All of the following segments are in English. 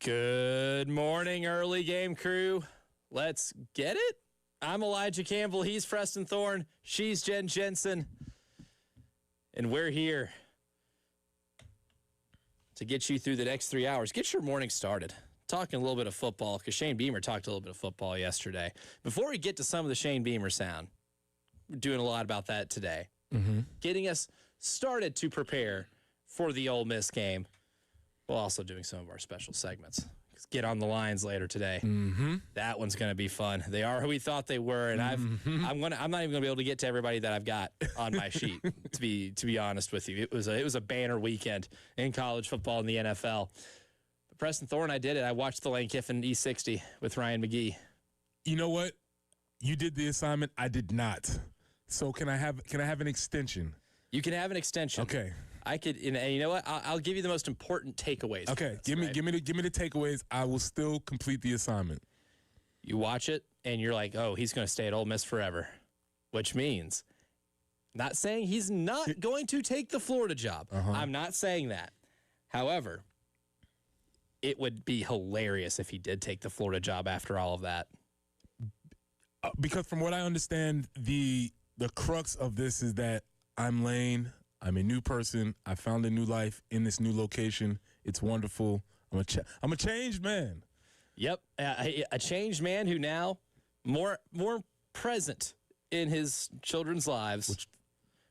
Good morning, early game crew. Let's get it. I'm Elijah Campbell. He's Preston Thorne. She's Jen Jensen. And we're here to get you through the next 3 hours. Get your morning started. Talking a little bit of football, because Shane Beamer talked a little bit of football yesterday. Before we get to some of the Shane Beamer sound, we're doing a lot about that today. Getting us started to prepare for the Ole Miss game, while also doing some of our special segments. Get on the lines later today. That one's going to be fun. They are who we thought they were, and I'm not even going to be able to get to everybody that I've got on my sheet. To be honest with you, it was a banner weekend in college football and the NFL. But Preston Thorne, I did it. I watched the Lane Kiffin E60 with Ryan McGee. You know what? You did the assignment. I did not. So can I have an extension? You can have an extension. Okay. I could, and you know what? I'll give you the most important takeaways. Okay, give me the takeaways. I will still complete the assignment. You watch it, and you're like, oh, he's going to stay at Ole Miss forever, which means, not saying he's not going to take the Florida job. I'm not saying that. However, it would be hilarious if he did take the Florida job after all of that. Because from what I understand, the crux of this is that I'm Lane. I'm a new person. I found a new life in this new location. It's wonderful. I'm a changed man. Yep, a changed man who now more present in his children's lives,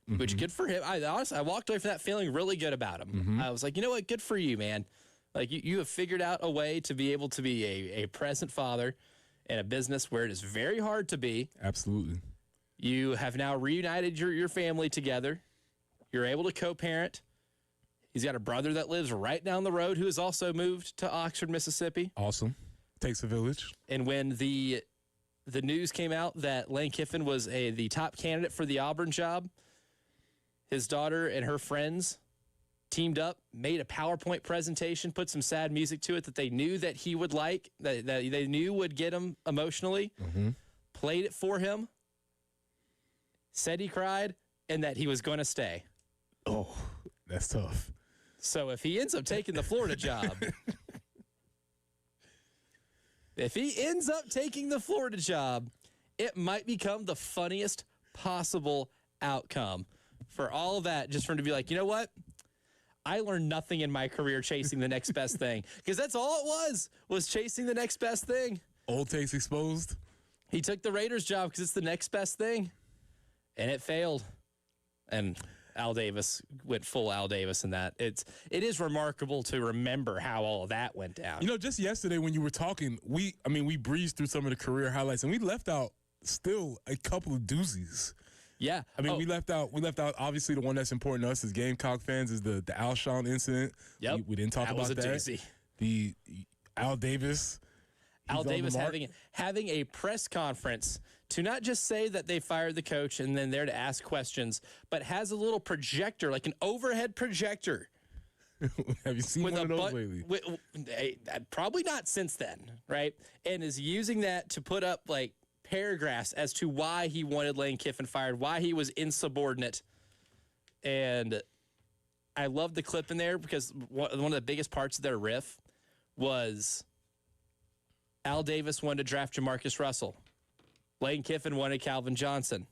which good for him. I walked away from that feeling really good about him. I was like, you know what, good for you, man. Like you have figured out a way to be able to be a present father in a business where it is very hard to be. Absolutely. You have now reunited your family together. You're able to co-parent. He's got a brother that lives right down the road who has also moved to Oxford, Mississippi. Awesome. Takes a village. And when the news came out that Lane Kiffin was the top candidate for the Auburn job, his daughter and her friends teamed up, made a PowerPoint presentation, put some sad music to it that they knew that he would like, that they knew would get him emotionally, played it for him, said he cried, and that he was going to stay. Oh, that's tough. So if he ends up taking the Florida job, it might become the funniest possible outcome for all of that, just for him to be like, you know what? I learned nothing in my career chasing the next best thing, because that's all it was chasing the next best thing. Old takes exposed. He took the Raiders job because it's the next best thing, and it failed. And Al Davis went full Al Davis in that. It is remarkable to remember how all of that went down. You know, just yesterday when you were talking, we breezed through some of the career highlights, and we left out still a couple of doozies. Yeah. I mean, we left out obviously the one that's important to us as Gamecock fans is the Alshon incident. Yep. We didn't talk about that. That was a doozy. The Al Davis. Al Davis having a press conference to not just say that they fired the coach and then there to ask questions, but has a little projector, like an overhead projector. Have you seen one of those lately? Probably not since then, right? And is using that to put up like paragraphs as to why he wanted Lane Kiffin fired, why he was insubordinate. And I love the clip in there because one of the biggest parts of their riff was Al Davis wanted to draft Jamarcus Russell. Lane Kiffin wanted Calvin Johnson.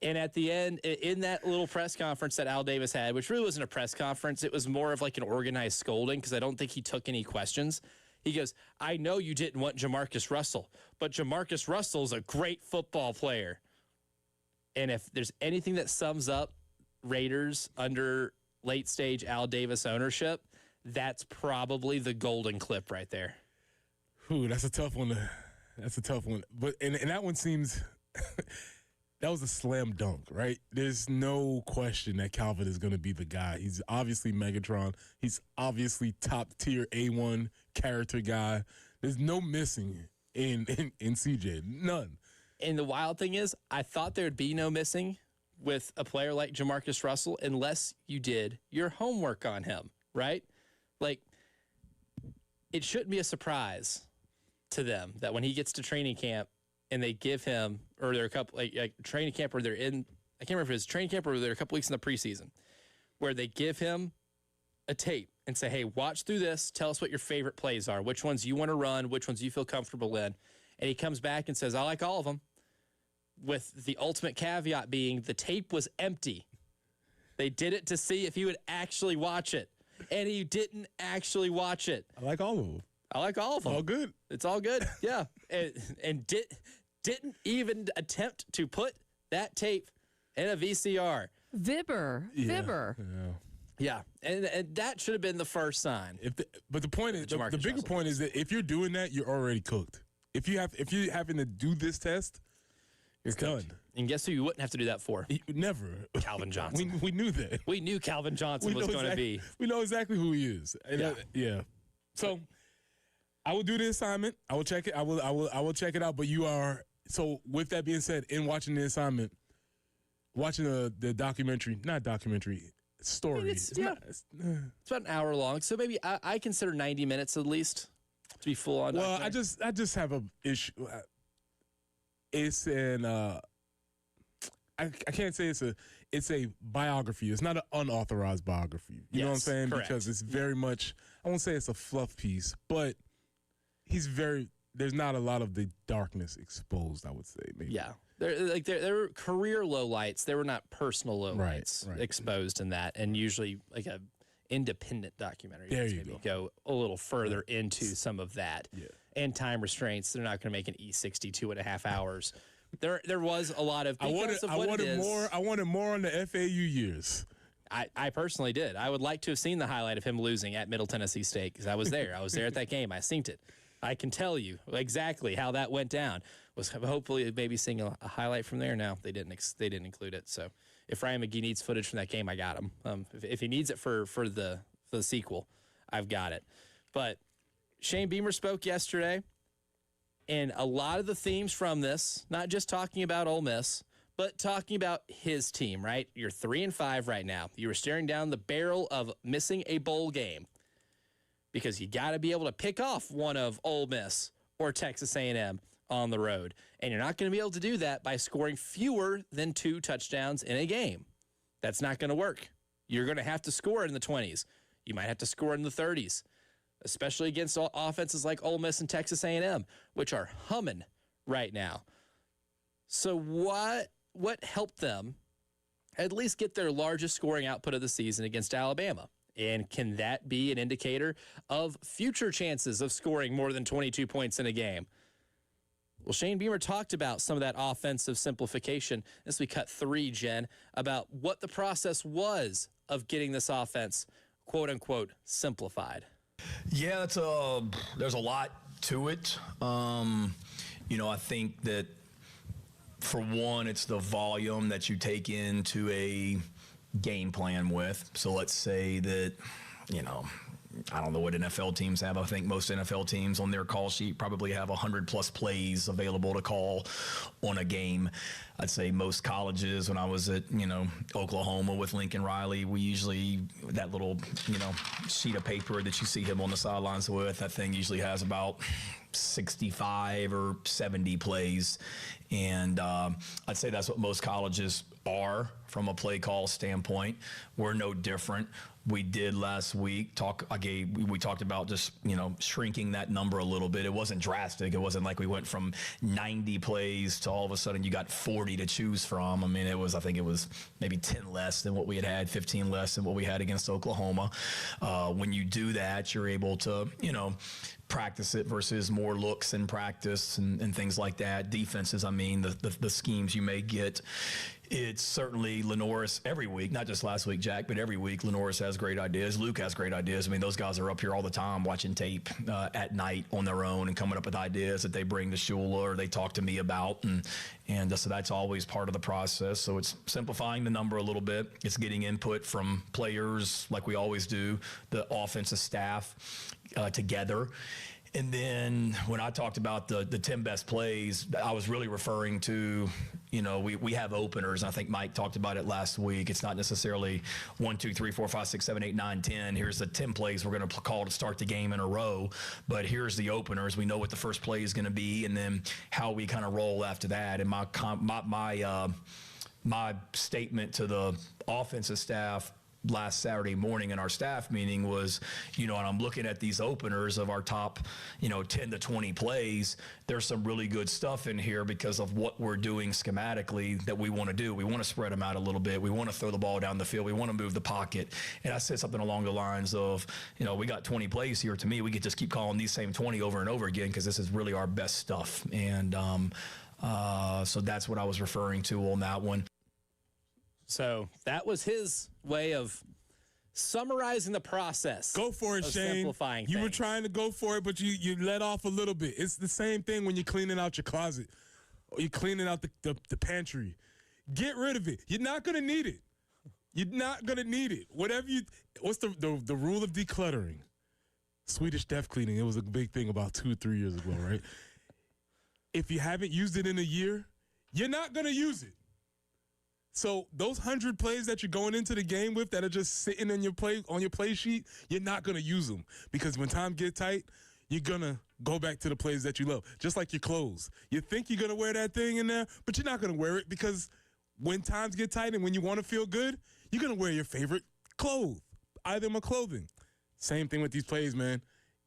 And at the end, in that little press conference that Al Davis had, which really wasn't a press conference, it was more of like an organized scolding because I don't think he took any questions. He goes, I know you didn't want Jamarcus Russell, but Jamarcus Russell's a great football player. And if there's anything that sums up Raiders under late stage Al Davis ownership, that's probably the golden clip right there. Ooh, that's a tough one. That's a tough one. But and that one seems that was a slam dunk, right? There's no question that Calvin is going to be the guy. He's obviously Megatron. He's obviously top tier A1 character guy. There's no missing in CJ. None. And the wild thing is, I thought there would be no missing with a player like Jamarcus Russell unless you did your homework on him, right? Like, it shouldn't be a surprise to them that when he gets to training camp and they give him, or they're a couple, like training camp, or they're in, I can't remember if it's training camp or they're a couple weeks in the preseason, where they give him a tape and say, hey, watch through this. Tell us what your favorite plays are, which ones you want to run, which ones you feel comfortable in. And he comes back and says, I like all of them, with the ultimate caveat being the tape was empty. They did it to see if he would actually watch it, and he didn't actually watch it. I like all of them. I like all of them. All good. It's all good. Yeah. and didn't even attempt to put that tape in a VCR. Vibber. Yeah. And that should have been the first sign. But the point is, the bigger Russell point is that if you're doing that, you're already cooked. If you're having to do this test, it's done. And guess who you wouldn't have to do that for? Never. Calvin Johnson. We knew that. We knew Calvin Johnson was going to be. We know exactly who he is. And Yeah. So I will do the assignment. I will check it. I will check it out. But you are, so with that being said, in watching the assignment, watching the documentary, not documentary, story. I mean, it's about an hour long. So maybe I consider 90 minutes at least to be full on. Well, I just have a issue. It's an I can't say it's a biography. It's not an unauthorized biography. You know what I'm saying? Correct. Because it's very much, I won't say it's a fluff piece, but there's not a lot of the darkness exposed, I would say. Maybe. Yeah. There were career lowlights. There were not personal lowlights Right. exposed in that. And usually like a independent documentary. There you go a little further into some of that. Yeah. And time restraints. They're not going to make an E60 2.5 hours. There was a lot of. I wanted more on the FAU years. I personally did. I would like to have seen the highlight of him losing at Middle Tennessee State because I was there. I was there at that game. I synced it. I can tell you exactly how that went down. Was hopefully maybe seeing a highlight from there. Now they didn't include it. So if Ryan McGee needs footage from that game, I got him. If he needs it for the sequel, I've got it. But Shane Beamer spoke yesterday, and a lot of the themes from this, not just talking about Ole Miss, but talking about his team. Right, you're 3-5 right now. You were staring down the barrel of missing a bowl game, because you got to be able to pick off one of Ole Miss or Texas A&M on the road. And you're not going to be able to do that by scoring fewer than 2 touchdowns in a game. That's not going to work. You're going to have to score in the 20s. You might have to score in the 30s, especially against offenses like Ole Miss and Texas A&M, which are humming right now. So what helped them at least get their largest scoring output of the season against Alabama? And can that be an indicator of future chances of scoring more than 22 points in a game? Well, Shane Beamer talked about some of that offensive simplification as we cut 3, Jen, about what the process was of getting this offense, quote unquote, simplified. Yeah, there's a lot to it. I think that for one, it's the volume that you take into a game plan with. So let's say that, I don't know what NFL teams have. I think most NFL teams on their call sheet probably have 100+ plays available to call on a game. I'd say most colleges, when I was at, Oklahoma with Lincoln Riley, we usually, that little, sheet of paper that you see him on the sidelines with, that thing usually has about 65 or 70 plays. And I'd say that's what most colleges are from a play call standpoint. We're no different. We did last week we talked about just, shrinking that number a little bit. It wasn't drastic. It wasn't like we went from 90 plays to all of a sudden you got 40 to choose from. I mean, I think it was maybe 10 less than what we had, 15 less than what we had against Oklahoma. When you do that, you're able to, practice it versus more looks in practice and things like that. Defenses, the schemes you may get. It's certainly Lenoris every week, not just last week, Jack, but every week Lenoris has great ideas. Luke has great ideas. Those guys are up here all the time watching tape at night on their own and coming up with ideas that they bring to Shula or they talk to me about. And so that's always part of the process. So it's simplifying the number a little bit. It's getting input from players like we always do, the offensive staff together. And then when I talked about the 10 best plays, I was really referring to, we have openers. And I think Mike talked about it last week. It's not necessarily 1, 2, 3, 4, 5, 6, 7, 8, 9, 10. Here's the 10 plays we're going to call to start the game in a row. But here's the openers. We know what the first play is going to be, and then how we kind of roll after that. And my statement to the offensive staff last Saturday morning in our staff meeting was, and I'm looking at these openers of our top, 10 to 20 plays. There's some really good stuff in here because of what we're doing schematically that we want to do. We want to spread them out a little bit. We want to throw the ball down the field. We want to move the pocket. And I said something along the lines of, we got 20 plays here. To me, we could just keep calling these same 20 over and over again because this is really our best stuff. And so that's what I was referring to on that one. So that was his way of summarizing the process. Go for it, Shane. Simplifying you were things. trying to go for it, but you let off a little bit. It's the same thing when you're cleaning out your closet or you're cleaning out the pantry. Get rid of it. You're not going to need it. You're not going to need it. What's the rule of decluttering? Swedish death cleaning. It was a big thing about 2 or 3 years ago, right? If you haven't used it in a year, you're not going to use it. So those 100 plays that you're going into the game with that are just sitting on your play sheet, you're not going to use them because when time gets tight, you're going to go back to the plays that you love. Just like your clothes. You think you're going to wear that thing in there, but you're not going to wear it because when times get tight and when you want to feel good, you're going to wear your favorite item of clothing. Same thing with these plays, man.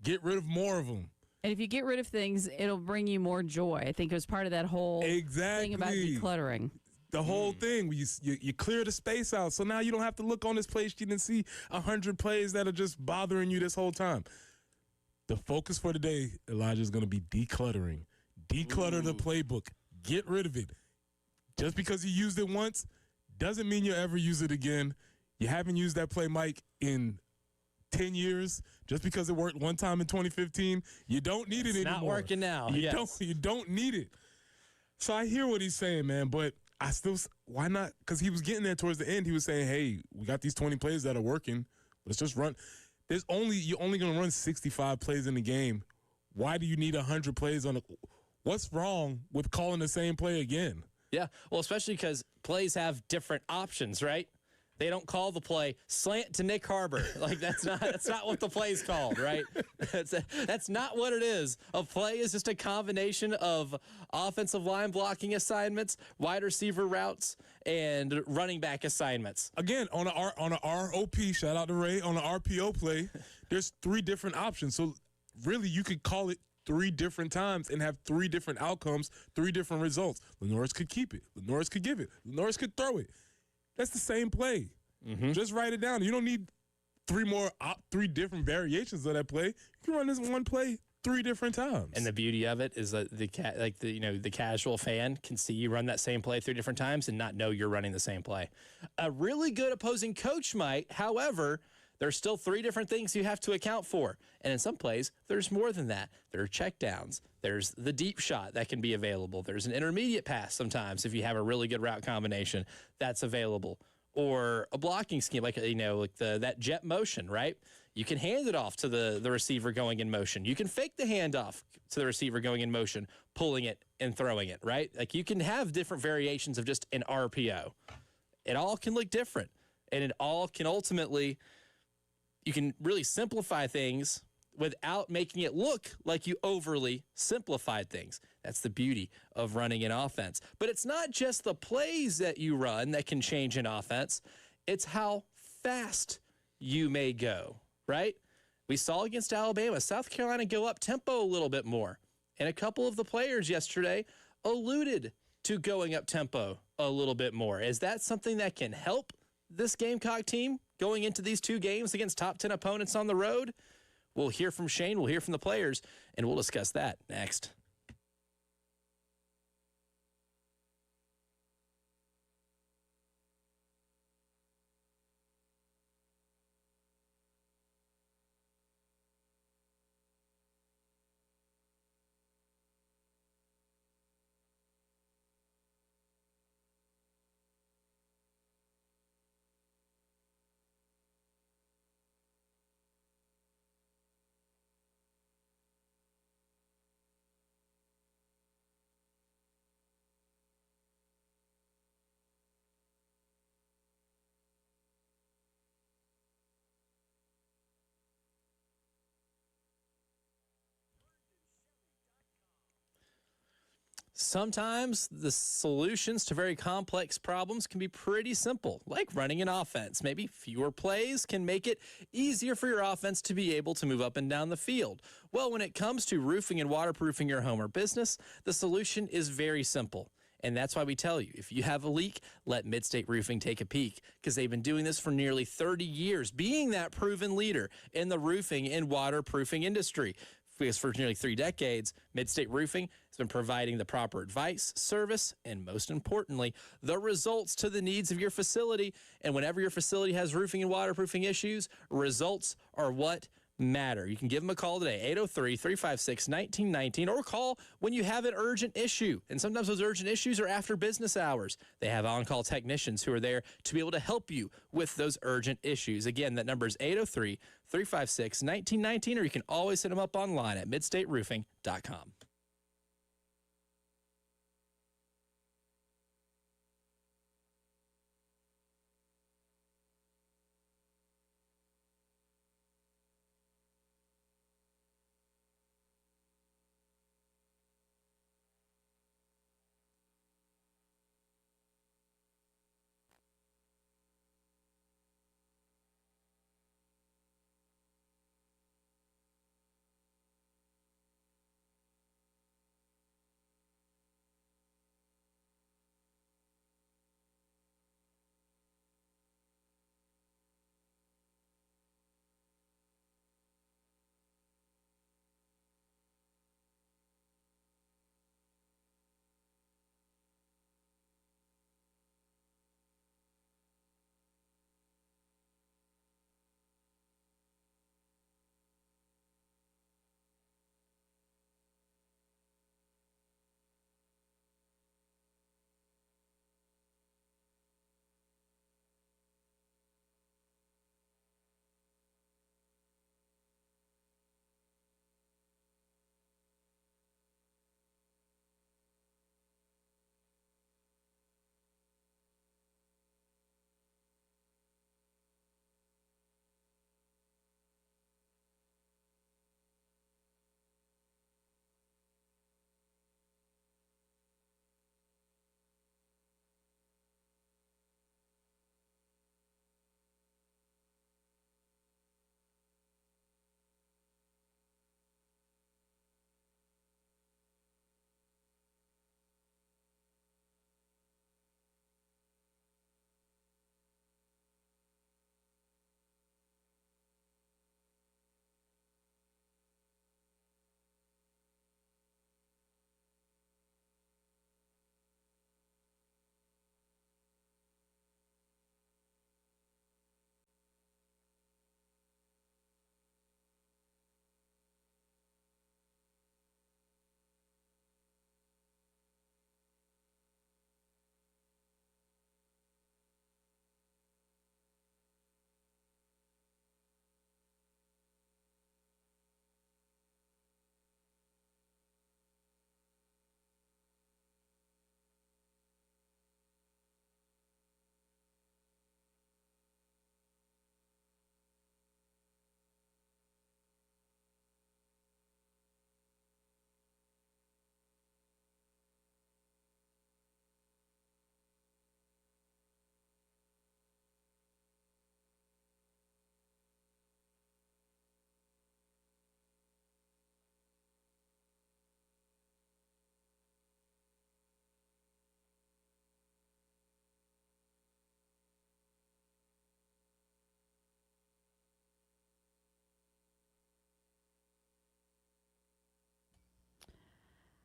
Get rid of more of them. And if you get rid of things, it'll bring you more joy. I think it was part of that whole thing about decluttering. The whole thing, you clear the space out, so now you don't have to look on this play sheet and see 100 plays that are just bothering you this whole time. The focus for today, Elijah, is going to be decluttering. Declutter the playbook. Get rid of it. Just because you used it once doesn't mean you'll ever use it again. You haven't used that play, Mike, in 10 years. Just because it worked one time in 2015, you don't need it anymore. Not working now. You don't need it. So I hear what he's saying, man, but why not? Because he was getting there towards the end. He was saying, hey, we got these 20 plays that are working. Let's just run. You're only going to run 65 plays in the game. Why do you need 100 plays on it? What's wrong with calling the same play again? Yeah, well, especially because plays have different options, right? They don't call the play slant to Nick Harbor. Like that's not what the play's called, right? That's not what it is. A play is just a combination of offensive line blocking assignments, wide receiver routes, and running back assignments. Again, on a ROP, shout out to Ray, on an RPO play, there's 3 different options. So really, you could call it 3 different times and have 3 different outcomes, 3 different results. Lenoris could keep it. Lenoris could give it. Lenoris could throw it. That's the same play. Mm-hmm. Just write it down. You don't need 3 different variations of that play. You can run this one play 3 different times. And the beauty of it is that the casual fan can see you run that same play 3 different times and not know you're running the same play. A really good opposing coach might, however, there's still 3 different things you have to account for. And in some plays, there's more than that. There are checkdowns. There's the deep shot that can be available. There's an intermediate pass sometimes if you have a really good route combination that's available. Or a blocking scheme like that jet motion, right? You can hand it off to the receiver going in motion. You can fake the handoff to the receiver going in motion, pulling it and throwing it, right? Like you can have different variations of just an RPO. It all can look different. And it all can ultimately... You can really simplify things without making it look like you overly simplified things. That's the beauty of running an offense. But it's not just the plays that you run that can change an offense. It's how fast you may go, right? We saw against Alabama, South Carolina go up tempo a little bit more. And a couple of the players yesterday alluded to going up tempo a little bit more. Is that something that can help this Gamecock team going into these 2 games against top 10 opponents on the road? We'll hear from Shane, we'll hear from the players, and we'll discuss that next. Sometimes the solutions to very complex problems can be pretty simple, like running an offense. Maybe fewer plays can make it easier for your offense to be able to move up and down the field. Well, when it comes to roofing and waterproofing your home or business, the solution is very simple. And that's why we tell you, if you have a leak, let Midstate Roofing take a peek, because they've been doing this for nearly 30 years, being that proven leader in the roofing and waterproofing industry. Because for nearly 3 decades, Midstate Roofing has been providing the proper advice, service, and most importantly, the results to the needs of your facility. And whenever your facility has roofing and waterproofing issues, results are what matter. You can give them a call today, 803-356-1919, or call when you have an urgent issue. And sometimes those urgent issues are after business hours. They have on-call technicians who are there to be able to help you with those urgent issues. Again, that number is 803-356-1919, or you can always hit them up online at midstateroofing.com.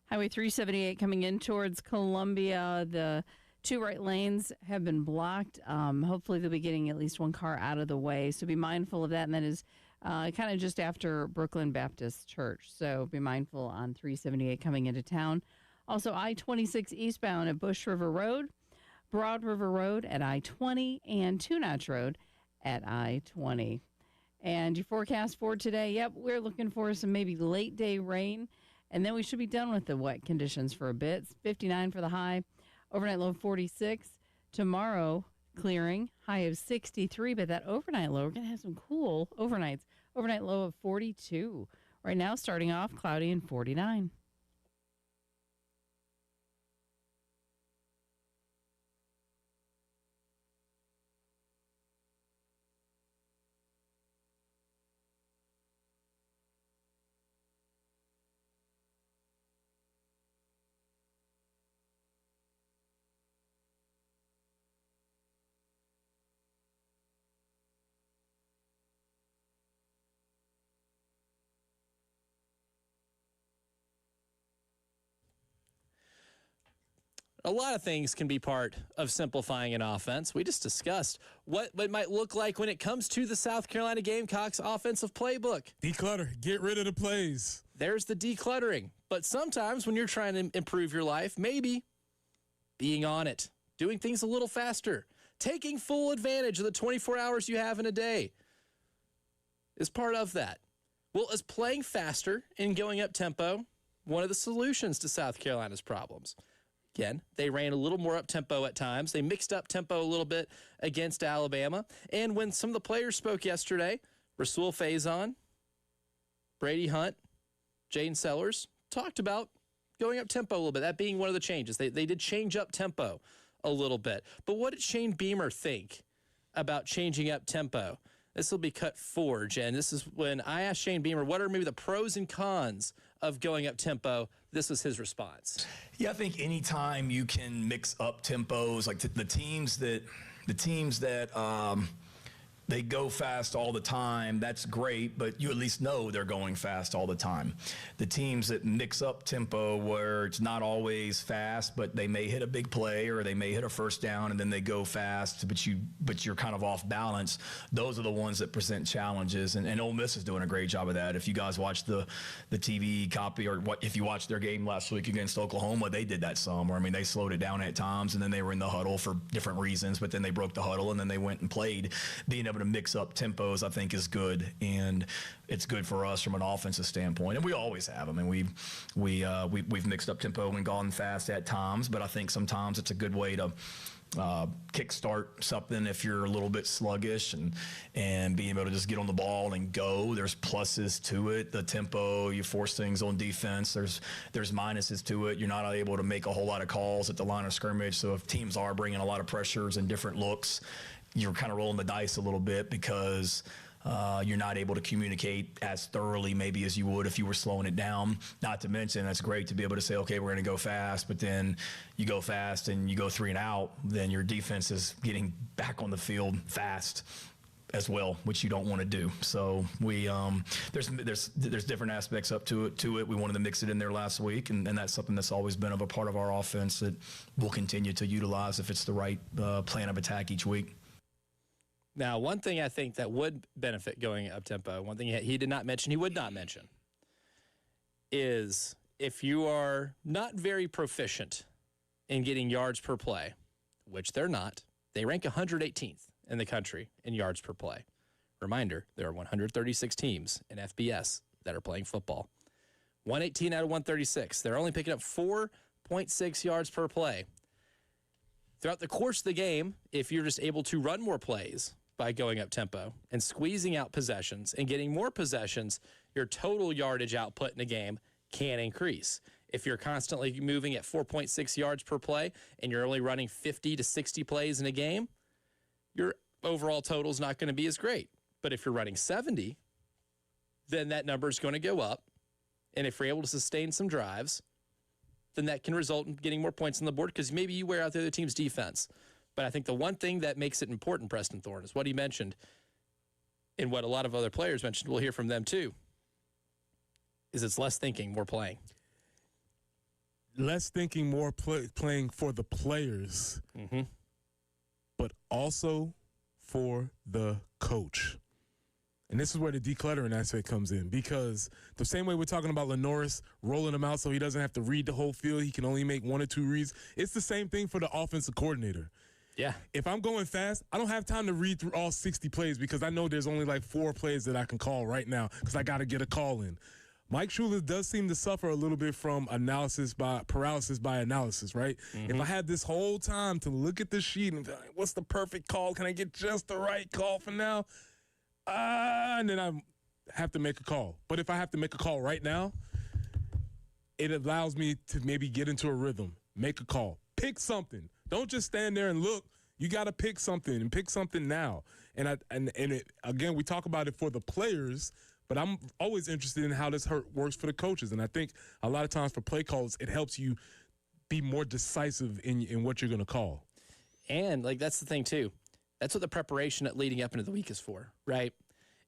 Highway 378 coming in towards Columbia. The 2 right lanes have been blocked. Hopefully they'll be getting at least 1 car out of the way. So be mindful of that. And that is kind of just after Brooklyn Baptist Church. So be mindful on 378 coming into town. Also I-26 eastbound at Bush River Road, Broad River Road at I-20, and Two Notch Road at I-20. And your forecast for today, yep, we're looking for some maybe late day rain. And then we should be done with the wet conditions for a bit. It's 59 for the high. Overnight low of 46. Tomorrow, clearing. High of 63. But that overnight low, we're going to have some cool overnights. Overnight low of 42. Right now, starting off cloudy and 49. A lot of things can be part of simplifying an offense. We just discussed what it might look like when it comes to the South Carolina Gamecocks offensive playbook. Declutter. Get rid of the plays. There's the decluttering. But sometimes when you're trying to improve your life, maybe being on it, doing things a little faster, taking full advantage of the 24 hours you have in a day is part of that. Well, is playing faster and going up tempo one of the solutions to South Carolina's problems? Again, they ran a little more up-tempo at times. They mixed up tempo a little bit against Alabama. And when some of the players spoke yesterday, Rasul Faison, Brady Hunt, Jaden Sellers, talked about going up-tempo a little bit, that being one of the changes. They did change up tempo a little bit. But what did Shane Beamer think about changing up tempo? This will be cut 4, Jen. This is when I asked Shane Beamer, what are maybe the pros and cons of going up tempo? This was his response. Yeah, I think anytime you can mix up tempos, like the teams that they go fast all the time, that's great, but you at least know they're going fast all the time. The teams that mix up tempo where it's not always fast, but they may hit a big play or they may hit a first down and then they go fast, but you're kind of off balance, those are the ones that present challenges. And Ole Miss is doing a great job of that. If you guys watched the TV copy or if you watched their game last week against Oklahoma, they did that some. Where, I mean, they slowed it down at times and then they were in the huddle for different reasons, but then they broke the huddle and then they went and played. Being able to mix up tempos, I think, is good, and it's good for us from an offensive standpoint. And we always have. I mean, we've mixed up tempo and gone fast at times, but I think sometimes it's a good way to kickstart something if you're a little bit sluggish and being able to just get on the ball and go. There's pluses to it. The tempo, you force things on defense. There's minuses to it. You're not able to make a whole lot of calls at the line of scrimmage. So if teams are bringing a lot of pressures and different looks, you're kind of rolling the dice a little bit because you're not able to communicate as thoroughly maybe as you would if you were slowing it down. Not to mention, it's great to be able to say, okay, we're going to go fast, but then you go fast and you go 3 and out, then your defense is getting back on the field fast as well, which you don't want to do. So there's different aspects up to it. We wanted to mix it in there last week, and that's something that's always been of a part of our offense that we'll continue to utilize if it's the right plan of attack each week. Now, one thing I think that would benefit going up tempo, one thing he would not mention, is if you are not very proficient in getting yards per play, which they're not, they rank 118th in the country in yards per play. Reminder, there are 136 teams in FBS that are playing football. 118 out of 136. They're only picking up 4.6 yards per play. Throughout the course of the game, if you're just able to run more plays by going up tempo and squeezing out possessions and getting more possessions, your total yardage output in a game can increase. If you're constantly moving at 4.6 yards per play and you're only running 50 to 60 plays in a game, your overall total is not going to be as great. But if you're running 70, then that number is going to go up. And if you're able to sustain some drives, then that can result in getting more points on the board because maybe you wear out the other team's defense. But I think the one thing that makes it important, Preston Thorne, is what he mentioned and what a lot of other players mentioned, we'll hear from them too, is it's less thinking, more playing. Less thinking, more playing for the players, but also for the coach. And this is where the decluttering aspect comes in, because the same way we're talking about Lenoris rolling him out so he doesn't have to read the whole field, he can only make 1 or 2 reads. It's the same thing for the offensive coordinator. Yeah. If I'm going fast, I don't have time to read through all 60 plays because I know there's only like 4 plays that I can call right now because I got to get a call in. Mike Shula does seem to suffer a little bit from paralysis by analysis, right? If I had this whole time to look at the sheet and be like, what's the perfect call? Can I get just the right call for now? And then I have to make a call. But if I have to make a call right now, it allows me to maybe get into a rhythm, make a call, pick something. Don't just stand there and look. You got to pick something and pick something now. And again, we talk about it for the players, but I'm always interested in how this works for the coaches. And I think a lot of times for play calls, it helps you be more decisive in what you're going to call. And like that's the thing too. That's what the preparation at leading up into the week is for, right?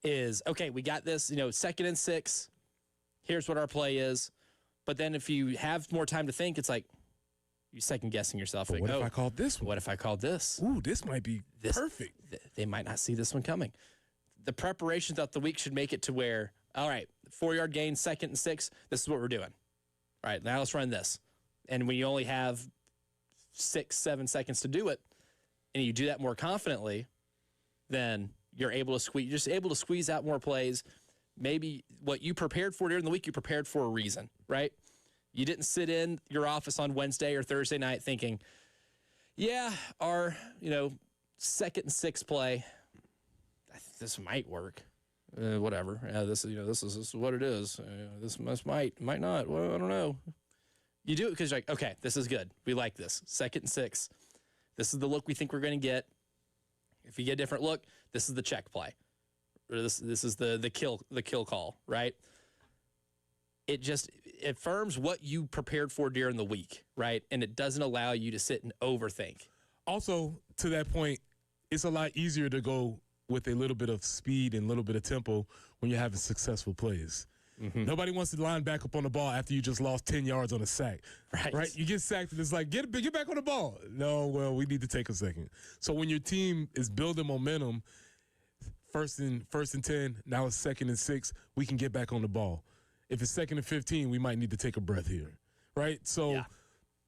Is, okay, we got this, 2nd and 6. Here's what our play is. But then if you have more time to think, it's like, you second guessing yourself. But like, what if oh, I called this one? what if I called this? Ooh, this might be This- perfect. They might not see this one coming. The preparation throughout the week should make it to where, all right, 4-yard gain, 2nd and 6, this is what we're doing. All right, now let's run this. And when you only have 6, 7 seconds to do it, and you do that more confidently, then you're just able to squeeze out more plays. Maybe what you prepared for during the week, you prepared for a reason, right? You didn't sit in your office on Wednesday or Thursday night thinking, yeah, our, 2nd and 6 play, this might work. Whatever. This is what it is. This might not. Well, I don't know. You do it because you're like, okay, this is good. We like this. 2nd and 6. This is the look we think we're going to get. If you get a different look, this is the check play. Or this is the kill call, right? It affirms what you prepared for during the week, right? And it doesn't allow you to sit and overthink. Also, to that point, it's a lot easier to go with a little bit of speed and a little bit of tempo when you're having successful plays. Mm-hmm. Nobody wants to line back up on the ball after you just lost 10 yards on a sack. Right? You get sacked and it's like, get back on the ball. No, well, we need to take a second. So when your team is building momentum, first and 10, now it's 2nd and 6, we can get back on the ball. If it's 2nd and 15, we might need to take a breath here. Right? So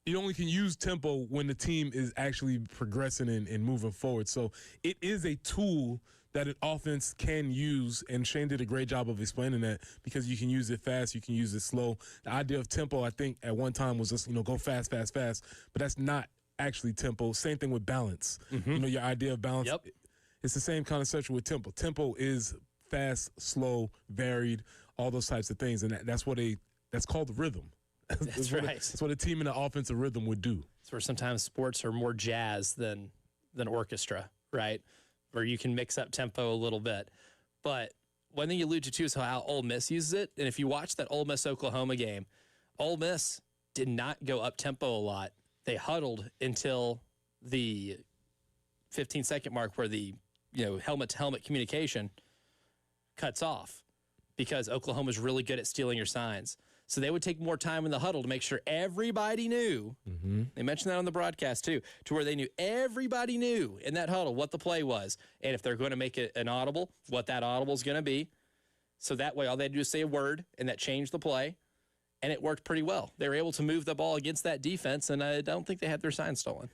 you only can use tempo when the team is actually progressing and moving forward. So it is a tool that an offense can use, and Shane did a great job of explaining that, because you can use it fast, you can use it slow. The idea of tempo, I think, at one time was just, go fast, fast, fast, but that's not actually tempo. Same thing with balance. Mm-hmm. Your idea of balance, Yep. It's the same kind of concept with tempo. Tempo is fast, slow, varied, all those types of things, and that's called rhythm. That's right. That's what a team in an offensive rhythm would do. It's where sometimes sports are more jazz than orchestra, right? Where you can mix up tempo a little bit. But one thing you alluded to is how Ole Miss uses it. And if you watch that Ole Miss-Oklahoma game, Ole Miss did not go up tempo a lot. They huddled until the 15-second mark where the helmet-to-helmet communication cuts off, because Oklahoma's really good at stealing your signs. So they would take more time in the huddle to make sure everybody knew. Mm-hmm. They mentioned that on the broadcast too, to where they knew everybody knew in that huddle what the play was, and if they're going to make it an audible, what that audible is going to be. So that way, all they had to do is say a word, and that changed the play, and it worked pretty well. They were able to move the ball against that defense, and I don't think they had their signs stolen.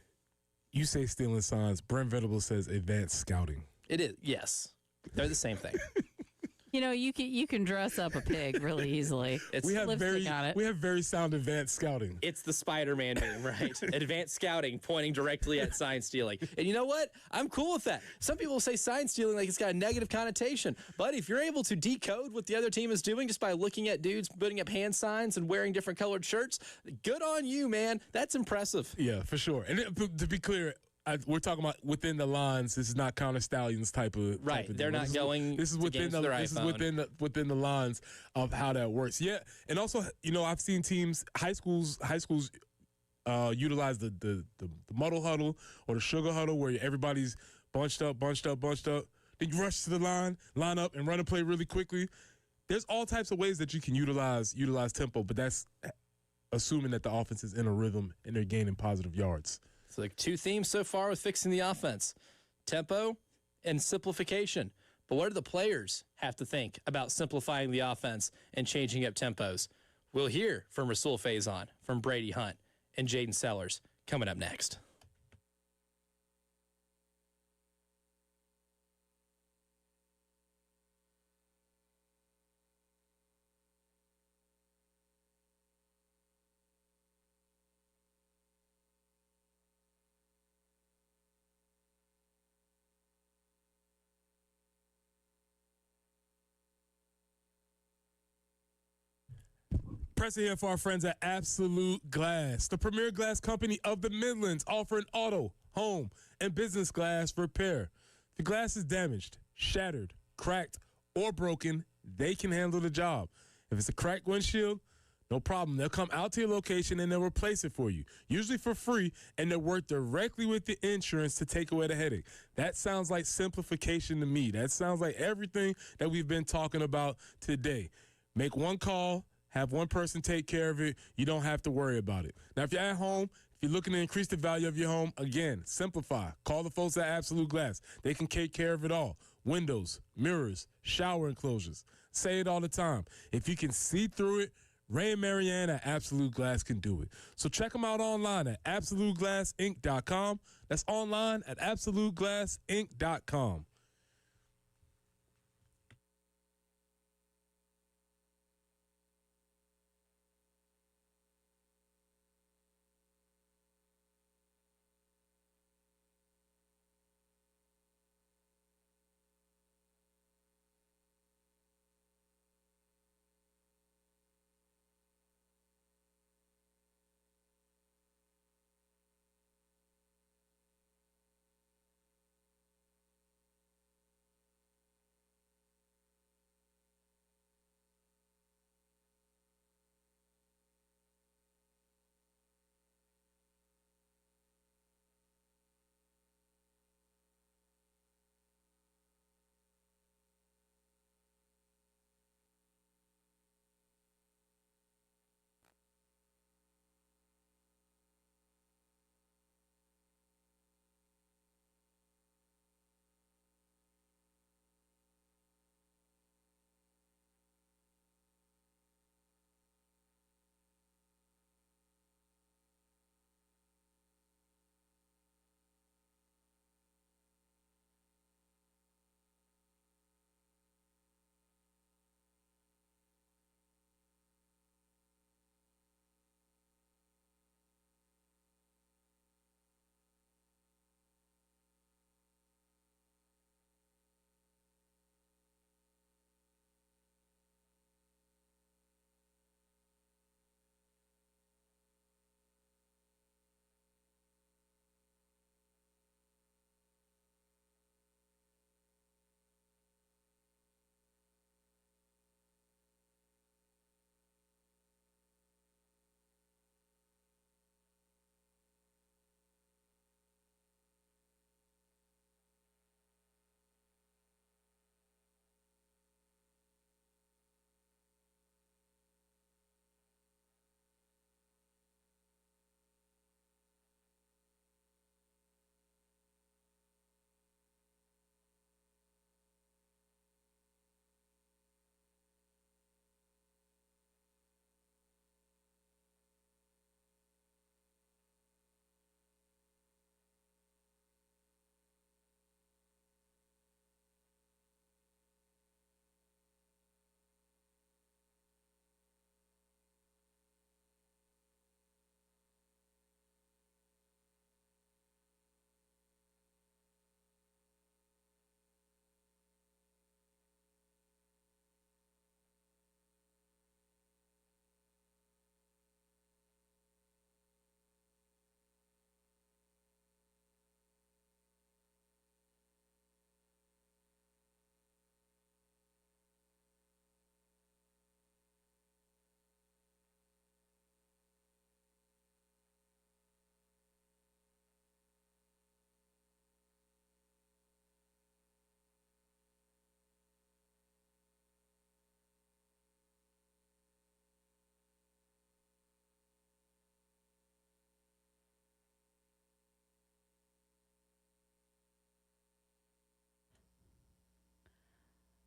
You say stealing signs. Brent Venable says advanced scouting. It is, yes. They're the same thing. You can dress up a pig really easily. We have lipstick on it. very sound advanced scouting. It's the Spider-Man meme, right? Advanced scouting pointing directly at sign stealing. And you know what? I'm cool with that. Some people say sign stealing like it's got a negative connotation. But if you're able to decode what the other team is doing just by looking at dudes putting up hand signs and wearing different colored shirts, good on you, man. That's impressive. Yeah, for sure. And to be clear, we're talking about within the lines. This is not Counter Stallions type of right. They're not going. This is within the. This is within the lines of how that works. Yeah, and also I've seen teams, high schools utilize the muddle huddle or the sugar huddle where everybody's bunched up. Then you rush to the line up, and run a play really quickly. There's all types of ways that you can utilize tempo, but that's assuming that the offense is in a rhythm and they're gaining positive yards. It's like 2 themes so far with fixing the offense: tempo and simplification. But what do the players have to think about simplifying the offense and changing up tempos? We'll hear from Rasul Faison, from Brady Hunt, and Jaden Sellers coming up next. Pressing here for our friends at Absolute Glass, the premier glass company of the Midlands, offering auto, home, and business glass repair. If the glass is damaged, shattered, cracked, or broken, they can handle the job. If it's a cracked windshield, no problem. They'll come out to your location and they'll replace it for you, usually for free, and they'll work directly with the insurance to take away the headache. That sounds like simplification to me. That sounds like everything that we've been talking about today. Make one call, have one person take care of it. You don't have to worry about it. Now, if you're at home If you're looking to increase the value of your home, again, simplify. Call the folks at Absolute Glass. They can take care of it all. Windows, mirrors, shower enclosures. Say it all the time. If you can see through it, Ray and Marianne at Absolute Glass can do it. So check them out online at AbsoluteGlassInc.com. That's online at AbsoluteGlassInc.com.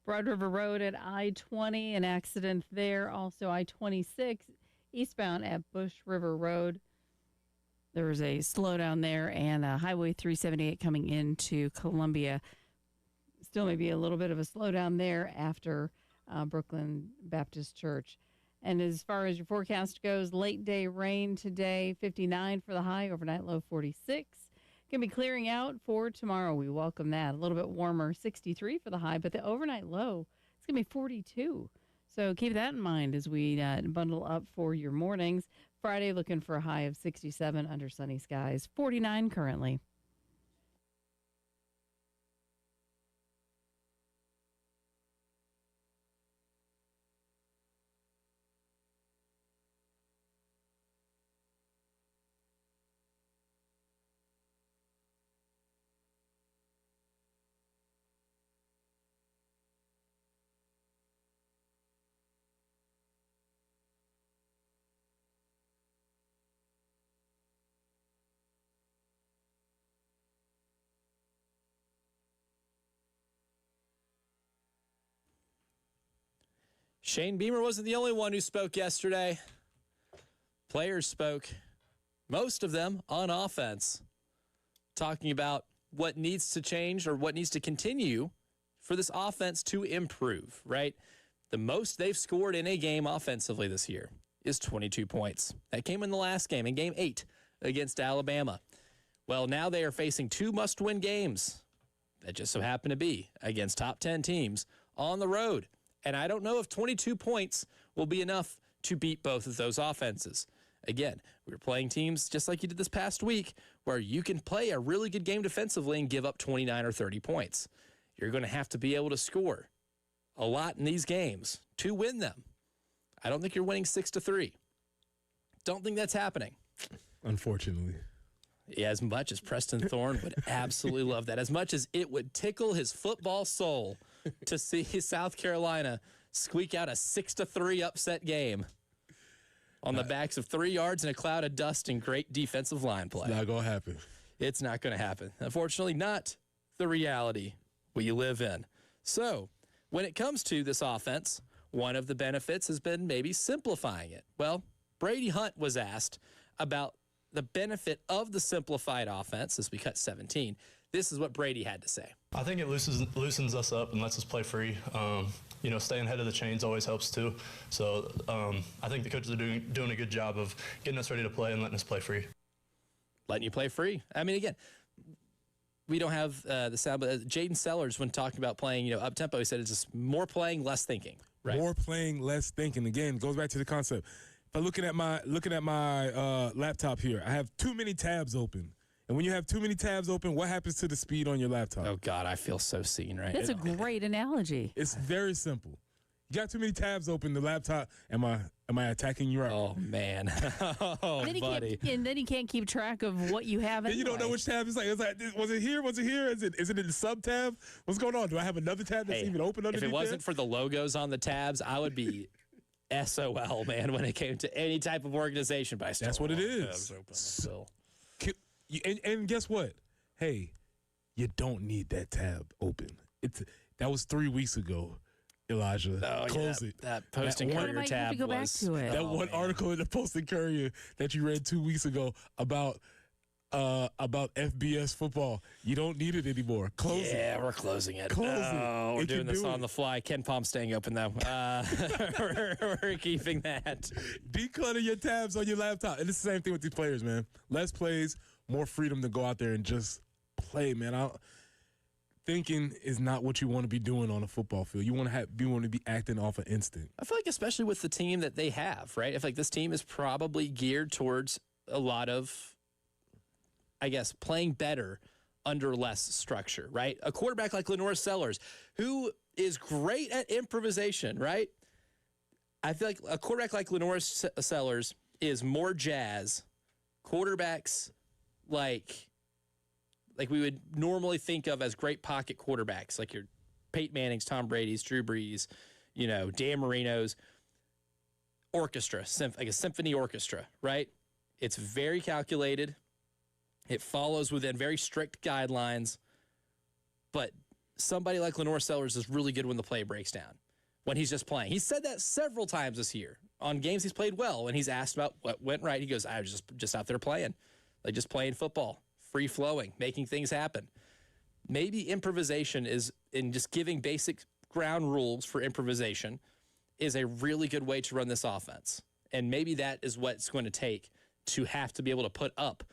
Broad River Road at I-20, an accident there. Also I-26 eastbound at Bush River Road. There was a slowdown there, and Highway 378 coming into Columbia. Still maybe a little bit of a slowdown there after Brooklyn Baptist Church. And as far as your forecast goes, late day rain today, 59 for the high, overnight low 46. Going to be clearing out for tomorrow. We welcome that. A little bit warmer, 63 for the high, but the overnight low, it's going to be 42. So keep that in mind as we bundle up for your mornings. Friday looking for a high of 67 under sunny skies, 49 currently. Shane Beamer wasn't the only one who spoke yesterday. Players spoke, most of them on offense, talking about what needs to change or what needs to continue for this offense to improve, right? The most they've scored in a game offensively this year is 22 points. That came in the last game, in Game 8 against Alabama. Well, now they are facing 2 must-win games that just so happen to be against top 10 teams on the road. And I don't know if 22 points will be enough to beat both of those offenses. Again, we're playing teams just like you did this past week where you can play a really good game defensively and give up 29 or 30 points. You're going to have to be able to score a lot in these games to win them. I don't think you're winning 6-3. Don't think that's happening. Unfortunately. Yeah, as much as Preston Thorne would absolutely love that, as much as it would tickle his football soul to see South Carolina squeak out a 6-3 upset game on the backs of 3 yards and a cloud of dust and great defensive line play. It's not going to happen. It's not going to happen. Unfortunately, not the reality we live in. So, when it comes to this offense, one of the benefits has been maybe simplifying it. Well, Brady Hunt was asked about the benefit of the simplified offense as we cut 17. This is what Brady had to say. I think it loosens us up and lets us play free. Staying ahead of the chains always helps too. So I think the coaches are doing a good job of getting us ready to play and letting us play free. Letting you play free. I mean, again, we don't have the sound, but Jaden Sellers, when talking about playing, up-tempo, he said it's just more playing, less thinking. Right? More playing, less thinking. Again, goes back to the concept. If I'm looking at my laptop here, I have too many tabs open. And when you have too many tabs open, what happens to the speed on your laptop? Oh, God, I feel so seen right That's now. a great analogy. It's very simple. You got too many tabs open, the laptop, am I attacking you right? Oh, man. Oh, Then buddy. and then he can't keep track of what you have. Then you don't know which tab it's like. It's like, was it here? Was it here? Is it in the sub tab? What's going on? Do I have another tab that's Hey, even open underneath if it wasn't there? for the logos on the tabs, I would be SOL, man, when it came to any type of organization. But I still That's what it want is. tabs open. Still. And guess what? Hey, you don't need that tab open. That was 3 weeks ago, Elijah. Oh, Close yeah, it. that Post and That one- Courier Why might you have tab to go back was to it? That oh, one man. article in the Post and Courier that you read 2 weeks ago about FBS football. You don't need it anymore. Close it. Yeah, we're closing it. Close it. Oh, we're It doing can this do on it. the fly. Ken Palm staying open, though. We're keeping that. Declutter your tabs on your laptop. And it's the same thing with these players, man. Less plays, more freedom to go out there and just play, man. Thinking is not what you want to be doing on a football field. You want to be acting off an instinct. I feel like especially with the team that they have, right? I feel like this team is probably geared towards a lot of, I guess, playing better under less structure, right? A quarterback like Lenore Sellers, who is great at improvisation, right? I feel like a quarterback like Lenore Sellers is more jazz. Quarterbacks like we would normally think of as great pocket quarterbacks, like your Peyton Mannings, Tom Brady's, Drew Brees, Dan Marino's orchestra, like a symphony orchestra, right? It's very calculated. It follows within very strict guidelines. But somebody like Lenore Sellers is really good when the play breaks down, when he's just playing. He's said that several times this year on games he's played well. When he's asked about what went right, he goes, I was just out there playing, like just playing football. Free flowing, making things happen. Maybe improvisation is in just giving basic ground rules for improvisation is a really good way to run this offense. And maybe that is what it's going to take to have to be able to put up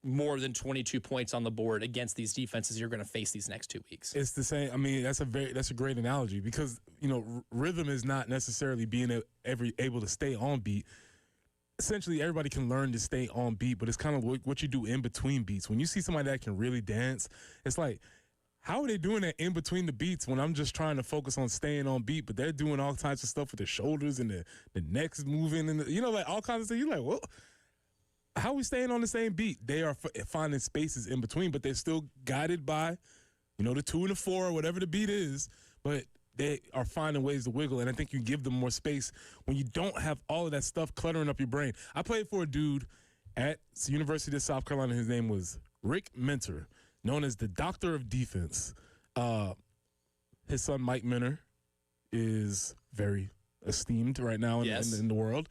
more than 22 points on the board against these defenses you're going to face these next 2 weeks. It's the same. I mean, that's a great analogy because, rhythm is not necessarily being able to stay on beat. Essentially, everybody can learn to stay on beat, but it's kind of what you do in between beats. When you see somebody that can really dance, it's like, how are they doing that in between the beats when I'm just trying to focus on staying on beat, but they're doing all kinds of stuff with their shoulders and the necks moving and, like all kinds of things. You're like, well, how are we staying on the same beat? They are finding spaces in between, but they're still guided by, the 2 and the 4 or whatever the beat is, but they are finding ways to wiggle, and I think you give them more space when you don't have all of that stuff cluttering up your brain. I played for a dude at the University of South Carolina. His name was Rick Minter, known as the Doctor of Defense. His son, Mike Minter, is very esteemed right now Yes. in the world.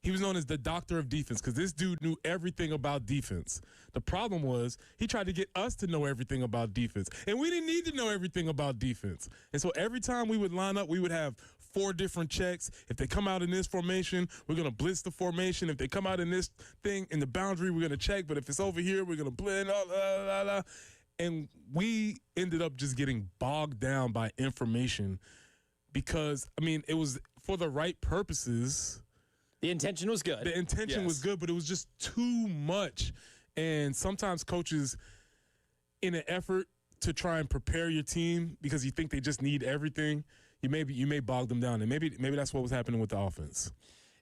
He was known as the doctor of defense because this dude knew everything about defense. The problem was he tried to get us to know everything about defense, and we didn't need to know everything about defense. And so every time we would line up, we would have 4 different checks. If they come out in this formation, we're going to blitz the formation. If they come out in this thing in the boundary, we're going to check. But if it's over here, we're going to blend. And we ended up just getting bogged down by information because, I mean, it was for the right purposes. The intention was good. The intention was good, but it was just too much. And sometimes coaches, in an effort to try and prepare your team because you think they just need everything, you may bog them down. And maybe that's what was happening with the offense.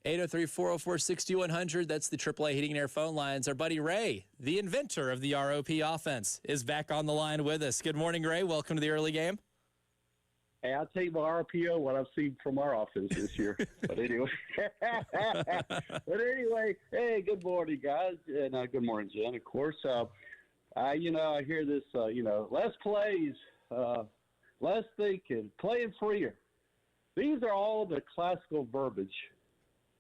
803-404-6100. That's the AAA Heating and Air phone lines. Our buddy Ray, the inventor of the ROP offense, is back on the line with us. Good morning, Ray. Welcome to the early game. Hey, I'll tell you my RPO, what I've seen from our offense this year. But anyway, hey, good morning, guys, and good morning, Jen. Of course, I hear this, less plays, less thinking, playing freer. These are all the classical verbiage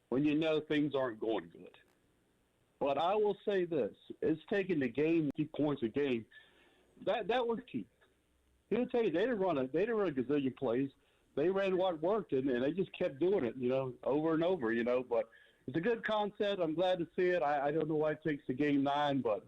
when you know things aren't going good. But I will say this: it's taking the game, 2 points a game. That was key. He'll tell you they didn't run a gazillion plays. They ran what worked, and they just kept doing it, over and over, But it's a good concept. I'm glad to see it. I don't know why it takes to game 9, but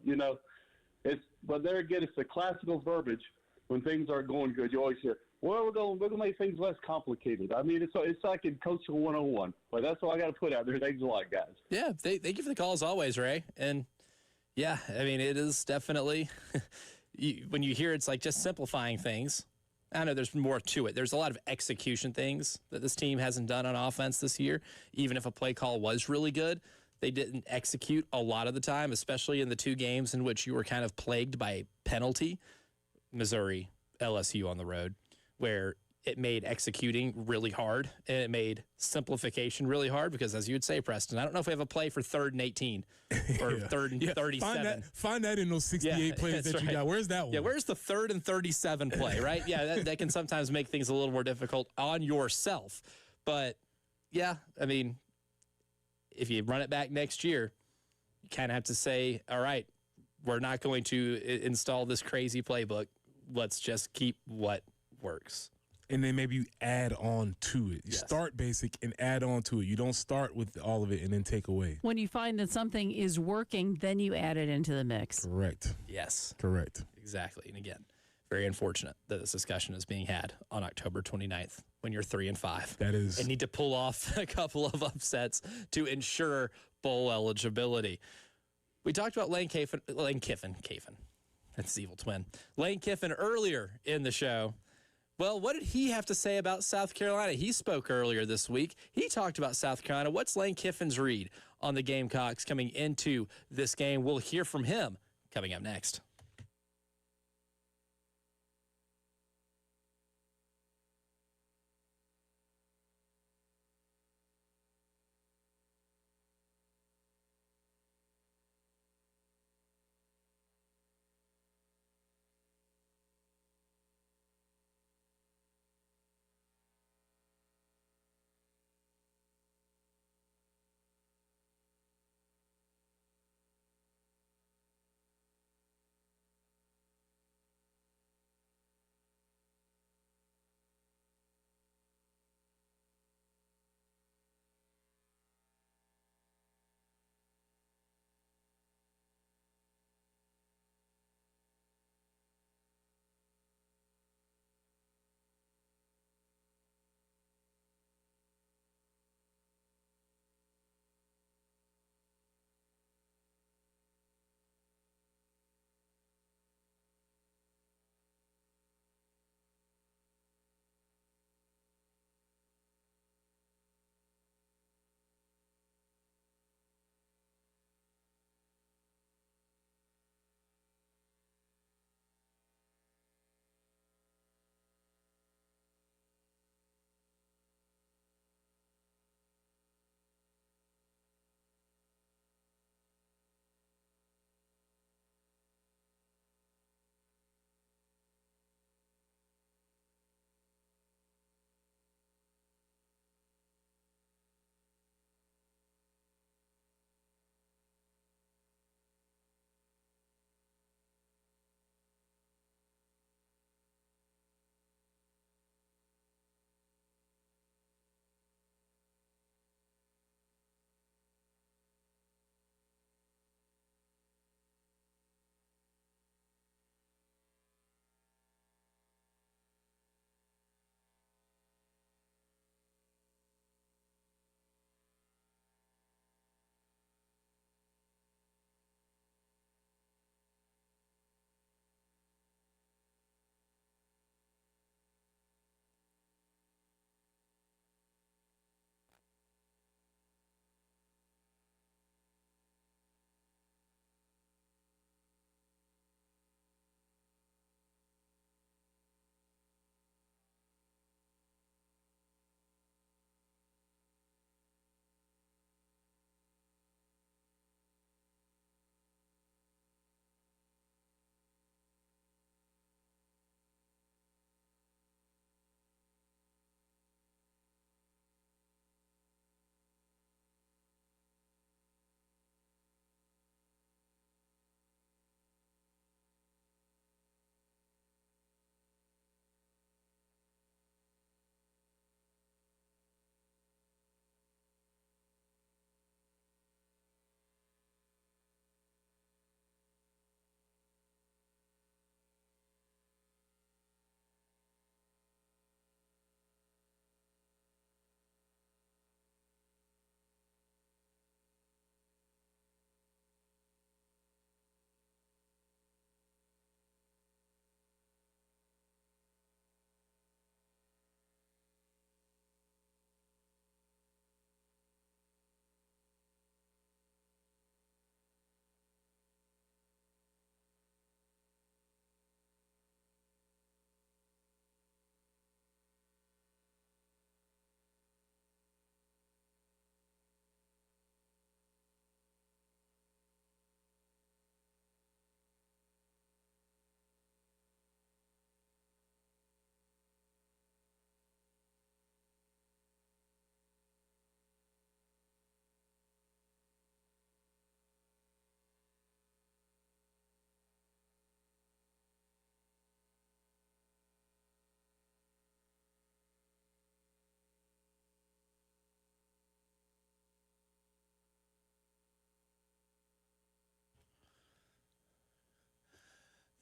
but there again, it's the classical verbiage when things aren't going good. You always hear, well, we're going to make things less complicated. I mean, it's like in Coaching 101. But that's all I got to put out there. Thanks a lot, guys. Yeah, thank you for the call as always, Ray. And yeah, I mean, it is definitely when you hear it's like just simplifying things. I know there's more to it. There's a lot of execution things that this team hasn't done on offense this year. Even if a play call was really good, they didn't execute a lot of the time, especially in the 2 games in which you were kind of plagued by penalty. Missouri, LSU on the road, where it made executing really hard and it made simplification really hard because, as you would say, Preston, I don't know if we have a play for 3rd and 18 or 3rd and 37. Find that in those 68 plays that you got. Where's that one? Yeah, where's the 3rd and 37 play, right? Yeah, that can sometimes make things a little more difficult on yourself. But, yeah, I mean, if you run it back next year, you kind of have to say, all right, we're not going to install this crazy playbook. Let's just keep what works. And then maybe you add on to it. You Yes. start basic and add on to it. You don't start with all of it and then take away. When you find that something is working, then you add it into the mix. Correct. Yes, Correct. exactly. And again, very unfortunate that this discussion is being had on October 29th when you're 3-5. That is. And need to pull off a couple of upsets to ensure bowl eligibility. We talked about Lane Kiffin. That's the evil twin. Lane Kiffin earlier in the show. Well, what did he have to say about South Carolina? He spoke earlier this week. He talked about South Carolina. What's Lane Kiffin's read on the Gamecocks coming into this game? We'll hear from him coming up next.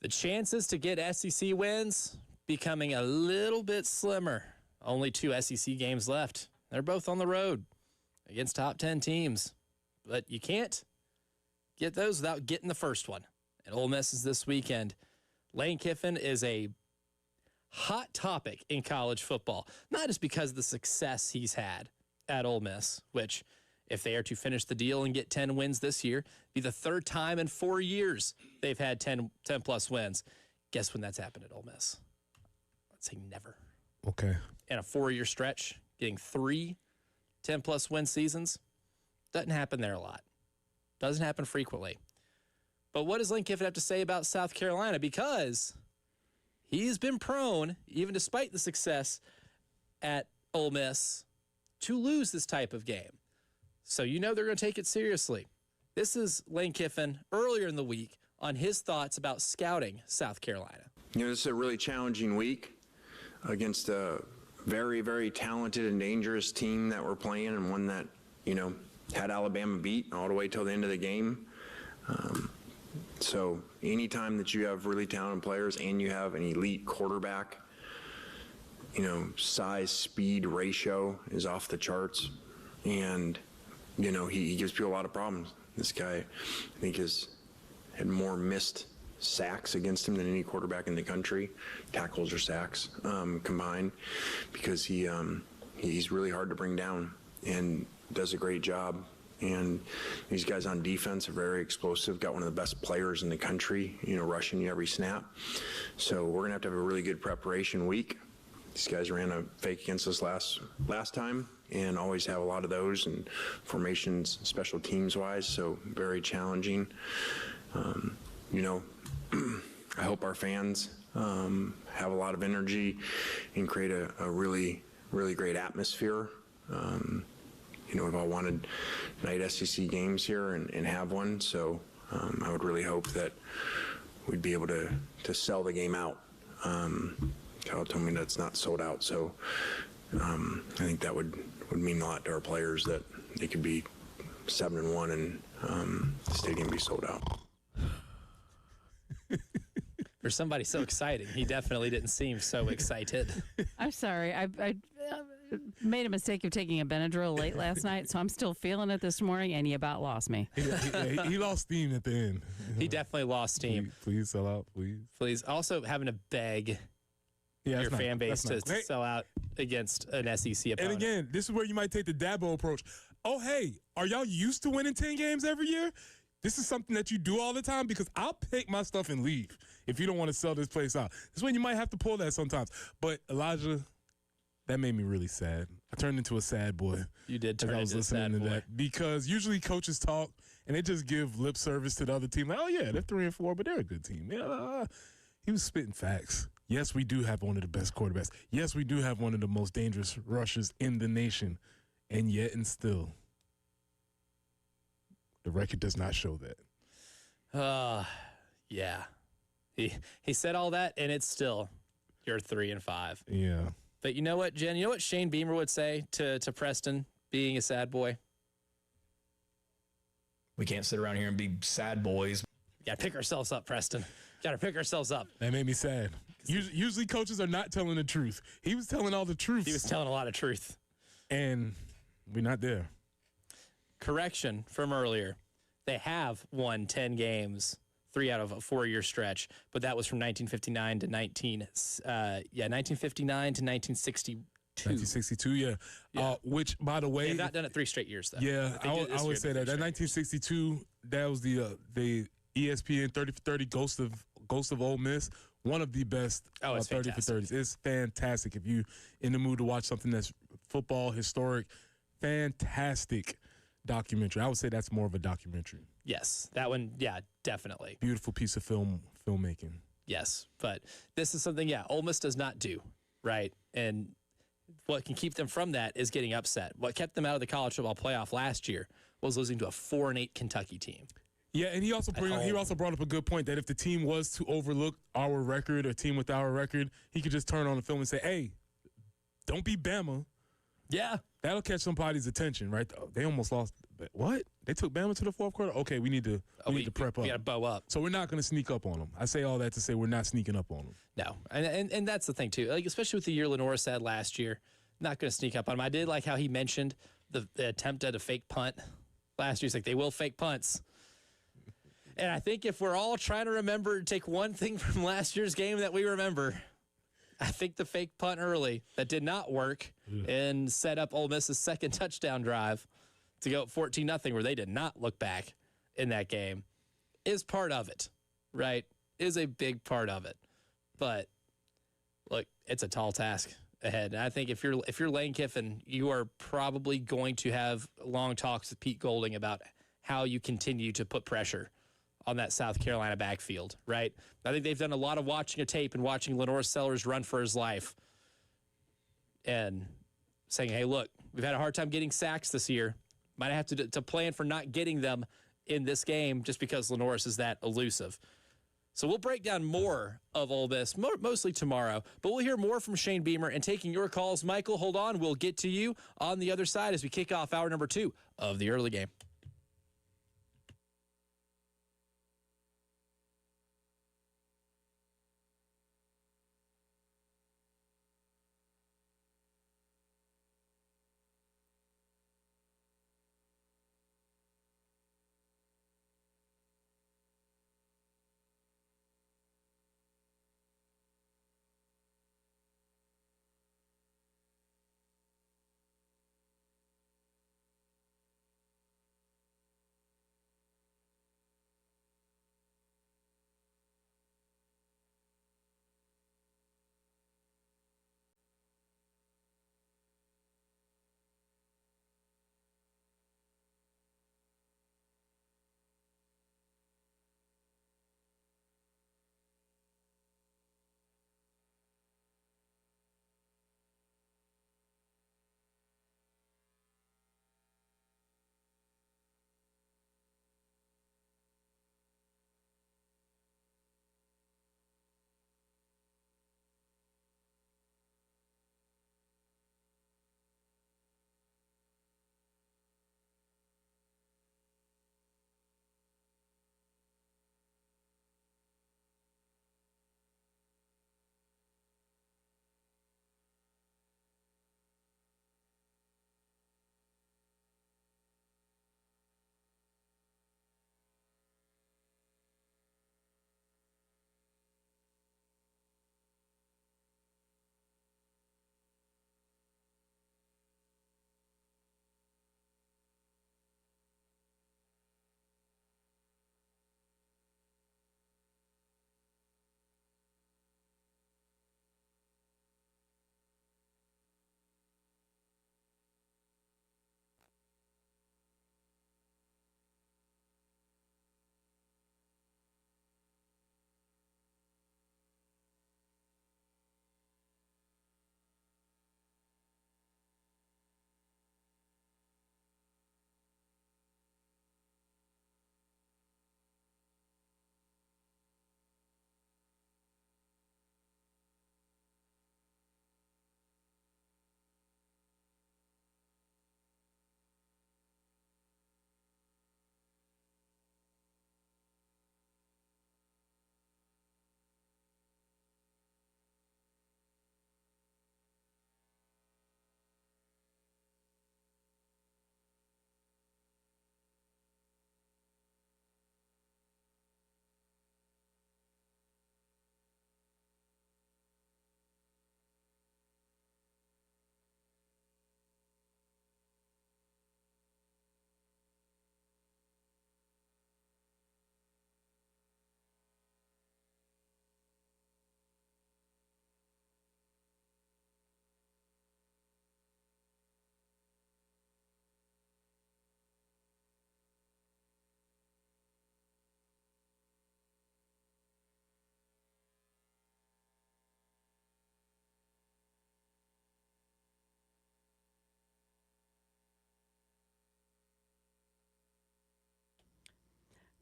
The chances to get SEC wins becoming a little bit slimmer. Only 2 SEC games left. They're both on the road against top 10 teams. But you can't get those without getting the first one. And Ole Miss is this weekend. Lane Kiffin is a hot topic in college football, not just because of the success he's had at Ole Miss, which if they are to finish the deal and get 10 wins this year, be the 3rd time in 4 years they've had 10 plus wins. Guess when that's happened at Ole Miss? Let's say never. Okay. In a 4-year stretch, getting 3 10 plus win seasons doesn't happen there a lot. Doesn't happen frequently. But what does Lane Kiffin have to say about South Carolina? Because he's been prone, even despite the success at Ole Miss, to lose this type of game. So you know they're going to take it seriously. This is Lane Kiffin earlier in the week on his thoughts about scouting South Carolina. You know, this is a really challenging week against a very, very talented and dangerous team that we're playing, and one that, you know, had Alabama beat all the way till the end of the game. So anytime that you have really talented players and you have an elite quarterback, you know, size, speed ratio is off the charts. And, you know, he gives people a lot of problems. This guy, I think, has had more missed sacks against him than any quarterback in the country, tackles or sacks combined, because he's really hard to bring down and does a great job. And these guys on defense are very explosive, got one of the best players in the country, you know, rushing you every snap. So we're going to have a really good preparation week. These guys ran a fake against us last time and always have a lot of those, and formations, special teams wise, so very challenging. You know, I hope our fans have a lot of energy and create a really, really great atmosphere. You know, we've all wanted night SEC games here and have one, so I would really hope that we'd be able to sell the game out. Kyle told me that's not sold out, so I think that would mean a lot to our players, that they could be 7-1 and the stadium be sold out. For somebody so exciting, he definitely didn't seem so excited. I'm sorry. I made a mistake of taking a Benadryl late last night, so I'm still feeling it this morning, and you about lost me. He lost steam at the end. He definitely lost steam. Please sell out, please. Please. Also having to beg your fan base to sell out against an SEC opponent. And again, this is where you might take the Dabo approach. Oh, hey, are y'all used to winning 10 games every year? This is something that you do all the time, because I'll pick my stuff and leave if you don't want to sell this place out. This is when you might have to pull that sometimes. But Elijah, that made me really sad. I turned into a sad boy. You did turn as I was into a listening sad to boy. that, because usually coaches talk and they just give lip service to the other team. Like, oh yeah, they're 3-4, but they're a good team. Yeah, he was spitting facts. Yes, we do have one of the best quarterbacks. Yes, we do have one of the most dangerous rushers in the nation, and yet and still, the record does not show that. Yeah. He said all that, and it's still you're 3-5. Yeah. But you know what, Jen? You know what Shane Beamer would say to Preston being a sad boy? We can't sit around here and be sad boys. We got to pick ourselves up, Preston. Got to pick ourselves up. That made me sad. Usually coaches are not telling the truth. He was telling all the truth. He was telling a lot of truth. And we're not there. Correction from earlier. They have won 10 games, 3 out of a 4-year stretch, but that was from 1959 to 1959 to 1962. 1962, yeah. Which, by the way, They've not done it 3 straight years, though. yeah, They did it this I year, would say the that. 3 That straight 1962, that was the ESPN 30 for 30 Ghost of Ole Miss. One of the best it's 30 for fantastic. 30s. It's fantastic. If you in the mood to watch something that's football historic, fantastic documentary. I would say that's more of a documentary. Yes, that one, yeah, definitely. Beautiful piece of filmmaking. Yes, but this is something, Ole Miss does not do, right? And what can keep them from that is getting upset. What kept them out of the college football playoff last year was losing to a 4-8 Kentucky team. Yeah, and he also brought up a good point that if the team was to overlook our record, or team with our record, he could just turn on the film and say, hey, don't be Bama. Yeah. That'll catch somebody's attention, right? They almost lost. What? They took Bama to the fourth quarter. Okay, we need to prep up. We got to bow up. So we're not going to sneak up on them. I say all that to say we're not sneaking up on them. No, and that's the thing too. Like especially with the year Lenora had last year, not going to sneak up on him. I did like how he mentioned the attempt at a fake punt last year. He's like, they will fake punts. And I think if we're all trying to remember, take one thing from last year's game that we remember, I think the fake punt early that did not work and set up Ole Miss's second touchdown drive to go up 14-0, where they did not look back in that game, is part of it, right? Is a big part of it. But look, it's a tall task ahead. And I think if you're Lane Kiffin, you are probably going to have long talks with Pete Golding about how you continue to put pressure on that South Carolina backfield, right? I think they've done a lot of watching a tape and watching Lenore Sellers run for his life and saying, hey, look, we've had a hard time getting sacks this year. Might have to plan for not getting them in this game just because Lenore is that elusive. So we'll break down more of Ole Miss, mostly tomorrow, but we'll hear more from Shane Beamer and taking your calls. Michael, hold on. We'll get to you on the other side as we kick off hour number 2 of the early game.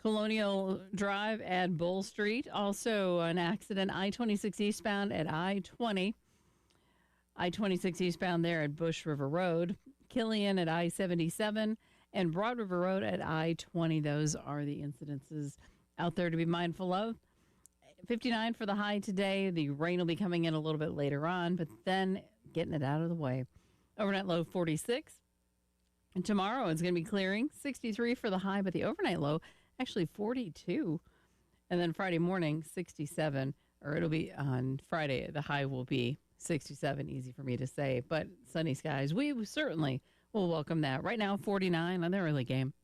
Colonial Drive at Bull Street. Also an accident, I-26 eastbound at I-20. I-26 eastbound there at Bush River Road. Killian at I-77. and Broad River Road at I-20. Those are the incidences out there to be mindful of. 59 for the high today. The rain will be coming in a little bit later on, but then getting it out of the way. Overnight low 46. And tomorrow it's going to be clearing. 63 for the high, but the overnight low actually 42. And then Friday morning, 67. Or it'll be on Friday. The high will be 67. Easy for me to say, but sunny skies. We certainly will welcome that. Right now, 49 on the early game.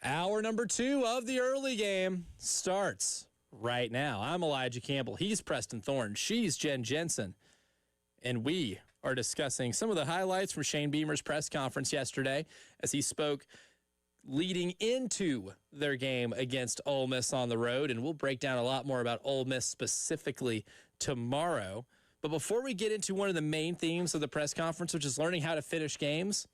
Hour number 2 of the early game starts right now. I'm Elijah Campbell. He's Preston Thorne. She's Jen Jensen. And we are discussing some of the highlights from Shane Beamer's press conference yesterday as he spoke leading into their game against Ole Miss on the road. And we'll break down a lot more about Ole Miss specifically tomorrow. But before we get into one of the main themes of the press conference, which is learning how to finish games,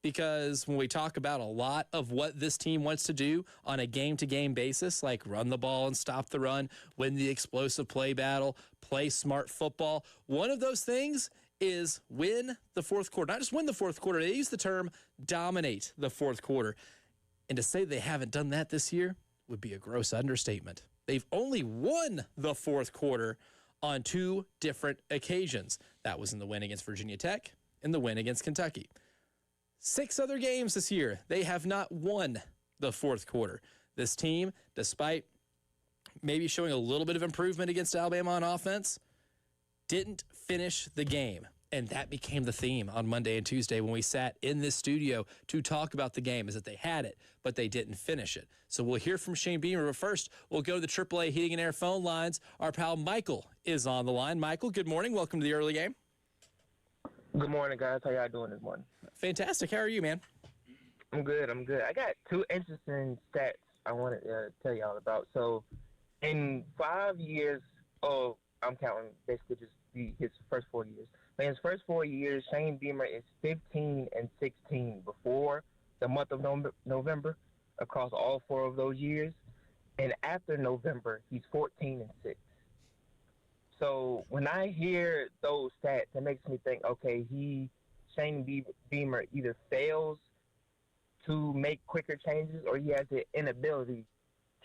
because when we talk about a lot of what this team wants to do on a game-to-game basis, like run the ball and stop the run, win the explosive play battle, play smart football, one of those things is win the fourth quarter. Not just win the fourth quarter. They use the term dominate the fourth quarter. And to say they haven't done that this year would be a gross understatement. They've only won the fourth quarter on 2 different occasions. That was in the win against Virginia Tech and the win against Kentucky. 6 other games this year, they have not won the fourth quarter. This team, despite maybe showing a little bit of improvement against Alabama on offense, didn't finish the game. And that became the theme on Monday and Tuesday when we sat in this studio to talk about the game, is that they had it, but they didn't finish it. So we'll hear from Shane Beamer, but first we'll go to the AAA Heating and Air phone lines. Our pal Michael is on the line. Michael, good morning. Welcome to the early game. Good morning, guys. How y'all doing this morning? Fantastic. How are you, man? I'm good. I got 2 interesting stats I wanted to tell y'all about. So, in 5 years, I'm counting basically just his first 4 years. But in his first 4 years, Shane Beamer is 15-16 before the month of November across all 4 of those years. And after November, he's 14-6. So when I hear those stats, it makes me think, okay, Shane Beamer either fails to make quicker changes or he has the inability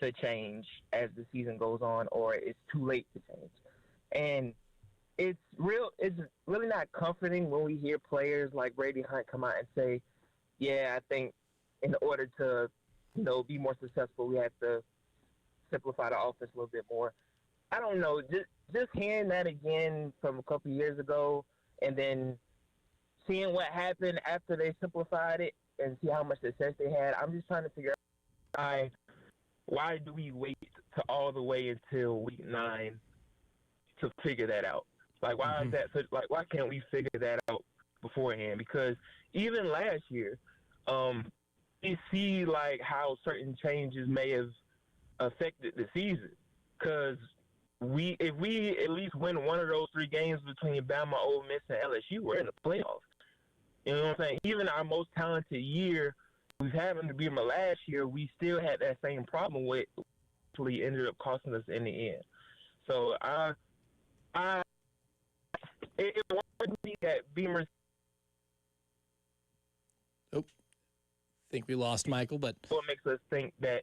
to change as the season goes on, or it's too late to change. And it's really not comforting when we hear players like Brady Hunt come out and say, yeah, I think in order to, be more successful, we have to simplify the offense a little bit more. I don't know, just hearing that again from a couple of years ago and then seeing what happened after they simplified it and see how much success they had, I'm just trying to figure out why do we wait to all the way until week 9 to figure that out? Like, why is that? Why can't we figure that out beforehand? Because even last year, you see like how certain changes may have affected the season. Because if we at least win one of those 3 games between Bama, Ole Miss, and LSU, we're in the playoffs. You know what I'm saying? Even our most talented year, we've had to be last year, we still had that same problem with actually ended up costing us in the end. So it wanted me that Beamer. I think we lost Michael, but what makes us think that,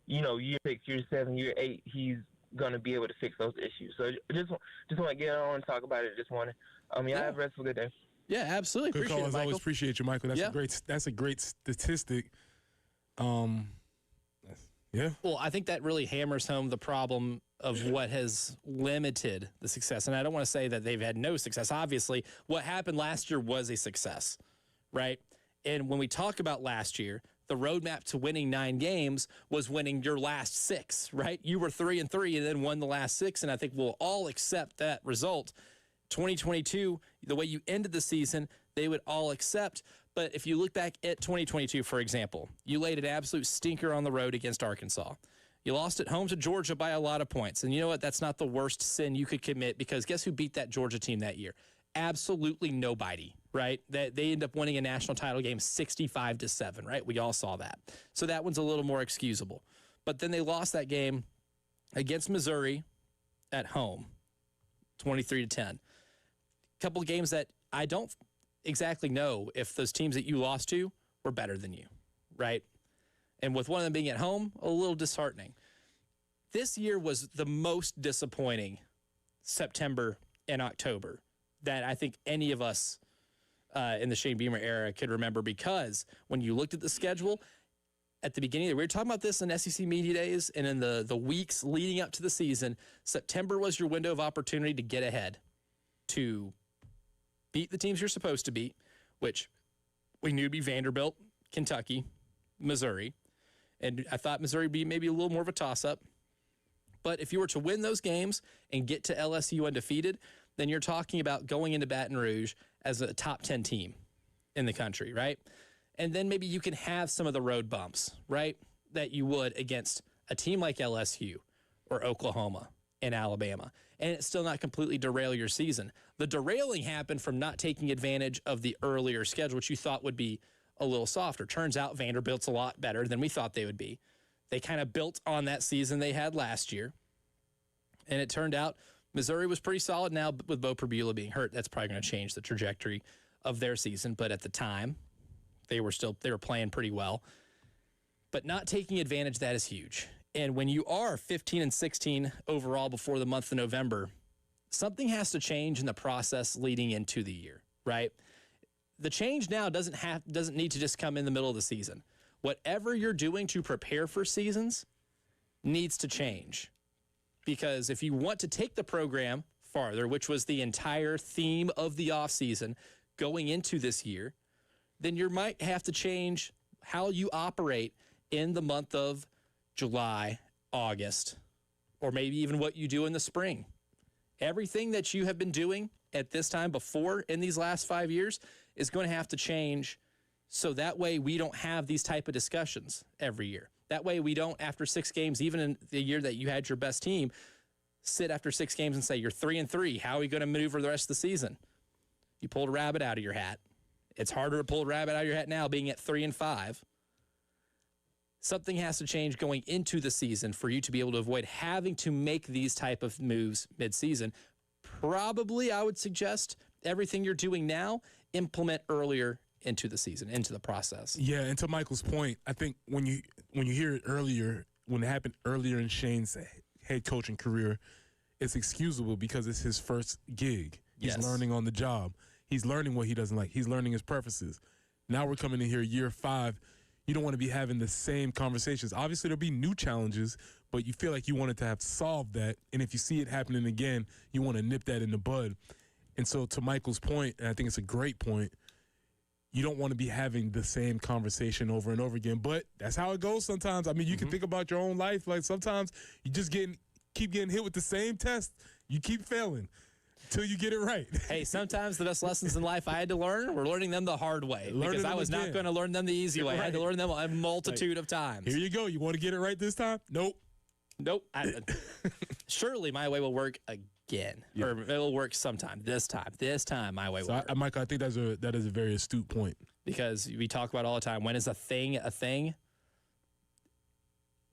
year 6, year 7, year 8, he's going to be able to fix those issues. So just want to get on and talk about it this morning. Have the rest of a good day. Yeah, absolutely. Good Appreciate call, it, as Michael. always. Appreciate you, Michael. That's a great statistic. Yeah. Well, I think that really hammers home the problem of what has limited the success. And I don't want to say that they've had no success. Obviously, what happened last year was a success, right? And when we talk about last year, the roadmap to winning 9 games was winning your last 6, right? You were 3-3 and then won the last 6, and I think we'll all accept that result. 2022, the way you ended the season, they would all accept. But if you look back at 2022, for example, you laid an absolute stinker on the road against Arkansas. You lost at home to Georgia by a lot of points. And you know what? That's not the worst sin you could commit, because guess who beat that Georgia team that year? Absolutely nobody, right? They end up winning a national title game 65-7, right? We all saw that. So that one's a little more excusable. But then they lost that game against Missouri at home, 23-10. A couple of games that I don't exactly know if those teams that you lost to were better than you, right? And with one of them being at home, a little disheartening. This year was the most disappointing September and October that I think any of us in the Shane Beamer era could remember, because when you looked at the schedule at the beginning, we were talking about this in SEC Media Days and in the weeks leading up to the season, September was your window of opportunity to get ahead, to beat the teams you're supposed to beat, which we knew to be Vanderbilt, Kentucky, Missouri. And I thought Missouri would be maybe a little more of a toss-up. But if you were to win those games and get to LSU undefeated, then you're talking about going into Baton Rouge as a top 10 team in the country, right? And then maybe you can have some of the road bumps, right, that you would against a team like LSU or Oklahoma and Alabama, and it's still not completely derail your season. The derailing happened from not taking advantage of the earlier schedule, which you thought would be a little softer. Turns out Vanderbilt's a lot better than we thought they would be. They kind of built on that season they had last year, and it turned out Missouri was pretty solid. Now with Bo Perbula being hurt, that's probably going to change the trajectory of their season, but at the time, they were playing pretty well. But not taking advantage of that is huge. And when you are 15-16 overall before the month of November, something has to change in the process leading into the year, right? The change now doesn't need to just come in the middle of the season. Whatever you're doing to prepare for seasons needs to change. Because if you want to take the program farther, which was the entire theme of the offseason going into this year, then you might have to change how you operate in the month of July, August, or maybe even what you do in the spring. Everything that you have been doing at this time before in these last 5 years is going to have to change, so that way we don't have these type of discussions every year. That way we don't, after 6 games, even in the year that you had your best team, sit after 6 games and say, you're 3-3. How are we going to maneuver the rest of the season? You pulled a rabbit out of your hat. It's harder to pull a rabbit out of your hat now being at 3-5. Something has to change going into the season for you to be able to avoid having to make these type of moves mid-season. Probably, I would suggest everything you're doing now, implement earlier into the season, into the process. Yeah, and to Michael's point, I think when you hear it earlier, when it happened earlier in Shane's head coaching career, it's excusable because it's his first gig. He's learning on the job. He's learning what he doesn't like. He's learning his preferences. Now we're coming in here year 5. You don't want to be having the same conversations. Obviously, there'll be new challenges, but you feel like you wanted to have solved that. And if you see it happening again, you want to nip that in the bud. And so to Michael's point, and I think it's a great point, you don't want to be having the same conversation over and over again. But that's how it goes sometimes. I mean, you can think about your own life. Like sometimes you just keep getting hit with the same test. You keep failing till you get it right. Hey, sometimes the best lessons in life I had to learn, we're learning them the hard way. Because I was not going to learn them the easy way. I had to learn them a multitude of times. Here you go. You want to get it right this time? Nope. Surely my way will work again. Yeah. Or it'll work sometime. This time my way will work. Michael, I think that is a very astute point. Because we talk about all the time, when is a thing a thing?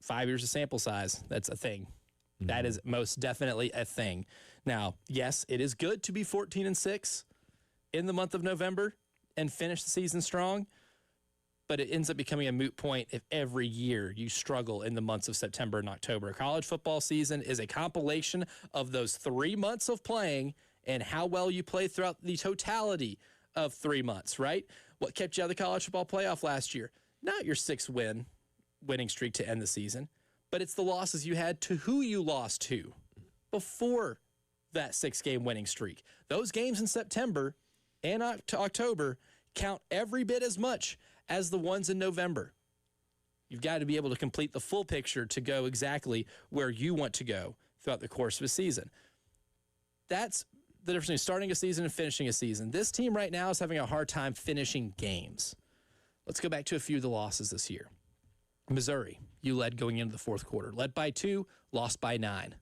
5 years of sample size. That's a thing. Mm-hmm. That is most definitely a thing. Now, yes, it is good to be 14-6 in the month of November and finish the season strong, but it ends up becoming a moot point if every year you struggle in the months of September and October. College football season is a compilation of those 3 months of playing and how well you play throughout the totality of 3 months, right? What kept you out of the college football playoff last year? Not your 6-win winning streak to end the season, but it's the losses you had to who you lost to before that 6-game winning streak. Those games in September and October count every bit as much as the ones in November. You've got to be able to complete the full picture to go exactly where you want to go throughout the course of a season. That's the difference between starting a season and finishing a season. This team right now is having a hard time finishing games. Let's go back to a few of the losses this year. Missouri, you led going into the fourth quarter. Led by 2, lost by 9.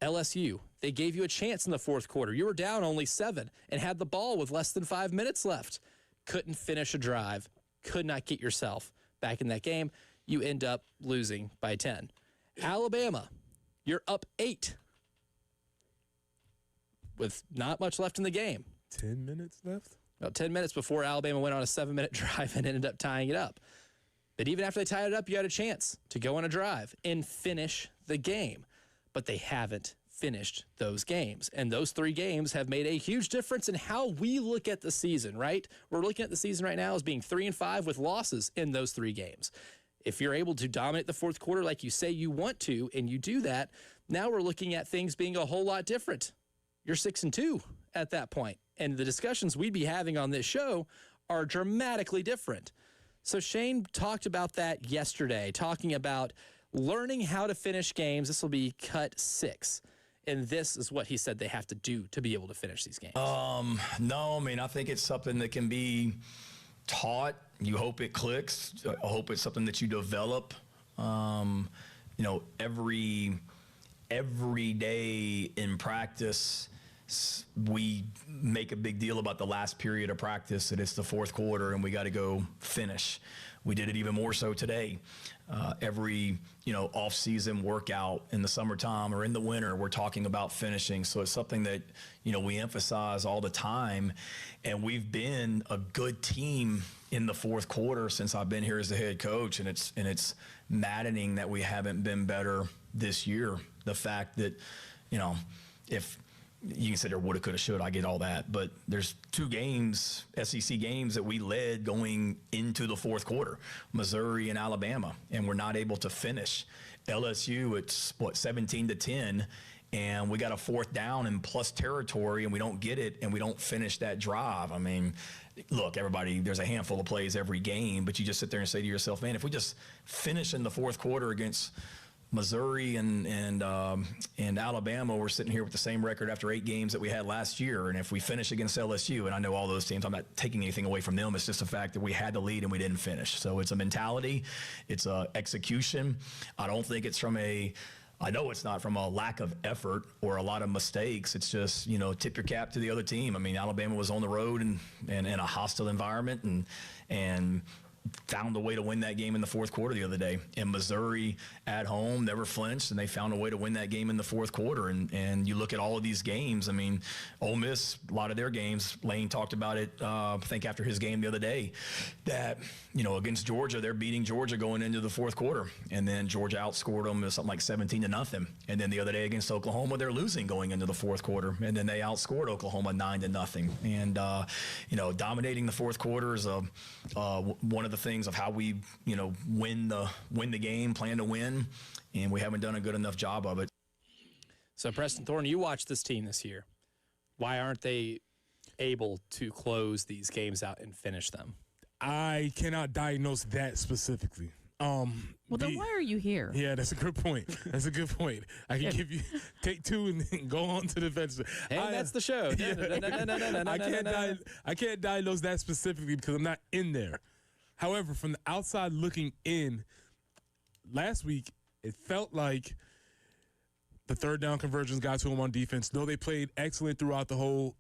LSU, they gave you a chance in the fourth quarter. You were down only 7 and had the ball with less than 5 minutes left. Couldn't finish a drive. Could not get yourself back in that game. You end up losing by 10. Alabama, you're up 8 with not much left in the game. 10 minutes left? About 10 minutes before Alabama went on a 7-minute drive and ended up tying it up. But even after they tied it up, you had a chance to go on a drive and finish the game. But they haven't finished those games. And those 3 games have made a huge difference in how we look at the season, right? We're looking at the season right now as being 3-5 with losses in those 3 games. If you're able to dominate the fourth quarter like you say you want to, and you do that, now we're looking at things being a whole lot different. You're 6-2 at that point. And the discussions we'd be having on this show are dramatically different. So Shane talked about that yesterday, talking about learning how to finish games. This will be cut 6. And this is what he said they have to do to be able to finish these games. No, I mean, I think it's something that can be taught. You hope it clicks. I hope it's something that you develop. Every day in practice, we make a big deal about the last period of practice, and it's the fourth quarter, and we got to go finish. We did it even more so today. Every off-season workout in the summertime or in the winter, we're talking about finishing. So it's something that we emphasize all the time, and we've been a good team in the fourth quarter since I've been here as the head coach, and it's maddening that we haven't been better this year. The fact that if you can say there woulda, coulda, shoulda, I get all that, but there's 2 games, SEC games, that we led going into the fourth quarter, Missouri and Alabama, and we're not able to finish. LSU, it's 17-10, and we got a 4th down in plus territory, and we don't get it, and we don't finish that drive. I mean, look, everybody, there's a handful of plays every game, but you just sit there and say to yourself, man, if we just finish in the fourth quarter against Missouri and Alabama, we're sitting here with the same record after 8 games that we had last year. And if we finish against LSU, and I know all those teams, I'm not taking anything away from them. It's just the fact that we had the lead and we didn't finish. So it's a mentality. It's a execution. I don't think it's I know it's not from a lack of effort or a lot of mistakes. It's just, tip your cap to the other team. I mean, Alabama was on the road and in a hostile environment and found a way to win that game in the fourth quarter the other day. And Missouri at home never flinched, and they found a way to win that game in the fourth quarter. And you look at all of these games, I mean, Ole Miss, a lot of their games, Lane talked about it, I think after his game the other day, that, against Georgia, they're beating Georgia going into the fourth quarter. And then Georgia outscored them something like 17-0. And then the other day against Oklahoma, they're losing going into the fourth quarter. And then they outscored Oklahoma 9-0. And, dominating the fourth quarter is one of the things of how we, win the game, plan to win, and we haven't done a good enough job of it. So, Preston Thorne, you watched this team this year. Why aren't they able to close these games out and finish them? I cannot diagnose that specifically. Well, then why are you here? Yeah, that's a good point. That's a good point. I can give you take 2 and then go on to the bench. Hey, that's the show. I can't diagnose that specifically because I'm not in there. However, from the outside looking in, last week it felt like the 3rd down conversions got to them on defense. Though they played excellent throughout the whole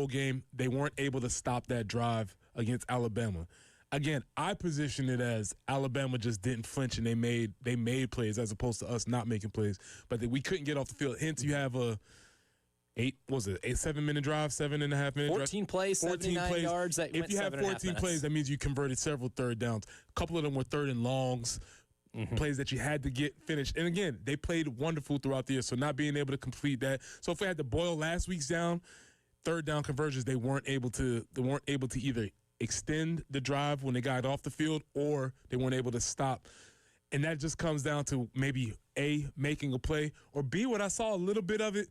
game, they weren't able to stop that drive against Alabama. Again, I position it as Alabama just didn't flinch and they made plays as opposed to us not making plays, but we couldn't get off the field. Hence, you have a 7-minute drive, 7.5 minute drive. 14 plays, 79 yards. If you have 14 plays, that means you converted several 3rd downs. A couple of them were 3rd and longs, plays that you had to get finished. And again, they played wonderful throughout the year, so not being able to complete that. So if we had to boil last week's down, 3rd down conversions, they weren't able to either extend the drive when they got off the field or they weren't able to stop. And that just comes down to maybe A, making a play, or B, what I saw a little bit of it,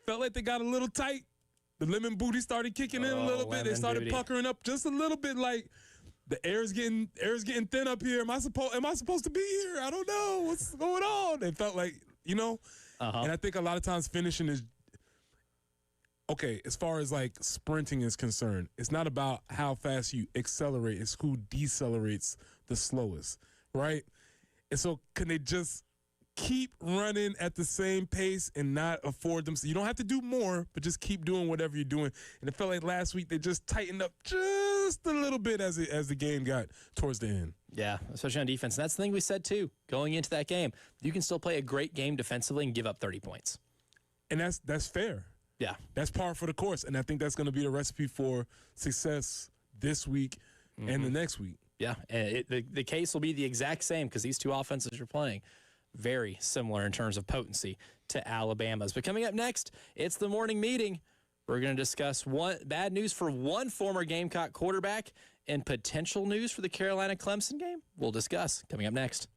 felt like they got a little tight. The lemon booty started kicking in a little bit. They started puckering up just a little bit, like the air's getting thin up here. Am I supposed to be here? I don't know what's going on. It felt like, And I think a lot of times finishing is okay, as far as like sprinting is concerned, it's not about how fast you accelerate, it's who decelerates the slowest, right? And so can they just keep running at the same pace and not afford them? So you don't have to do more, but just keep doing whatever you're doing. And it felt like last week they just tightened up just a little bit as the game got towards the end. Yeah, especially on defense. And that's the thing we said, too, going into that game. You can still play a great game defensively and give up 30 points. And that's fair. Yeah. That's par for the course. And I think that's going to be the recipe for success this week and the next week. Yeah, and the case will be the exact same because these two offenses you're playing very similar in terms of potency to Alabama's. But coming up next, it's the morning meeting. We're going to discuss bad news for one former Gamecock quarterback and potential news for the Carolina-Clemson game. We'll discuss coming up next.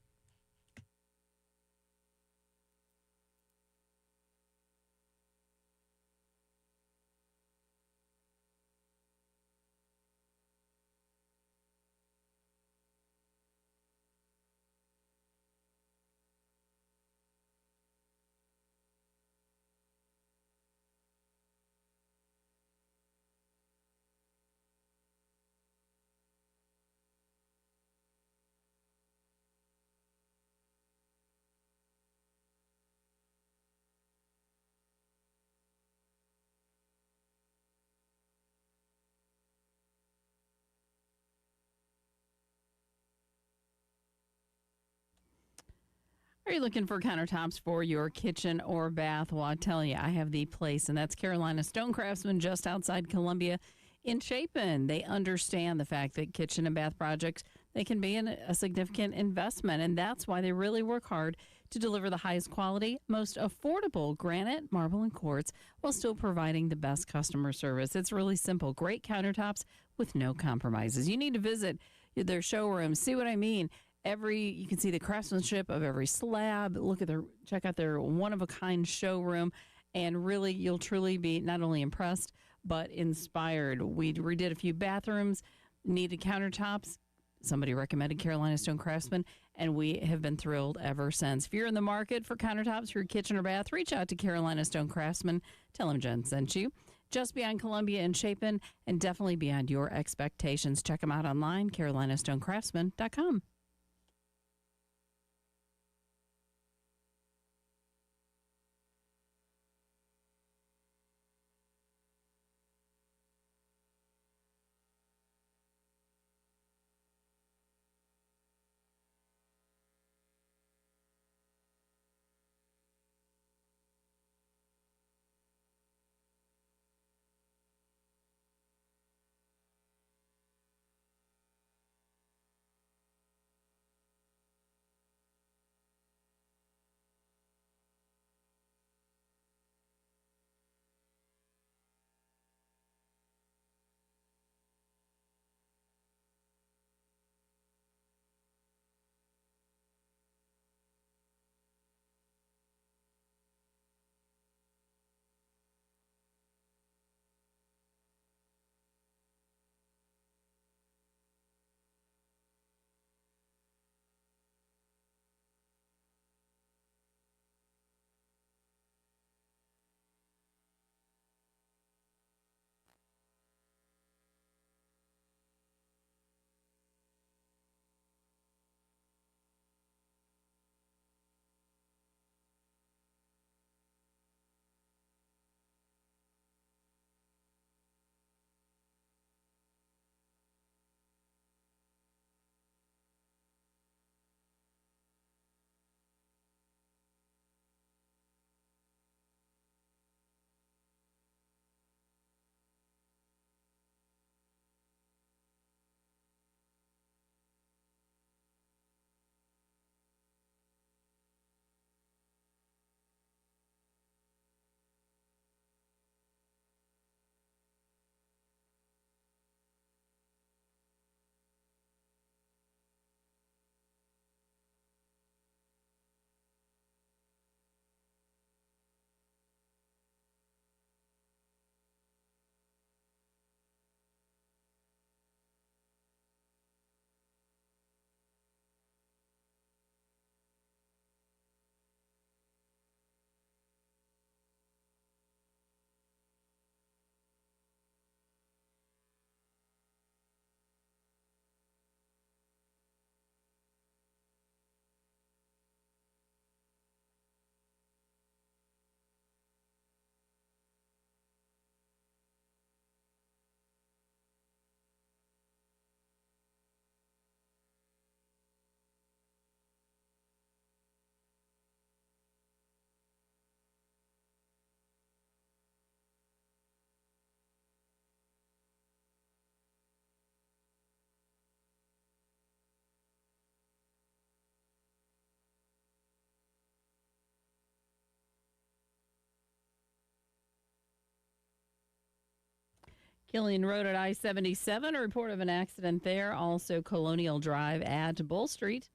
Are you looking for countertops for your kitchen or bath? Well, I tell you, I have the place, and that's Carolina Stone Craftsman just outside Columbia in Chapin. They understand the fact that kitchen and bath projects, they can be a significant investment, and that's why they really work hard to deliver the highest quality, most affordable granite, marble, and quartz while still providing the best customer service. It's really simple. Great countertops with no compromises. You need to visit their showroom. See what I mean? You can see the craftsmanship of every slab. Check out their one-of-a-kind showroom, and really, you'll truly be not only impressed, but inspired. We redid a few bathrooms, needed countertops. Somebody recommended Carolina Stone Craftsman, and we have been thrilled ever since. If you're in the market for countertops for your kitchen or bath, reach out to Carolina Stone Craftsman. Tell them Jen sent you. Just beyond Columbia and Chapin, and definitely beyond your expectations. Check them out online, carolinastonecraftsman.com. Killian Road at I-77, a report of an accident there. Also, Colonial Drive at Bull Street.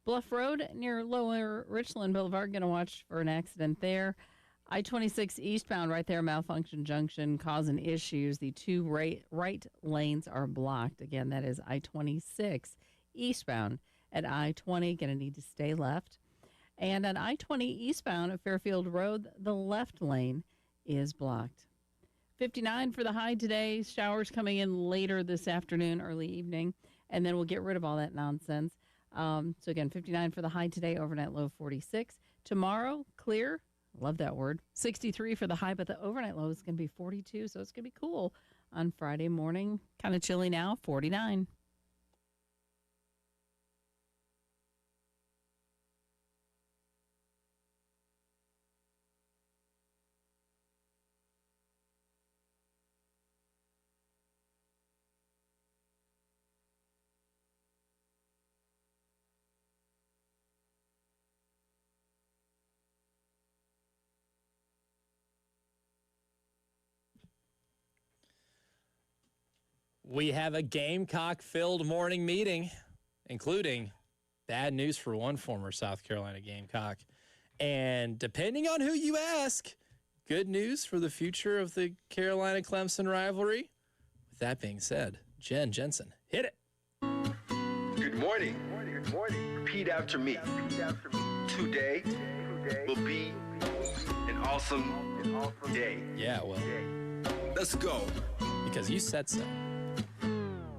Bluff Road near Lower Richland Boulevard, going to watch for an accident there. I-26 eastbound right there, Malfunction Junction, causing issues. The two right lanes are blocked. Again, that is I-26 eastbound at I-20, going to need to stay left. And on I-20 eastbound at Fairfield Road, the left lane is blocked. 59 for the high today. Showers coming in later this afternoon, early evening, and then we'll get rid of all that nonsense. So again, 59 for the high today, overnight low 46. Tomorrow, clear. Love that word. 63 for the high, but the overnight low is going to be 42, so it's going to be cool on Friday morning. Kind of chilly now, 49. We have a Gamecock-filled morning meeting, including bad news for one former South Carolina Gamecock. And depending on who you ask, good news for the future of the Carolina-Clemson rivalry. With that being said, Jensen, hit it. Good morning. Good morning. Repeat after me. Today will be an awesome day. Yeah, well, Let's go. because you said so.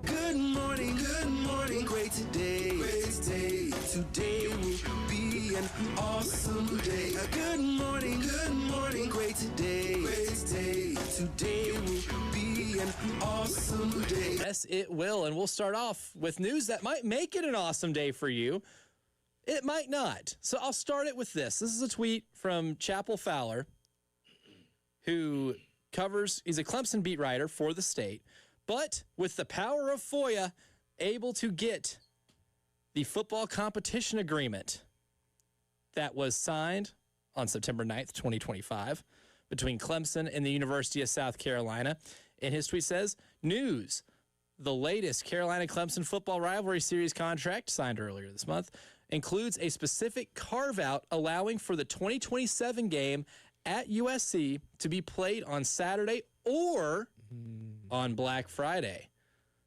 Good morning, great today. Today will be an awesome day. Good morning, great today. Today will be an awesome day. Yes, it will. And we'll start off with news that might make it an awesome day for you. It might not. So I'll start it with this. This is a tweet from Chapel Fowler, who he's a Clemson beat writer for the State, but with the power of FOIA, able to get the football competition agreement that was signed on September 9th, 2025, between Clemson and the University of South Carolina. And his tweet says, news, the latest Carolina-Clemson football rivalry series contract signed earlier this month includes a specific carve-out allowing for the 2027 game at USC to be played on Saturday or on Black Friday.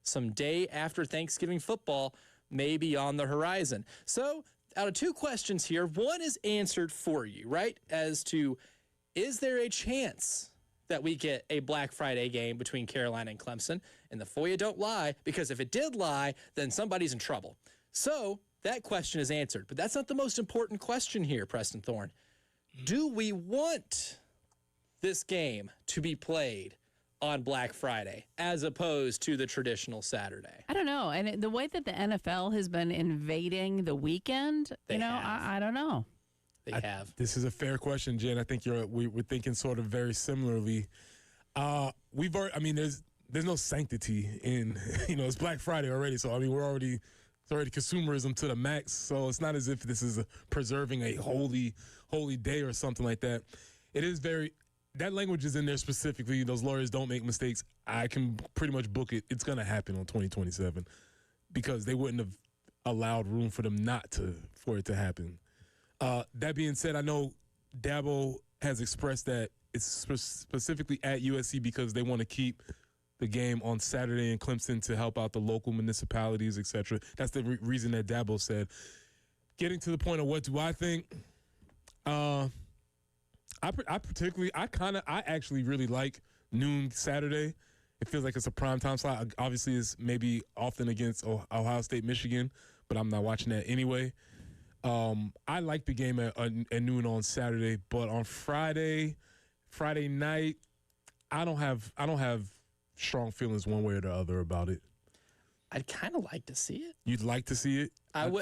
Some day after Thanksgiving football may be on the horizon. So out of two questions here, one is answered for you, right? As to, is there a chance that we get a Black Friday game between Carolina and Clemson? And the FOIA don't lie, because if it did lie, then somebody's in trouble. So that question is answered. But that's not the most important question here, Preston Thorne. Do we want this game to be played on Black Friday as opposed to the traditional Saturday? I don't know. And the way that the NFL has been invading the weekend, I don't know. They have. This is a fair question, Jen. I think we're thinking sort of very similarly. There's no sanctity in, it's Black Friday already. So, it's already consumerism to the max. So it's not as if this is preserving a holy day or something like that. It is that language is in there specifically. Those lawyers don't make mistakes. I can pretty much book it. It's going to happen on 2027 because they wouldn't have allowed room for them for it to happen. That being said, I know Dabo has expressed that it's specifically at USC because they want to keep the game on Saturday in Clemson to help out the local municipalities, etc. That's the reason that Dabo said. Getting to the point of what do I think? I actually really like noon Saturday. It feels like it's a primetime slot. Obviously, it's maybe often against Ohio State, Michigan, but I'm not watching that anyway. I like the game at noon on Saturday, but on Friday night, I don't have strong feelings one way or the other about it. I'd kind of like to see it. You'd like to see it?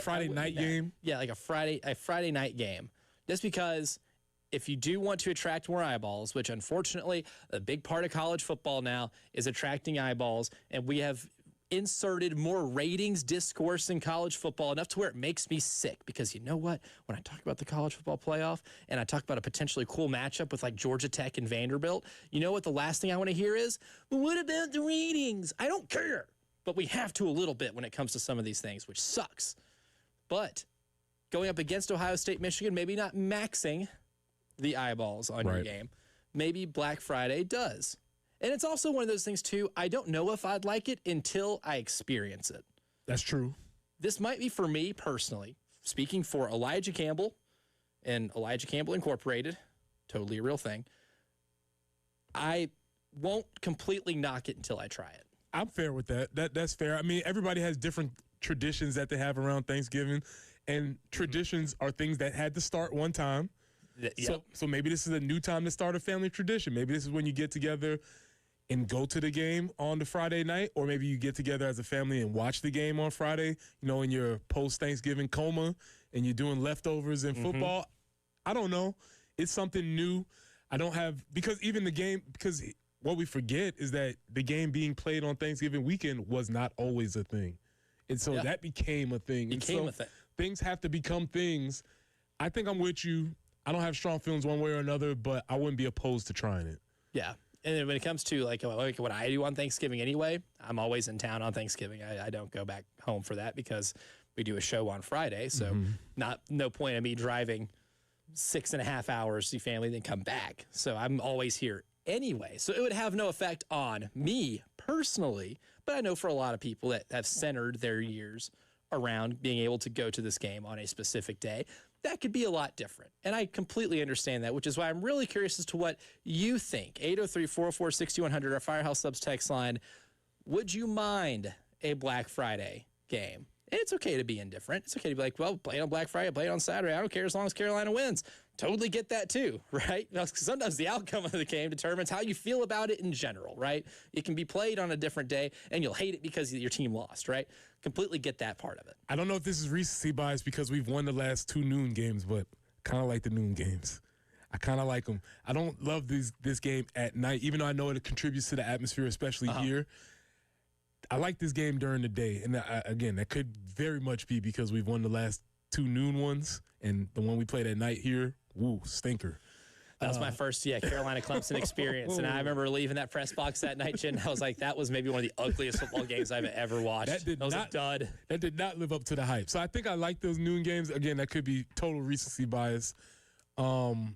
Friday night game? Yeah, like a Friday night game. Just because if you do want to attract more eyeballs, which unfortunately a big part of college football now is attracting eyeballs, and we have inserted more ratings discourse in college football, enough to where it makes me sick. Because you know what? When I talk about the college football playoff and I talk about a potentially cool matchup with like Georgia Tech and Vanderbilt, you know what the last thing I want to hear is, well, what about the ratings? I don't care. But we have to a little bit when it comes to some of these things, which sucks. But going up against Ohio State, Michigan, maybe not maxing the eyeballs on your game. Maybe Black Friday does. And it's also one of those things, too, I don't know if I'd like it until I experience it. That's true. This might be for me personally, speaking for Elijah Campbell and Elijah Campbell Incorporated, totally a real thing. I won't completely knock it until I try it. I'm fair with that. That's fair. I mean, everybody has different traditions that they have around Thanksgiving, and traditions are things that had to start one time. Yep. So maybe this is a new time to start a family tradition. Maybe this is when you get together and go to the game on the Friday night, or maybe you get together as a family and watch the game on Friday, you know, in your post-Thanksgiving coma, and you're doing leftovers in football. I don't know. It's something new. I don't have, because even the game, because what we forget is that the game being played on Thanksgiving weekend was not always a thing. And so that became a thing. Became a thing. Things have to become things. I think I'm with you. I don't have strong feelings one way or another, but I wouldn't be opposed to trying it. Yeah. And then when it comes to like what I do on Thanksgiving anyway, I'm always in town on Thanksgiving. I don't go back home for that because we do a show on Friday. So no point in me driving 6.5 hours to see family, then come back. So I'm always here anyway. So it would have no effect on me personally, but I know for a lot of people that have centered their years around being able to go to this game on a specific day, that could be a lot different. And I completely understand that, which is why I'm really curious as to what you think. 803-404-6100, our Firehouse Subs text line. Would you mind a Black Friday game? And it's okay to be indifferent. It's okay to be like, well, play it on Black Friday, play it on Saturday. I don't care as long as Carolina wins. Totally get that too, right? Sometimes the outcome of the game determines how you feel about it in general, right? It can be played on a different day and you'll hate it because your team lost, right? Completely get that part of it. I don't know if this is recency bias because we've won the last 2 noon games, but kind of like the noon games. I kind of like them. I don't love this game at night, even though I know it contributes to the atmosphere, especially here. I like this game during the day. And again, that could very much be because we've won the last 2 noon ones, and the one we played at night here, woo, stinker. That was my first, Carolina Clemson experience. And I remember leaving that press box that night, Jen. I was like, that was maybe one of the ugliest football games I've ever watched. That was a dud. That did not live up to the hype. So I think I like those noon games. Again, that could be total recency bias. And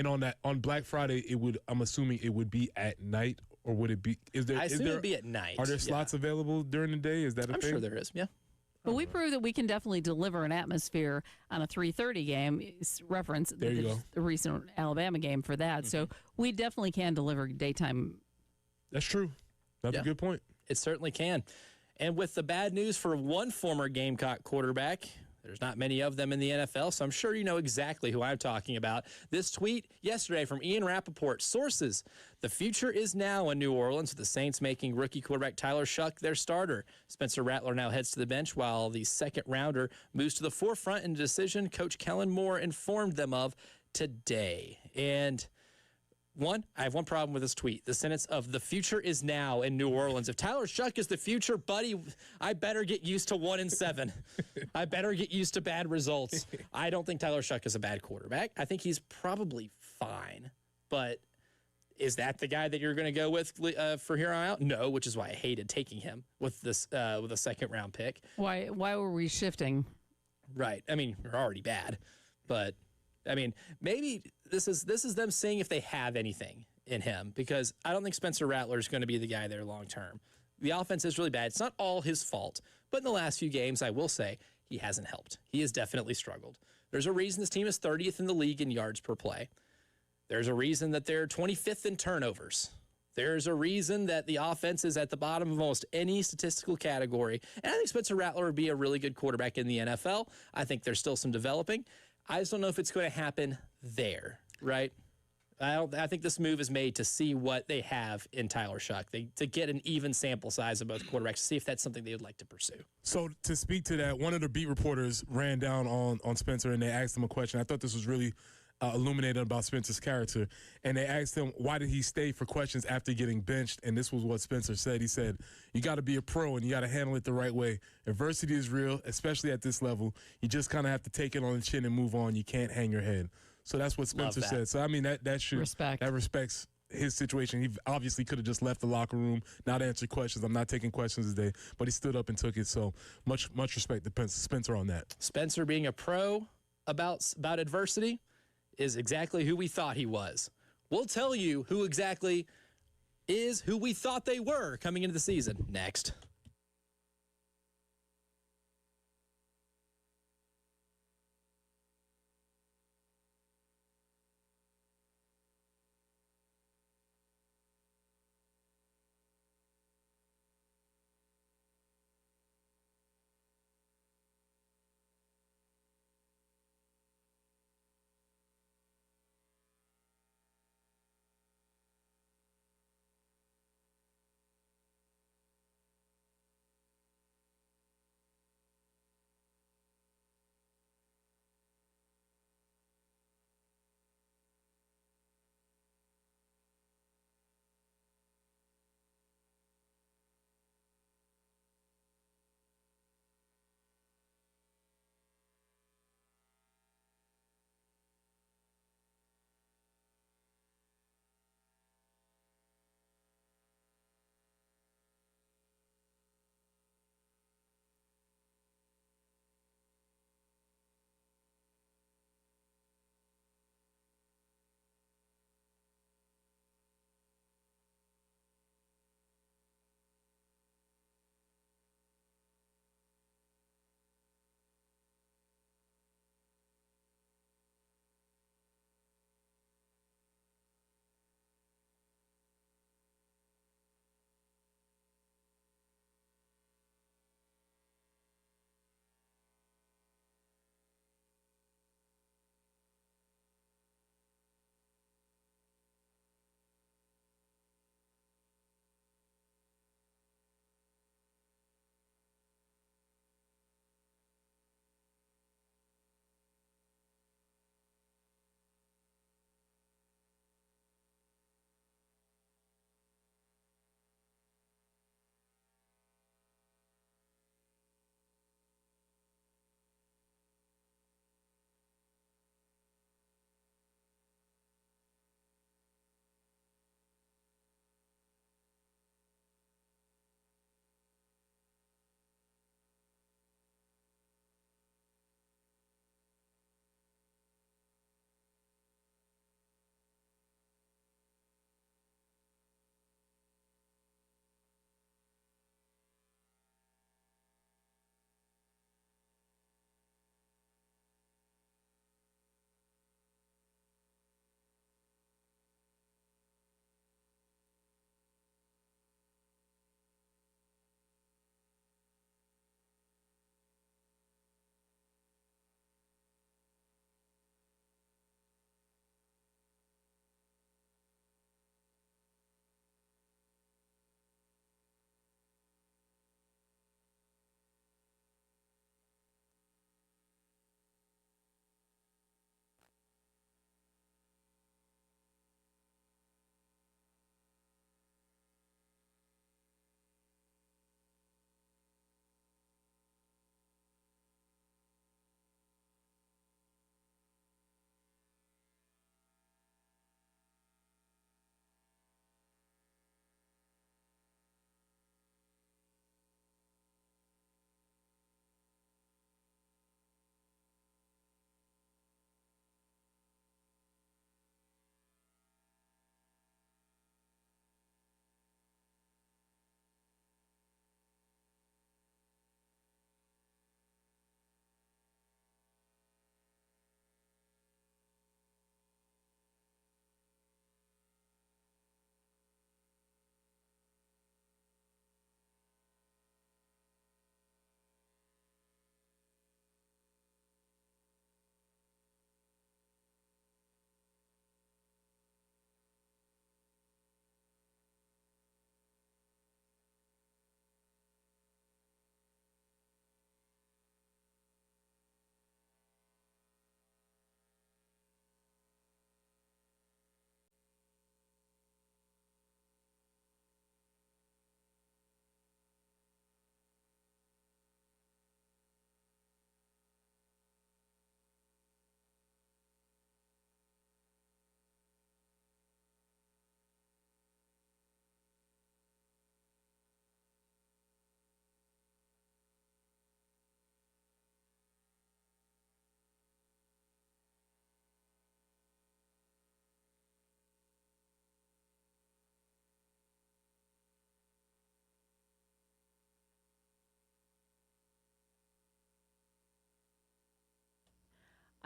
on Black Friday, I'm assuming it would be at night, or would it be? I assume it would be at night. Are there slots available during the day? Is that a thing? I'm sure there is. Yeah. But we proved that we can definitely deliver an atmosphere on a 3:30 game. Reference the recent Alabama game for that. So we definitely can deliver daytime. That's true. That's a good point. It certainly can. And with the bad news for one former Gamecock quarterback, there's not many of them in the NFL, so I'm sure you know exactly who I'm talking about. This tweet yesterday from Ian Rappaport. Sources: the future is now in New Orleans, with the Saints making rookie quarterback Tyler Shuck their starter. Spencer Rattler now heads to the bench, while the second rounder moves to the forefront in a decision Coach Kellen Moore informed them of today. And I have one problem with this tweet. The sentence of "the future is now in New Orleans." If Tyler Shuck is the future, buddy, I better get used to 1-7. I better get used to bad results. I don't think Tyler Shuck is a bad quarterback. I think he's probably fine. But is that the guy that you're going to go with for here on out? No, which is why I hated taking him with this with a second round pick. Why were we shifting? Right. I mean, you're already bad, but I mean, maybe this is them seeing if they have anything in him, because I don't think Spencer Rattler is going to be the guy there long term. The offense is really bad. It's not all his fault, but in the last few games, I will say he hasn't helped. He has definitely struggled. There's a reason this team is 30th in the league in yards per play. There's a reason that they're 25th in turnovers. There's a reason that the offense is at the bottom of almost any statistical category. And I think Spencer Rattler would be a really good quarterback in the NFL. I think there's still some developing. I just don't know if it's going to happen there, right? I think this move is made to see what they have in Tyler Shuck, to get an even sample size of both quarterbacks, see if that's something they would like to pursue. So to speak to that, one of the beat reporters ran down on Spencer, and they asked him a question. I thought this was really illuminated about Spencer's character. And they asked him, why did he stay for questions after getting benched? And this was what Spencer said. He said, you got to be a pro and you got to handle it the right way. Adversity is real, especially at this level. You just kind of have to take it on the chin and move on. You can't hang your head. So that's what Spencer said. So, I mean, that should Respect. that respects his situation. He obviously could have just left the locker room, not answered questions. I'm not taking questions today, but he stood up and took it. So much respect to Spencer on that. Spencer being a pro about adversity is exactly who we thought he was. We'll tell you who exactly is who we thought they were coming into the season next.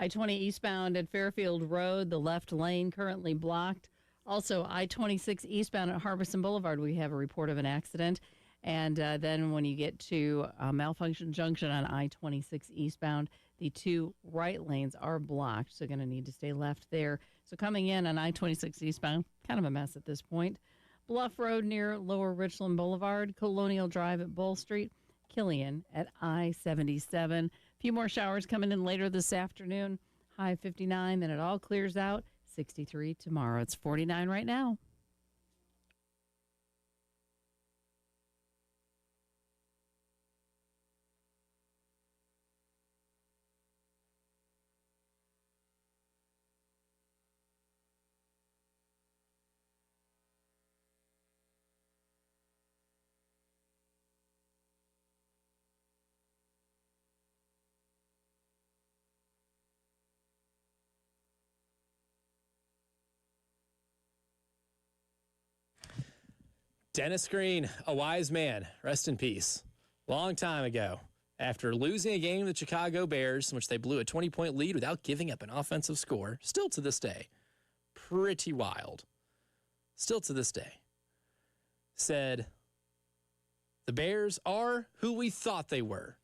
I-20 eastbound at Fairfield Road, the left lane currently blocked. Also, I-26 eastbound at Harbison Boulevard, we have a report of an accident. And then when you get to Malfunction Junction on I-26 eastbound, the 2 right lanes are blocked, so going to need to stay left there. So coming in on I-26 eastbound, kind of a mess at this point. Bluff Road near Lower Richland Boulevard, Colonial Drive at Bull Street, Killian at I-77. A few more showers coming in later this afternoon. High 59, then it all clears out. 63 tomorrow. It's 49 right now. Dennis Green, a wise man, rest in peace. Long time ago, after losing a game to the Chicago Bears, in which they blew a 20-point lead without giving up an offensive score, still to this day, pretty wild, still to this day, said, the Bears are who we thought they were.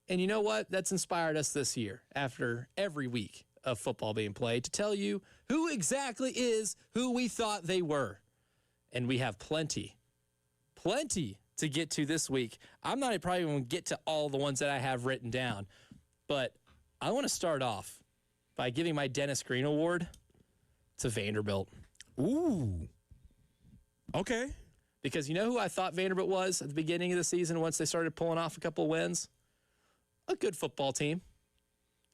And you know what? That's inspired us this year, after every week of football being played, to tell you who exactly is who we thought they were. And we have plenty to get to this week. I'm not probably going to get to all the ones that I have written down, but I want to start off by giving my Dennis Green Award to Vanderbilt. Ooh. Okay. Because you know who I thought Vanderbilt was at the beginning of the season once they started pulling off a couple of wins? A good football team.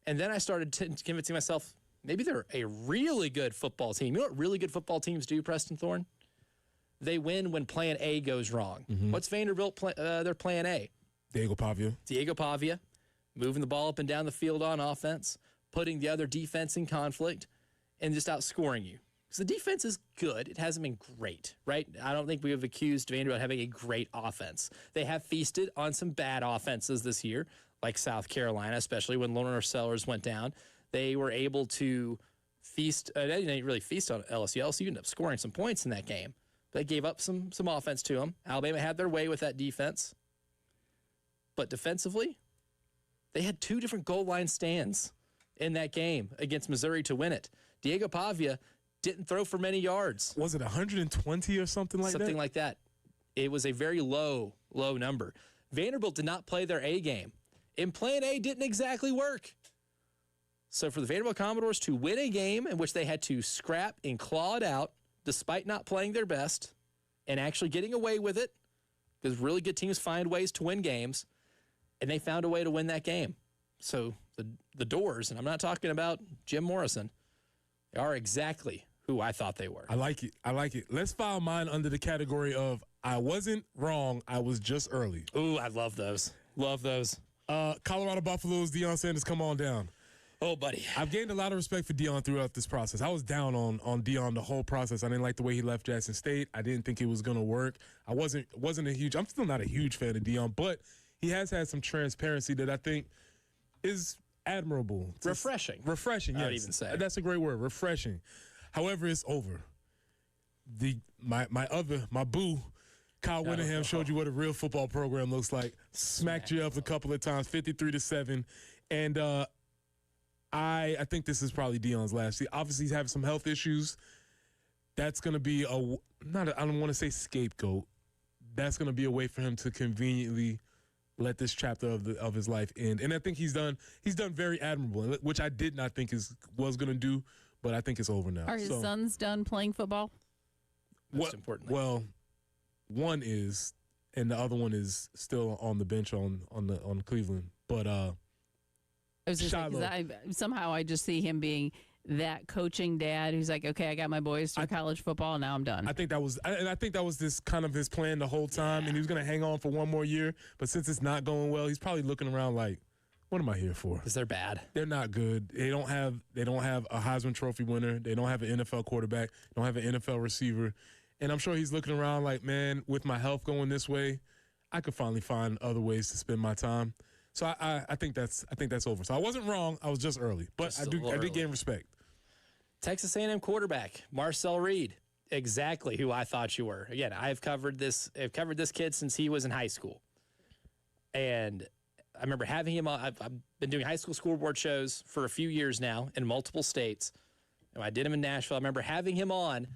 And then I started convincing myself, maybe they're a really good football team. You know what really good football teams do, Preston Thorne? They win when plan A goes wrong. What's Vanderbilt, their plan A? Diego Pavia, moving the ball up and down the field on offense, putting the other defense in conflict, and just outscoring you. Because the defense is good. It hasn't been great, right? I don't think we have accused Vanderbilt of having a great offense. They have feasted on some bad offenses this year, like South Carolina, especially when Leonard Sellers went down. They were able to feast. They didn't really feast on LSU. LSU ended up scoring some points in that game. They gave up some offense to them. Alabama had their way with that defense. But defensively, they had 2 different goal line stands in that game against Missouri to win it. Diego Pavia didn't throw for many yards. Was it 120 or something like that? Something like that. It was a very low number. Vanderbilt did not play their A game. And plan A didn't exactly work. So for the Vanderbilt Commodores to win a game in which they had to scrap and claw it out, despite not playing their best and actually getting away with it, because really good teams find ways to win games, and they found a way to win that game. So the Doors, and I'm not talking about Jim Morrison, they are exactly who I thought they were. I like it. Let's file mine under the category of I wasn't wrong, I was just early. Ooh, I love those. Colorado Buffaloes, Deion Sanders, come on down. Oh, buddy. I've gained a lot of respect for Deion throughout this process. I was down on Deion the whole process. I didn't like the way he left Jackson State. I didn't think it was going to work. I'm still not a huge fan of Deion, but he has had some transparency that I think is admirable. Refreshing, yes. I would even say. That's a great word, refreshing. However, it's over. My boo, Kyle Whittingham, showed you what a real football program looks like. Smacked you up a couple of times, 53-7. And I think this is probably Deion's last year. Obviously, he's having some health issues. That's going to be I don't want to say scapegoat. That's going to be a way for him to conveniently let this chapter of his life end. And I think he's done very admirable, which I did not think was going to do, but I think it's over now. Are his sons done playing football? Most importantly. Well, one is, and the other one is still on the bench on Cleveland. But I was just saying, somehow I just see him being that coaching dad who's like, okay, I got my boys through college football, now I'm done. I think that was this kind of his plan the whole time, and he was going to hang on for one more year. But since it's not going well, he's probably looking around like, what am I here for? Because they're bad. They're not good. They don't have a Heisman Trophy winner. They don't have an NFL quarterback. They don't have an NFL receiver. And I'm sure he's looking around like, man, with my health going this way, I could finally find other ways to spend my time. So I think that's over. So I wasn't wrong. I was just early, but Just I a little did gain early. respect. Texas A&M quarterback Marcel Reed, exactly who I thought you were. Again, I've covered this kid since he was in high school, and I remember having him on. I've been doing high school scoreboard shows for a few years now in multiple states. And I did him in Nashville. I remember having him on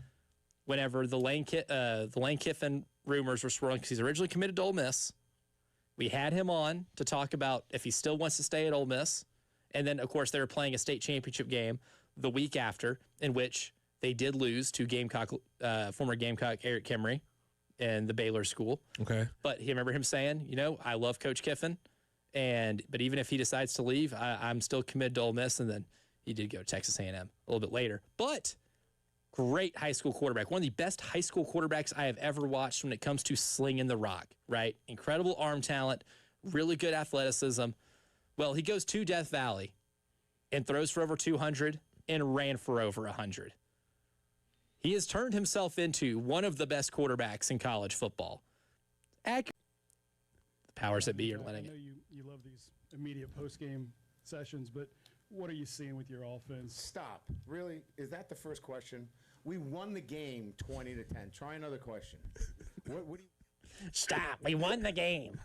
whenever the Lane Kiffin rumors were swirling because he's originally committed to Ole Miss. We had him on to talk about if he still wants to stay at Ole Miss, and then of course they were playing a state championship game the week after, in which they did lose to former Gamecock Eric Kimry in the Baylor school. Okay. But I remember him saying, I love Coach Kiffin, but even if he decides to leave, I'm still committed to Ole Miss. And then he did go to Texas A&M a little bit later. But great high school quarterback, one of the best high school quarterbacks I have ever watched when it comes to slinging the rock. Right, incredible arm talent, really good athleticism. Well, he goes to Death Valley and throws for over 200 and ran for over 100. He has turned himself into one of the best quarterbacks in college football. The powers that be are letting I know it. you love these immediate post-game sessions, but what are you seeing with your offense? Stop. Really? Is that the first question? We won the game 20-10. Try another question. What do you... Stop. We won the game.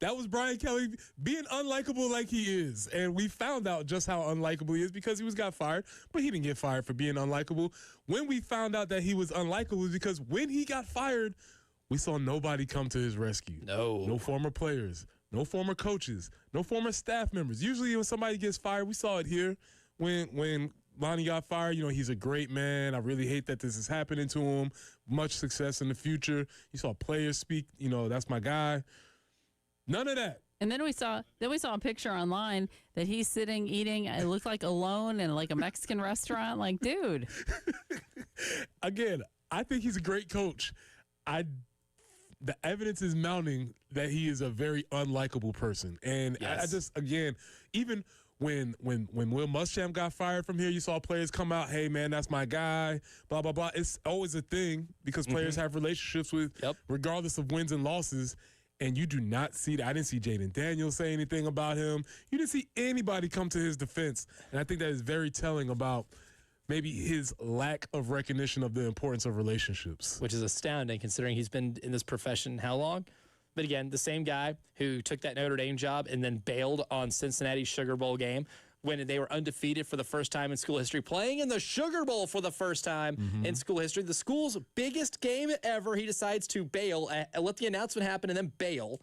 That was Brian Kelly being unlikable like he is. And we found out just how unlikable he is because he got fired, but he didn't get fired for being unlikable. When we found out that he was unlikable is because when he got fired, we saw nobody come to his rescue. No former players, no former coaches, no former staff members. Usually when somebody gets fired, we saw it here when Lonnie got fired. He's a great man. I really hate that this is happening to him. Much success in the future. You saw players speak, that's my guy. None of that. And then we saw a picture online that he's sitting eating. It looked like alone in like a Mexican restaurant. Like, dude. Again, I think he's a great coach. The evidence is mounting that he is a very unlikable person. And Yes. I just, again, even when Will Muschamp got fired from here, you saw players come out, hey, man, that's my guy, blah, blah, blah. It's always a thing because players have relationships with, regardless of wins and losses. And you do not see that. I didn't see Jaden Daniels say anything about him. You didn't see anybody come to his defense. And I think that is very telling about maybe his lack of recognition of the importance of relationships. Which is astounding considering he's been in this profession how long? But again, the same guy who took that Notre Dame job and then bailed on Cincinnati's Sugar Bowl game when they were undefeated for the first time in school history, playing in the Sugar Bowl for the first time in school history, the school's biggest game ever. He decides to bail, let the announcement happen, and then bail.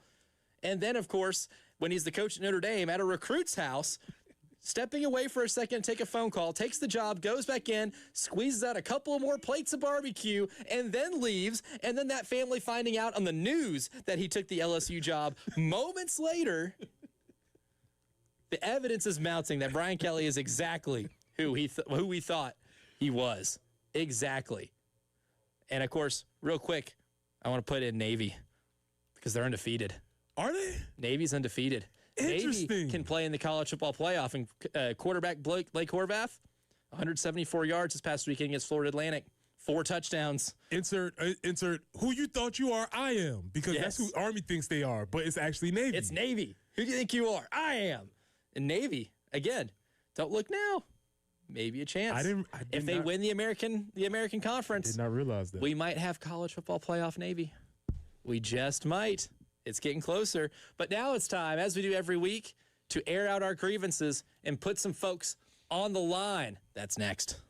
And then, of course, when he's the coach at Notre Dame at a recruit's house, stepping away for a second to take a phone call, takes the job, goes back in, squeezes out a couple of more plates of barbecue, and then leaves. And then that family finding out on the news that he took the LSU job moments later. The evidence is mounting that Brian Kelly is exactly who we thought he was. Exactly. And, of course, real quick, I want to put in Navy because they're undefeated. Are they? Navy's undefeated. Interesting. Navy can play in the college football playoff. And quarterback Blake Horvath, 174 yards this past weekend against Florida Atlantic. 4 touchdowns. Insert who you thought you are, I am. Because that's who Army thinks they are, but it's actually Navy. It's Navy. Who do you think you are? I am. And Navy, again, don't look now. Maybe a chance. If they win the American Conference, did not realize that. We might have college football playoff Navy. We just might. It's getting closer. But now it's time, as we do every week, to air out our grievances and put some folks on the line. That's next.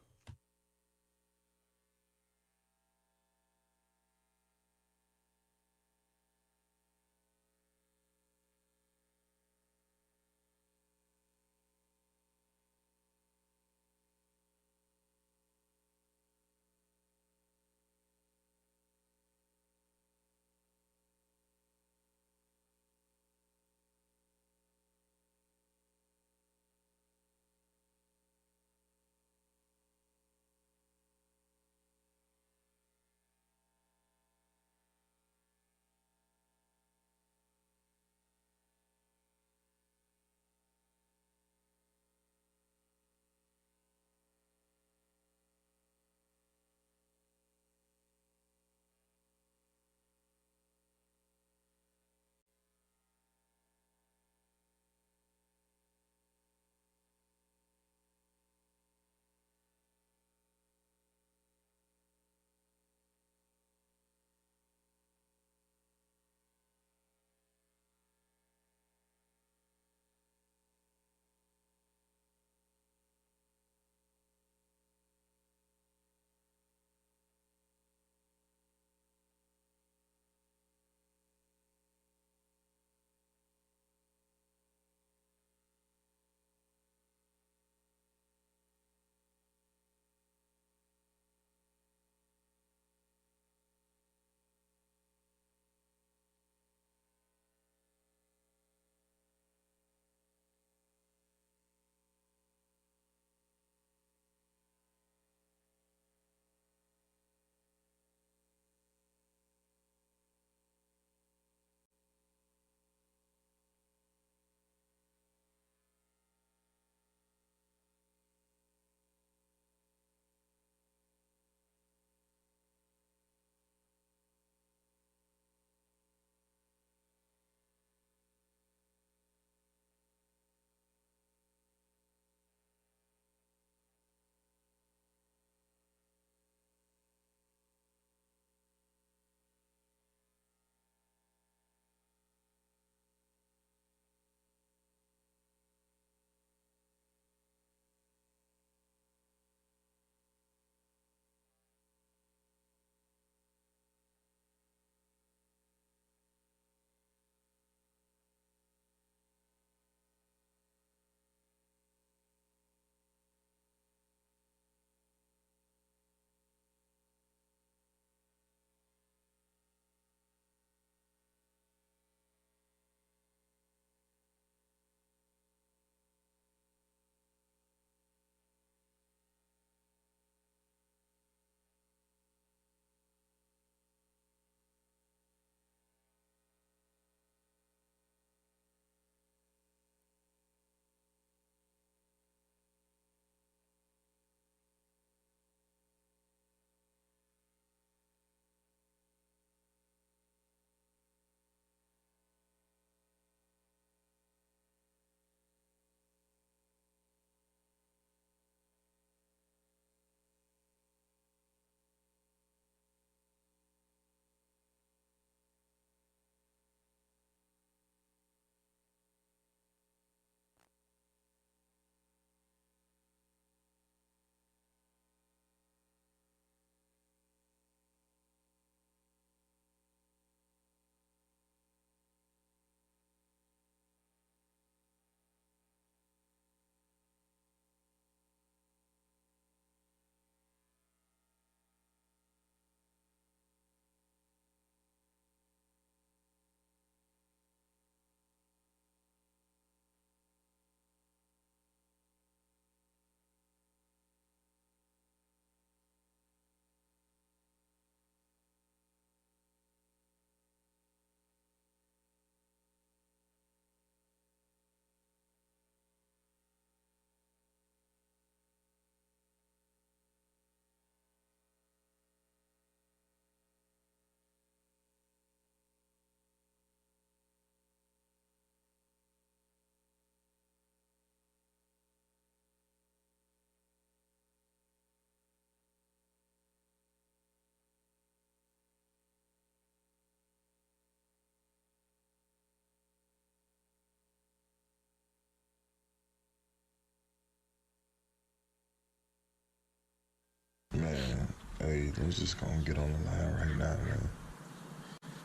Everything's just gonna get on the line right now, man.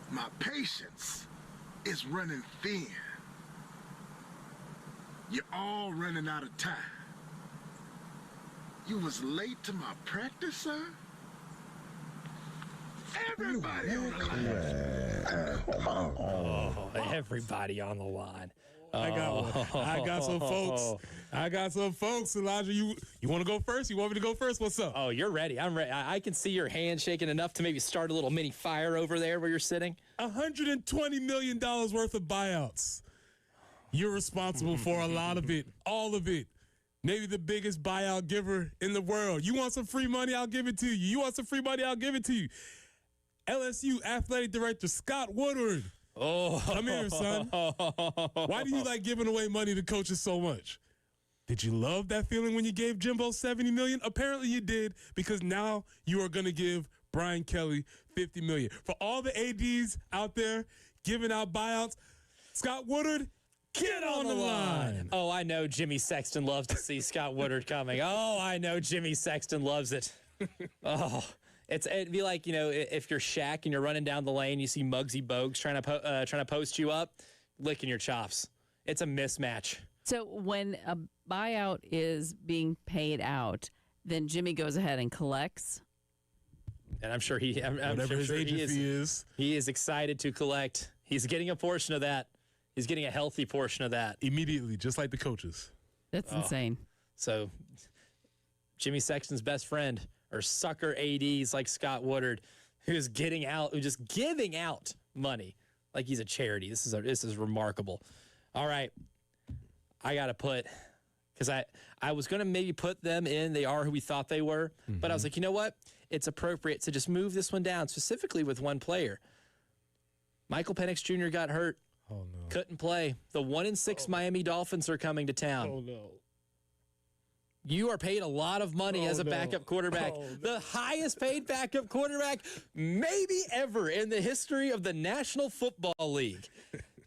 My patience is running thin. You're all running out of time. You was late to my practice, sir? Everybody on the line. Come on. Oh, everybody on the line. I got one. I got some folks. Elijah, you want to go first? You want me to go first? What's up? Oh, you're ready. I'm ready. I can see your hand shaking enough to maybe start a little mini fire over there where you're sitting. $120 million worth of buyouts. You're responsible for a lot of it, all of it. Maybe the biggest buyout giver in the world. You want some free money? I'll give it to you. You want some free money? I'll give it to you. LSU Athletic Director Scott Woodward. Oh, come here, son. Why do you like giving away money to coaches so much? Did you love that feeling when you gave Jimbo $70 million? Apparently you did, because now you are going to give Brian Kelly $50 million. For all the ADs out there giving out buyouts, Scott Woodward, get on the line. Oh, I know Jimmy Sexton loves to see Scott Woodward coming. Oh, I know Jimmy Sexton loves it. Oh. It'd be like, if you're Shaq and you're running down the lane, you see Muggsy Bogues trying to post you up, licking your chops. It's a mismatch. So when a buyout is being paid out, then Jimmy goes ahead and collects. And I'm sure whatever his agent fee is, he is excited to collect. He's getting a portion of that. He's getting a healthy portion of that immediately, just like the coaches. That's insane. So Jimmy Sexton's best friend, or sucker ADs like Scott Woodward, who's just giving out money like he's a charity. This is remarkable. All right, I got to put, because I was going to maybe put them in. They are who we thought they were, but I was like, you know what? It's appropriate to just move this one down, specifically with one player. Michael Penix Jr. got hurt. Oh no! Couldn't play. The 1-6 Miami Dolphins are coming to town. Oh no! You are paid a lot of money as a backup quarterback. The highest paid backup quarterback maybe ever in the history of the National Football League.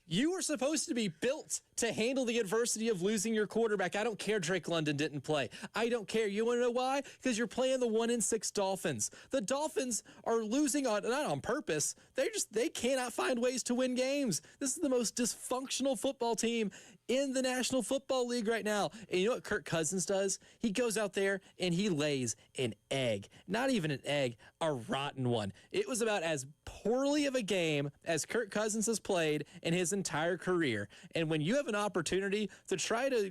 You were supposed to be built to handle the adversity of losing your quarterback. I don't care Drake London didn't play. I don't care. You want to know why? Because you're playing the 1-6 Dolphins. The Dolphins are losing not on purpose. They cannot find ways to win games. This is the most dysfunctional football team in the National Football League right now. And you know what Kirk Cousins does? He goes out there and he lays an egg. Not even an egg, a rotten one. It was about as poorly of a game as Kirk Cousins has played in his entire career. And when you have an opportunity to try to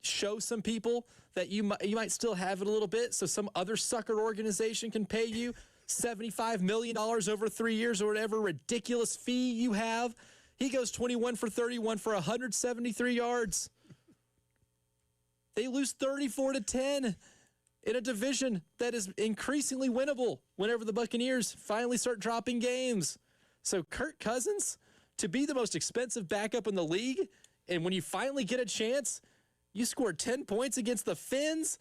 show some people that you might still have it a little bit, so some other sucker organization can pay you $75 million over 3 years or whatever ridiculous fee you have, he goes 21 for 31 for 173 yards. They lose 34-10 in a division that is increasingly winnable whenever the Buccaneers finally start dropping games. So Kirk Cousins, to be the most expensive backup in the league, and when you finally get a chance, you scored 10 points against the Finns.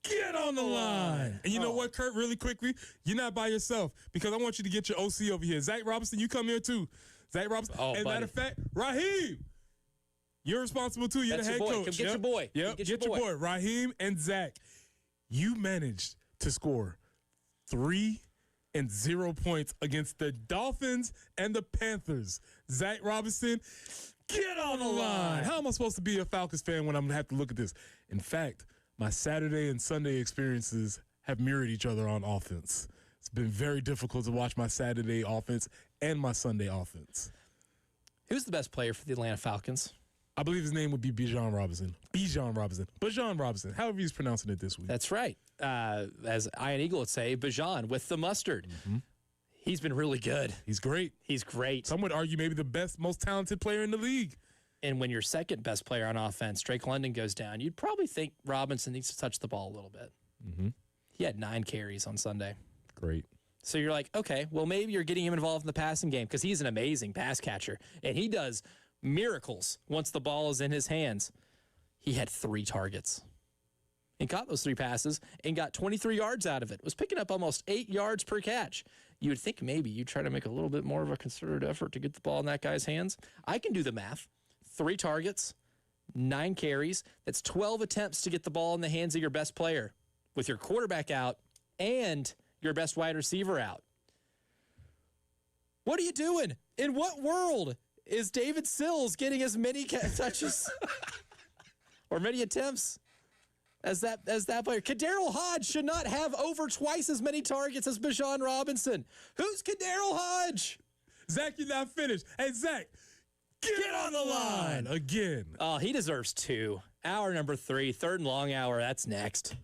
Get on the line. And you know what, Kurt, really quickly, you're not by yourself, because I want you to get your OC over here. Zach Robinson, you come here too. Zach Robinson. And matter of fact, Raheem, you're responsible too. You're That's the head your boy. coach. Come get your boy. Yep. Get Get your boy. Raheem and Zach. You managed to score 3 and 0 points against the Dolphins and the Panthers. Zach Robinson, get on the line. How am I supposed to be a Falcons fan when I'm going to have to look at this? In fact, my Saturday and Sunday experiences have mirrored each other on offense. It's been very difficult to watch my Saturday offense and my Sunday offense. Who's the best player for the Atlanta Falcons? I believe his name would be Bijan Robinson. Bijan Robinson, however he's pronouncing it this week. That's right. As Ian Eagle would say, Bijan with the mustard. Mm-hmm. He's been really good. He's great. He's great. Some would argue maybe the best, most talented player in the league. And when your second best player on offense, Drake London, goes down, you'd probably think Robinson needs to touch the ball a little bit. Mm-hmm. He had 9 carries on Sunday. Great. So you're like, okay, well, maybe you're getting him involved in the passing game because he's an amazing pass catcher. And he does miracles once the ball is in his hands. He had 3 targets and caught those 3 passes and got 23 yards out of it. Was picking up almost 8 yards per catch. You would think maybe you try to make a little bit more of a concerted effort to get the ball in that guy's hands. I can do the math. 3 targets, 9 carries. That's 12 attempts to get the ball in the hands of your best player with your quarterback out and your best wide receiver out. What are you doing? In what world is David Sills getting as many touches or many attempts as that player? Kadarrell Hodge should not have over twice as many targets as Bijan Robinson. Who's Kadarrell Hodge? Zach, you're not finished. Hey, Zach, get on the line again. Oh, he deserves 2. Hour number 3, third and long hour. That's next.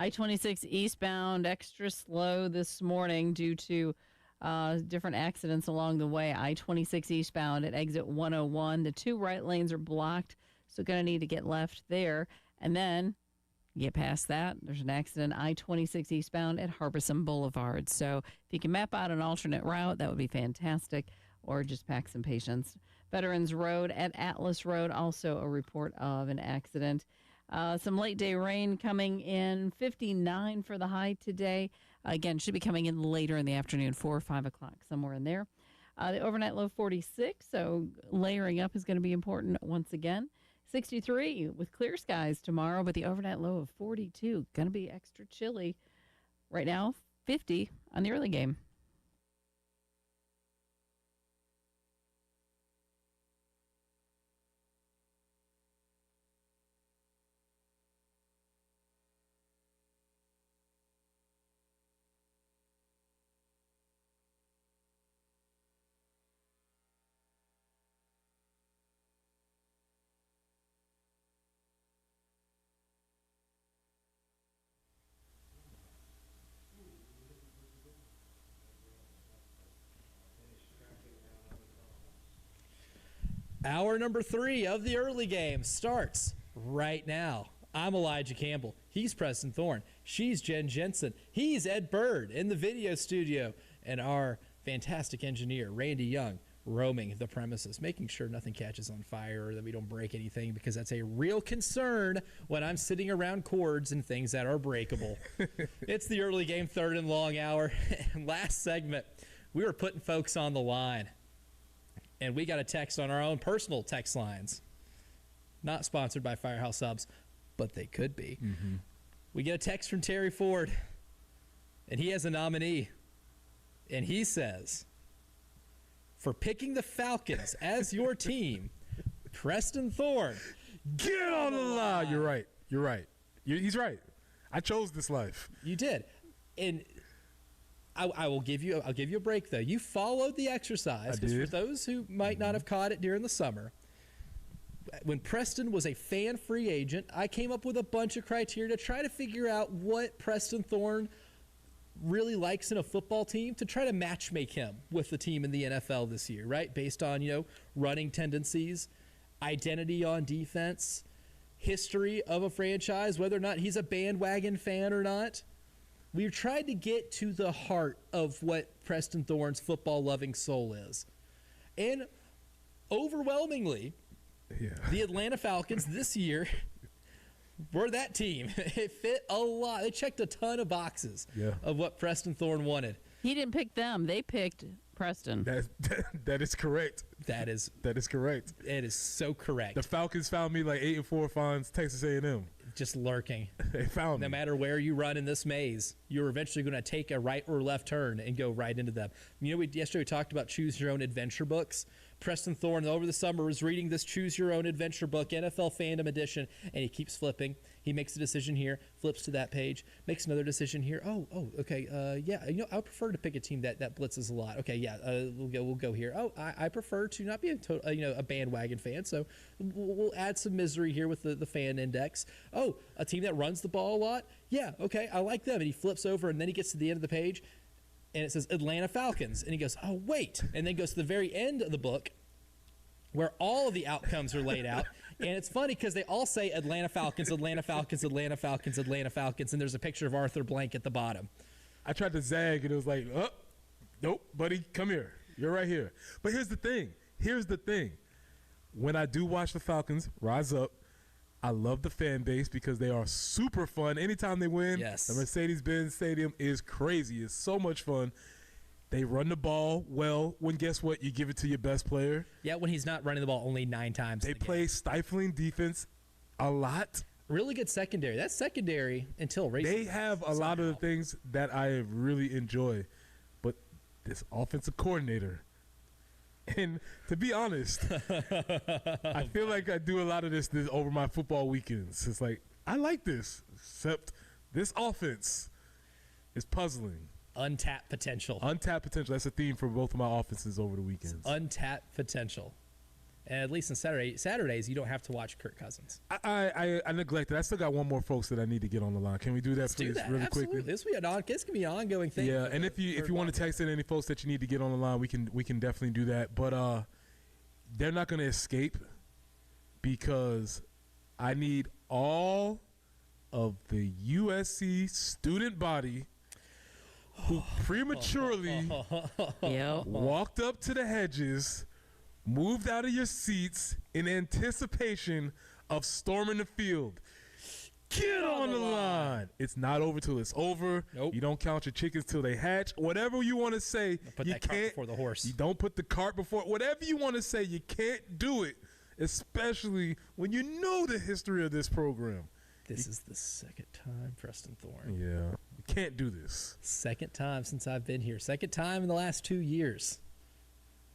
I-26 eastbound extra slow this morning due to different accidents along the way. I-26 eastbound at exit 101. The 2 right lanes are blocked, so going to need to get left there. And then get past that, there's an accident I-26 eastbound at Harbison Boulevard. So if you can map out an alternate route, that would be fantastic, or just pack some patience. Veterans Road at Atlas Road, also a report of an accident. Some late day rain coming in, 59 for the high today. Again, should be coming in later in the afternoon, 4 or 5 o'clock, somewhere in there. The overnight low 46, so layering up is going to be important once again. 63 with clear skies tomorrow, but the overnight low of 42. Going to be extra chilly. Right now, 50 on the early game. Hour number 3 of the early game starts right now. I'm Elijah Campbell. He's Preston Thorne. She's Jen Jensen. He's Ed Bird in the video studio. And our fantastic engineer, Randy Young, roaming the premises, making sure nothing catches on fire or that we don't break anything, because that's a real concern when I'm sitting around cords and things that are breakable. It's the early game, 3rd and long hour. And last segment, we were putting folks on the line. And we got a text on our own personal text lines. Not sponsored by Firehouse Subs, but they could be. Mm-hmm. We get a text from Terry Ford, and he has a nominee. And he says, for picking the Falcons as your team, Preston Thorne, get on the line. You're right. You're right. He's right. I chose this life. You did. And I'll give you a break, though. You followed the exercise. Because for those who might not have caught it during the summer, when Preston was a fan free agent, I came up with a bunch of criteria to try to figure out what Preston Thorne really likes in a football team, to try to matchmake him with the team in the NFL this year, right? Based on, running tendencies, identity on defense, history of a franchise, whether or not he's a bandwagon fan or not. We've tried to get to the heart of what Preston Thorne's football-loving soul is. And overwhelmingly, the Atlanta Falcons this year were that team. It fit a lot. They checked a ton of boxes of what Preston Thorne wanted. He didn't pick them. They picked Preston. That is correct. That is correct. It is so correct. The Falcons found me like 8-4 finds Texas A&M. Just lurking. They found me. No matter where you run in this maze, you're eventually going to take a right or left turn and go right into them. Yesterday we talked about choose your own adventure books. Preston Thorne over the summer was reading this Choose Your Own Adventure book, NFL Fandom Edition, and he keeps flipping. He makes a decision here, flips to that page, makes another decision here. Okay, I would prefer to pick a team that blitzes a lot. Okay, we'll go here. I prefer to not be a bandwagon fan, so we'll add some misery here with the fan index. Oh, a team that runs the ball a lot? Yeah, okay, I like them. And he flips over, and then he gets to the end of the page, and it says Atlanta Falcons. And he goes, oh, wait. And then goes to the very end of the book where all of the outcomes are laid out. And it's funny because they all say Atlanta Falcons, Atlanta Falcons, Atlanta Falcons, Atlanta Falcons. And there's a picture of Arthur Blank at the bottom. I tried to zag, and it was like, nope, buddy, come here. You're right here. But here's the thing. When I do watch the Falcons rise up, I love the fan base because they are super fun. Anytime they win, the Mercedes-Benz Stadium is crazy. It's so much fun. They run the ball well when, guess what, you give it to your best player. Yeah, when he's not running the ball only 9 times. They play stifling defense a lot. Really good secondary. That's secondary until recently. They have a lot of the things that I really enjoy. But this offensive coordinator, and to be honest, I feel like I do a lot of this over my football weekends. It's like, I like this, except this offense is puzzling. Untapped potential. Untapped potential. That's a theme for both of my offenses over the weekends. Untapped potential. And at least on Saturdays, you don't have to watch Kirk Cousins. I neglected. I still got one more folks that I need to get on the line. Can we do that, please, really quickly? This can be an ongoing thing. Yeah, and if you want to text in any folks that you need to get on the line, we can definitely do that. But they're not going to escape because I need all of the USC student body who prematurely walked up to the hedges, moved out of your seats in anticipation of storming the field. Get on the line. It's not over till it's over. Nope. You don't count your chickens till they hatch. Whatever you want to say, put you that can't. cart before the horse. You don't put the cart before. Whatever you want to say, you can't do it, especially when you know the history of this program. This is the second time, Preston Thorne. Yeah. You can't do this. Second time since I've been here. Second time in the last 2 years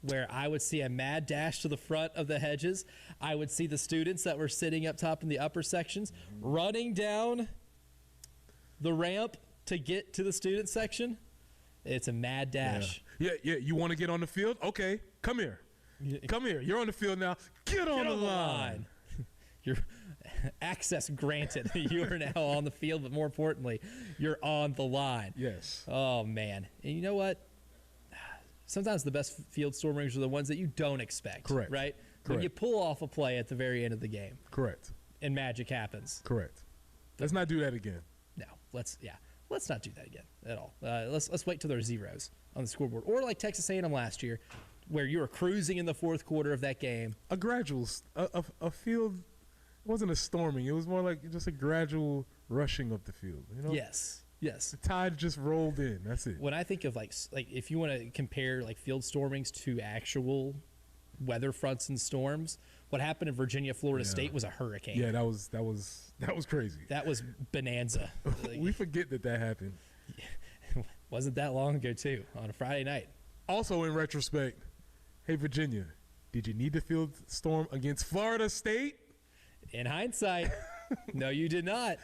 where I would see a mad dash to the front of the hedges. I would see the students that were sitting up top in the upper sections running down the ramp to get to the student section. It's a mad dash. Yeah. You want to get on the field? Okay, come here. Come here. You're on the field now. Get on the line. You're access granted. You are now on the field, but more importantly, you're on the line. Yes. Oh, man. And you know what? Sometimes the best field stormers are the ones that you don't expect. Correct. Right? When you Correct. pull off a play at the very end of the game Correct. and magic happens. Correct. Let's not do that again. No, let's not do that again at all. Let's wait till there's zeros on the scoreboard, or like Texas A&M last year, where you were cruising in the fourth quarter of that game. A gradual, a field. It wasn't a storming. It was more like just a gradual rushing up the field. You know. Yes. The tide just rolled in. That's it. When I think of like if you want to compare like field stormings to actual weather fronts and storms, what happened in Virginia, Florida State was a hurricane. Yeah, that was crazy. That was bonanza. We forget that happened. Wasn't that long ago too, on a Friday night. Also, in retrospect, hey Virginia, did you need the field storm against Florida State? In hindsight, no, you did not.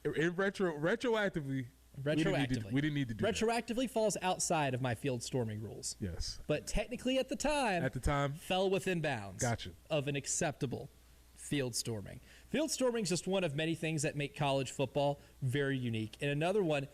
In retroactively. We didn't need to do that. Retroactively falls outside of my field storming rules. Yes. But technically at the time, fell within bounds Gotcha. of an acceptable field storming. Field storming is just one of many things that make college football very unique. And another one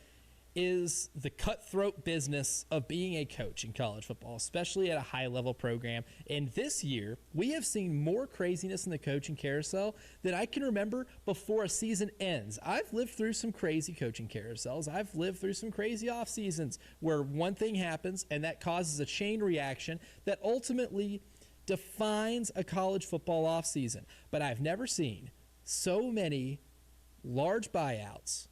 is the cutthroat business of being a coach in college football, especially at a high-level program. And this year, we have seen more craziness in the coaching carousel than I can remember before a season ends. I've lived through some crazy coaching carousels. I've lived through some crazy off seasons where one thing happens and that causes a chain reaction that ultimately defines a college football off season. But I've never seen so many large buyouts,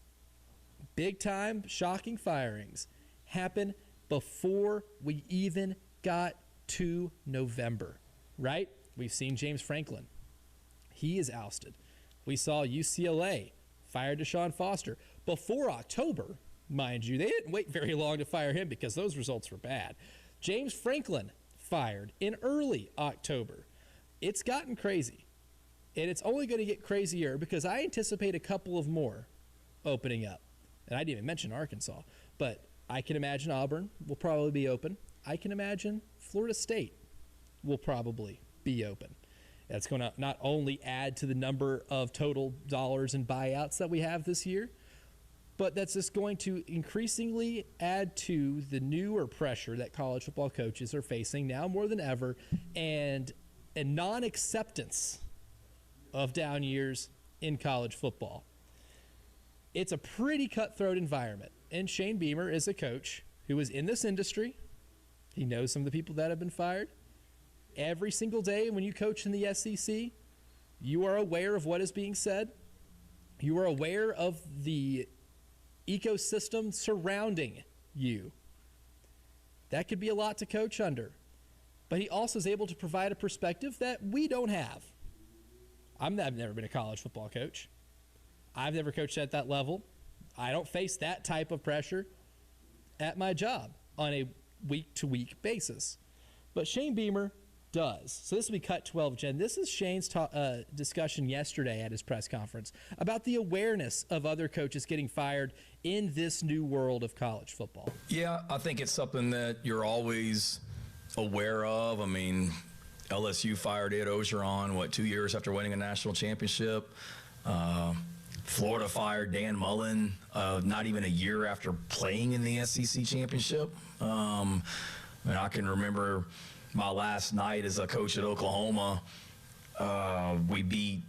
big-time, shocking firings happen before we even got to November, right? We've seen James Franklin. He is ousted. We saw UCLA fire Deshaun Foster before October, mind you. They didn't wait very long to fire him because those results were bad. James Franklin fired in early October. It's gotten crazy, and it's only going to get crazier because I anticipate a couple of more opening up. And I didn't even mention Arkansas, but I can imagine Auburn will probably be open. I can imagine Florida State will probably be open. That's going to not only add to the number of total dollars and buyouts that we have this year, but that's just going to increasingly add to the newer pressure that college football coaches are facing now more than ever, and a non-acceptance of down years in college football. It's a pretty cutthroat environment, and Shane Beamer is a coach who is in this industry. He knows some of the people that have been fired. Every single day when you coach in the SEC, you are aware of what is being said. You are aware of the ecosystem surrounding you. That could be a lot to coach under. But he also is able to provide a perspective that we don't have. I've never been a college football coach. I've never coached at that level. I don't face that type of pressure at my job on a week-to-week basis. But Shane Beamer does. So this will be Cut 12, Jen. This is Shane's discussion yesterday at his press conference about the awareness of other coaches getting fired in this new world of college football. Yeah, I think it's something that you're always aware of. I mean, LSU fired Ed Ogeron, 2 years after winning a national championship? Florida fired Dan Mullen not even a year after playing in the SEC championship. And I can remember my last night as a coach at Oklahoma. We beat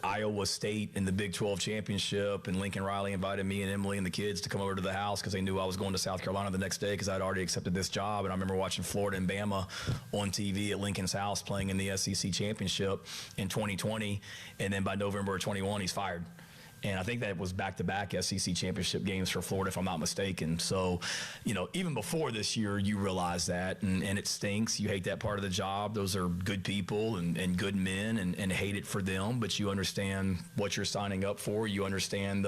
Iowa State in the Big 12 championship, and Lincoln Riley invited me and Emily and the kids to come over to the house because they knew I was going to South Carolina the next day because I'd already accepted this job. And I remember watching Florida and Bama on TV at Lincoln's house playing in the SEC championship in 2020. And then by November of 21, he's fired. And I think that was back-to-back SEC championship games for Florida, if I'm not mistaken. So, even before this year, you realize that, and it stinks. You hate that part of the job. Those are good people and good men, and hate it for them. But you understand what you're signing up for. You understand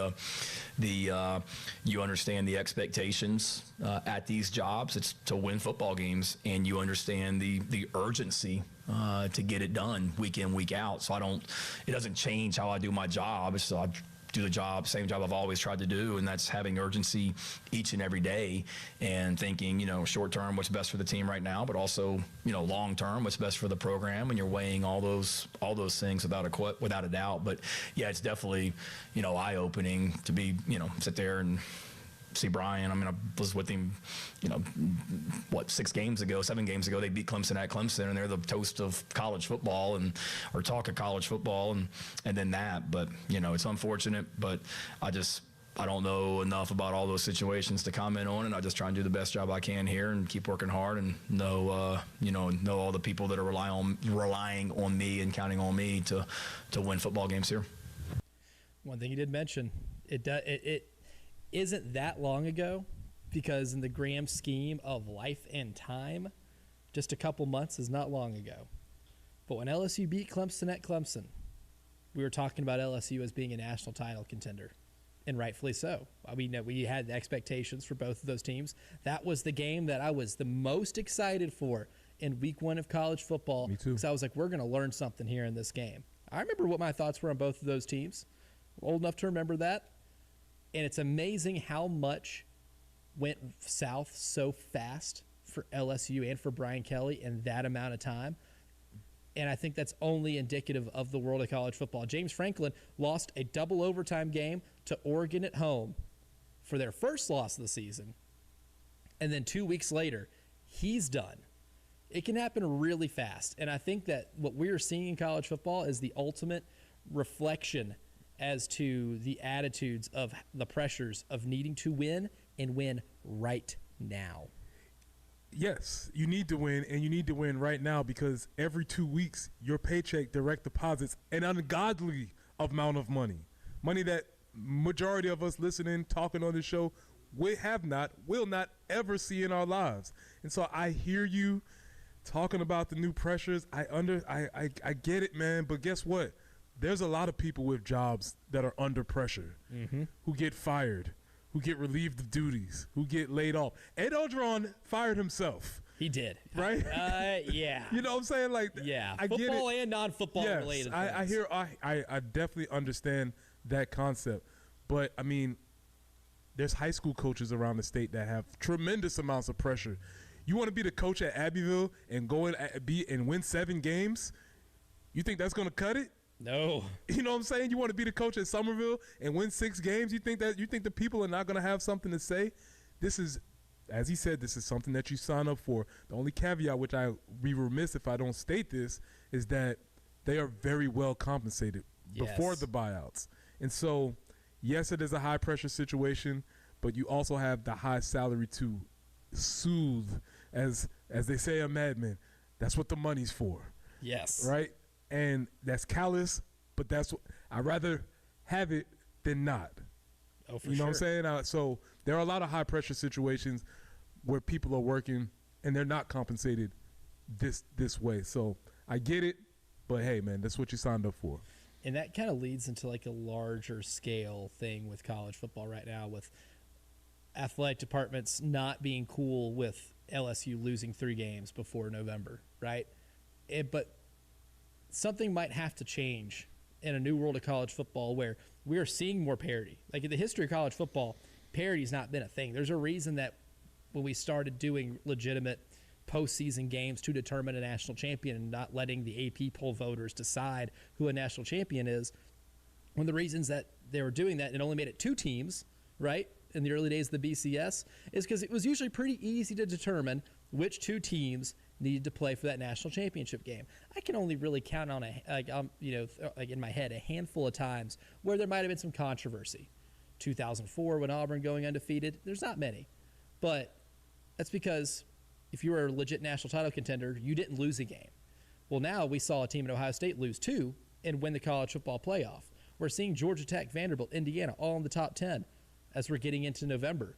you understand the expectations at these jobs. It's to win football games, and you understand the urgency to get it done week in, week out. So it doesn't change how I do my job. So I do the same job I've always tried to do, and that's having urgency each and every day and thinking, short term, what's best for the team right now, but also, long term, what's best for the program, and you're weighing all those things without a doubt. But yeah, it's definitely, eye opening to be, sit there and see Brian. I mean, I was with him, 7 games ago. They beat Clemson at Clemson, and they're the toast of college football or talk of college football, and then that. But, it's unfortunate, but I don't know enough about all those situations to comment on it. I just try and do the best job I can here and keep working hard and know all the people that are relying on me and counting on me to win football games here. One thing you did mention, it isn't that long ago, because in the grand scheme of life and time, just a couple months is not long ago. But when LSU beat Clemson at Clemson, we were talking about LSU as being a national title contender. And rightfully so. I mean, we had expectations for both of those teams. That was the game that I was the most excited for in week 1 of college football. Me too. Because I was like, we're going to learn something here in this game. I remember what my thoughts were on both of those teams. Old enough to remember that. And it's amazing how much went south so fast for LSU and for Brian Kelly in that amount of time. And I think that's only indicative of the world of college football. James Franklin lost a double overtime game to Oregon at home for their first loss of the season. And then 2 weeks later, he's done. It can happen really fast. And I think that what we're seeing in college football is the ultimate reflection as to the attitudes of the pressures of needing to win and win right now. Yes, you need to win, and you need to win right now, because every 2 weeks your paycheck direct deposits an ungodly amount of money that majority of us listening, talking on this show, will not ever see in our lives. And so I hear you talking about the new pressures. I get it, man. But guess what? There's a lot of people with jobs that are under pressure, who get fired, who get relieved of duties, who get laid off. Ed Orgeron fired himself. He did. Right? Yeah. You know what I'm saying? Like, yeah. I get it. Football and non-football related things. I definitely understand that concept. But, I mean, there's high school coaches around the state that have tremendous amounts of pressure. You want to be the coach at Abbeville and go and win 7 games? You think that's going to cut it? No. You know what I'm saying? You want to be the coach at Somerville and win 6 games? You think the people are not going to have something to say? This is, as he said, this is something that you sign up for. The only caveat, which I be remiss if I don't state this, is that they are very well compensated before the buyouts. And so, yes, it is a high pressure situation, but you also have the high salary to soothe, as they say on Mad Men. That's what the money's for. Yes. Right? And that's callous, but that's what I'd rather have it than not. Oh, for you know sure. what I'm saying? So there are a lot of high pressure situations where people are working and they're not compensated this way. So I get it, but hey, man, that's what you signed up for. And that kind of leads into like a larger scale thing with college football right now, with athletic departments not being cool with LSU losing 3 games before November, right? But something might have to change in a new world of college football where we are seeing more parity. Like in the history of college football, parity's not been a thing. There's a reason that when we started doing legitimate postseason games to determine a national champion and not letting the AP poll voters decide who a national champion is, one of the reasons that they were doing that and only made it 2 teams, right, in the early days of the BCS, is because it was usually pretty easy to determine which 2 teams needed to play for that national championship game. I can only really count on like in my head a handful of times where there might have been some controversy. 2004 when Auburn going undefeated, there's not many. But that's because if you were a legit national title contender, you didn't lose a game. Well, now we saw a team at Ohio State lose 2 and win the college football playoff. We're seeing Georgia Tech, Vanderbilt, Indiana all in the top 10 as we're getting into November.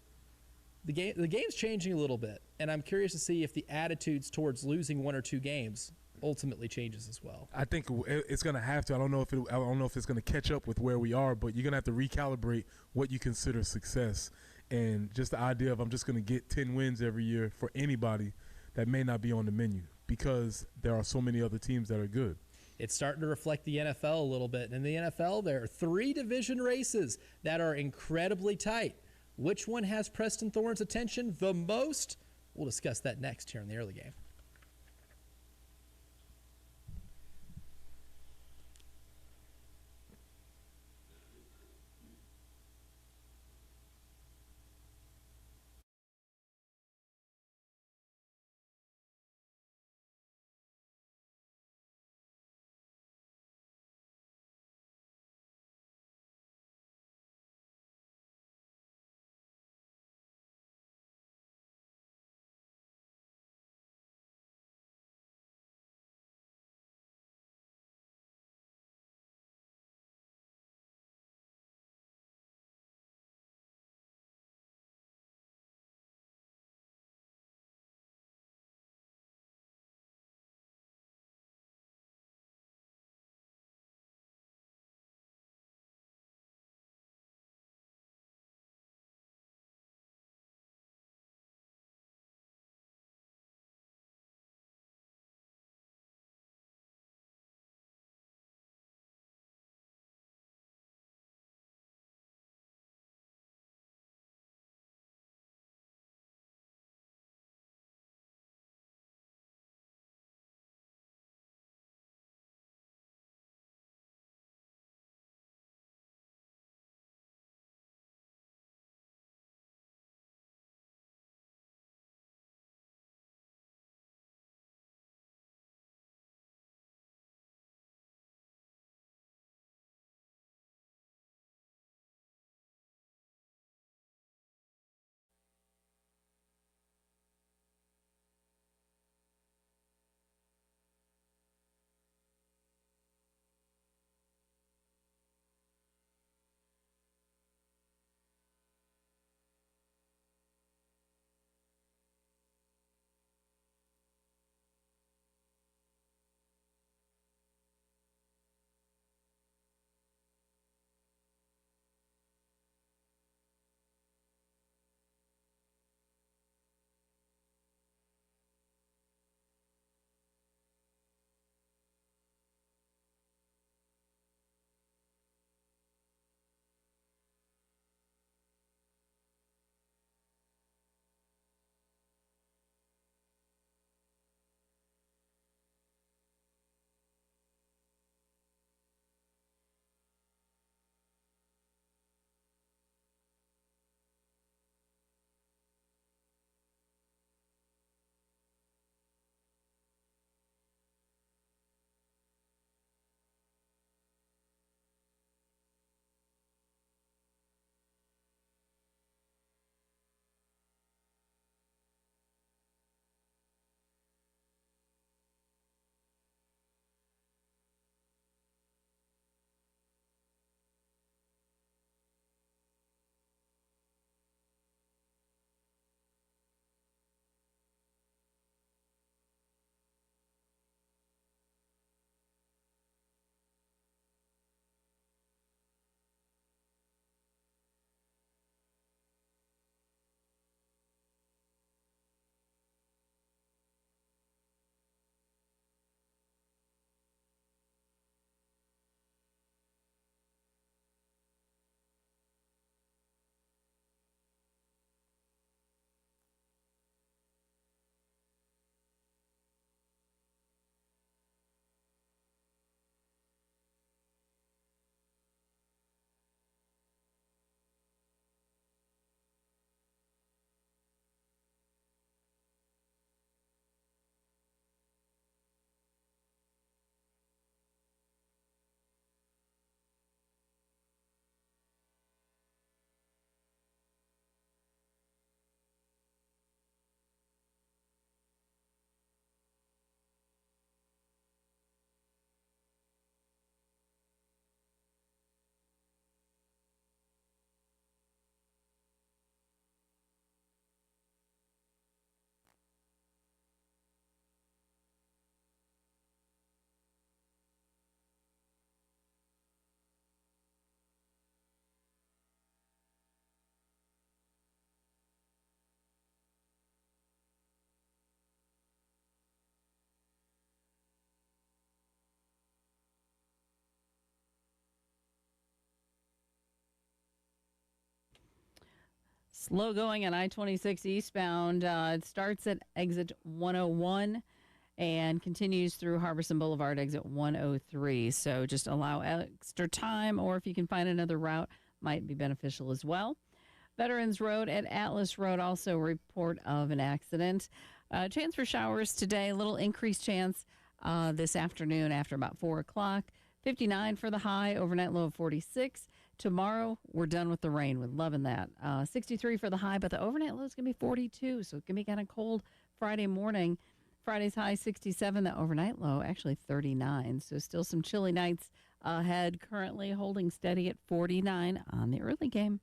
The game's changing a little bit, and I'm curious to see if the attitudes towards losing 1 or 2 games ultimately changes as well. I think it's going to have to. I don't know if it's going to catch up with where we are, but you're going to have to recalibrate what you consider success. And just the idea of I'm just going to get 10 wins every year for anybody that may not be on the menu, because there are so many other teams that are good. It's starting to reflect the NFL a little bit. In the NFL, there are 3 division races that are incredibly tight. Which one has Preston Thorne's attention the most? We'll discuss that next here in the early game. Slow going on I-26 eastbound. It starts at exit 101 and continues through Harbison Boulevard, exit 103. So just allow extra time, or if you can find another route, might be beneficial as well. Veterans Road at Atlas Road, also report of an accident. Chance for showers today, a little increased chance this afternoon after about 4 o'clock. 59 for the high, overnight low of 46. Tomorrow, we're done with the rain. We're loving that. 63 for the high, but the overnight low is going to be 42, so it's going to be kind of cold Friday morning. Friday's high 67, the overnight low actually 39. So still some chilly nights ahead, currently holding steady at 49 on the early game.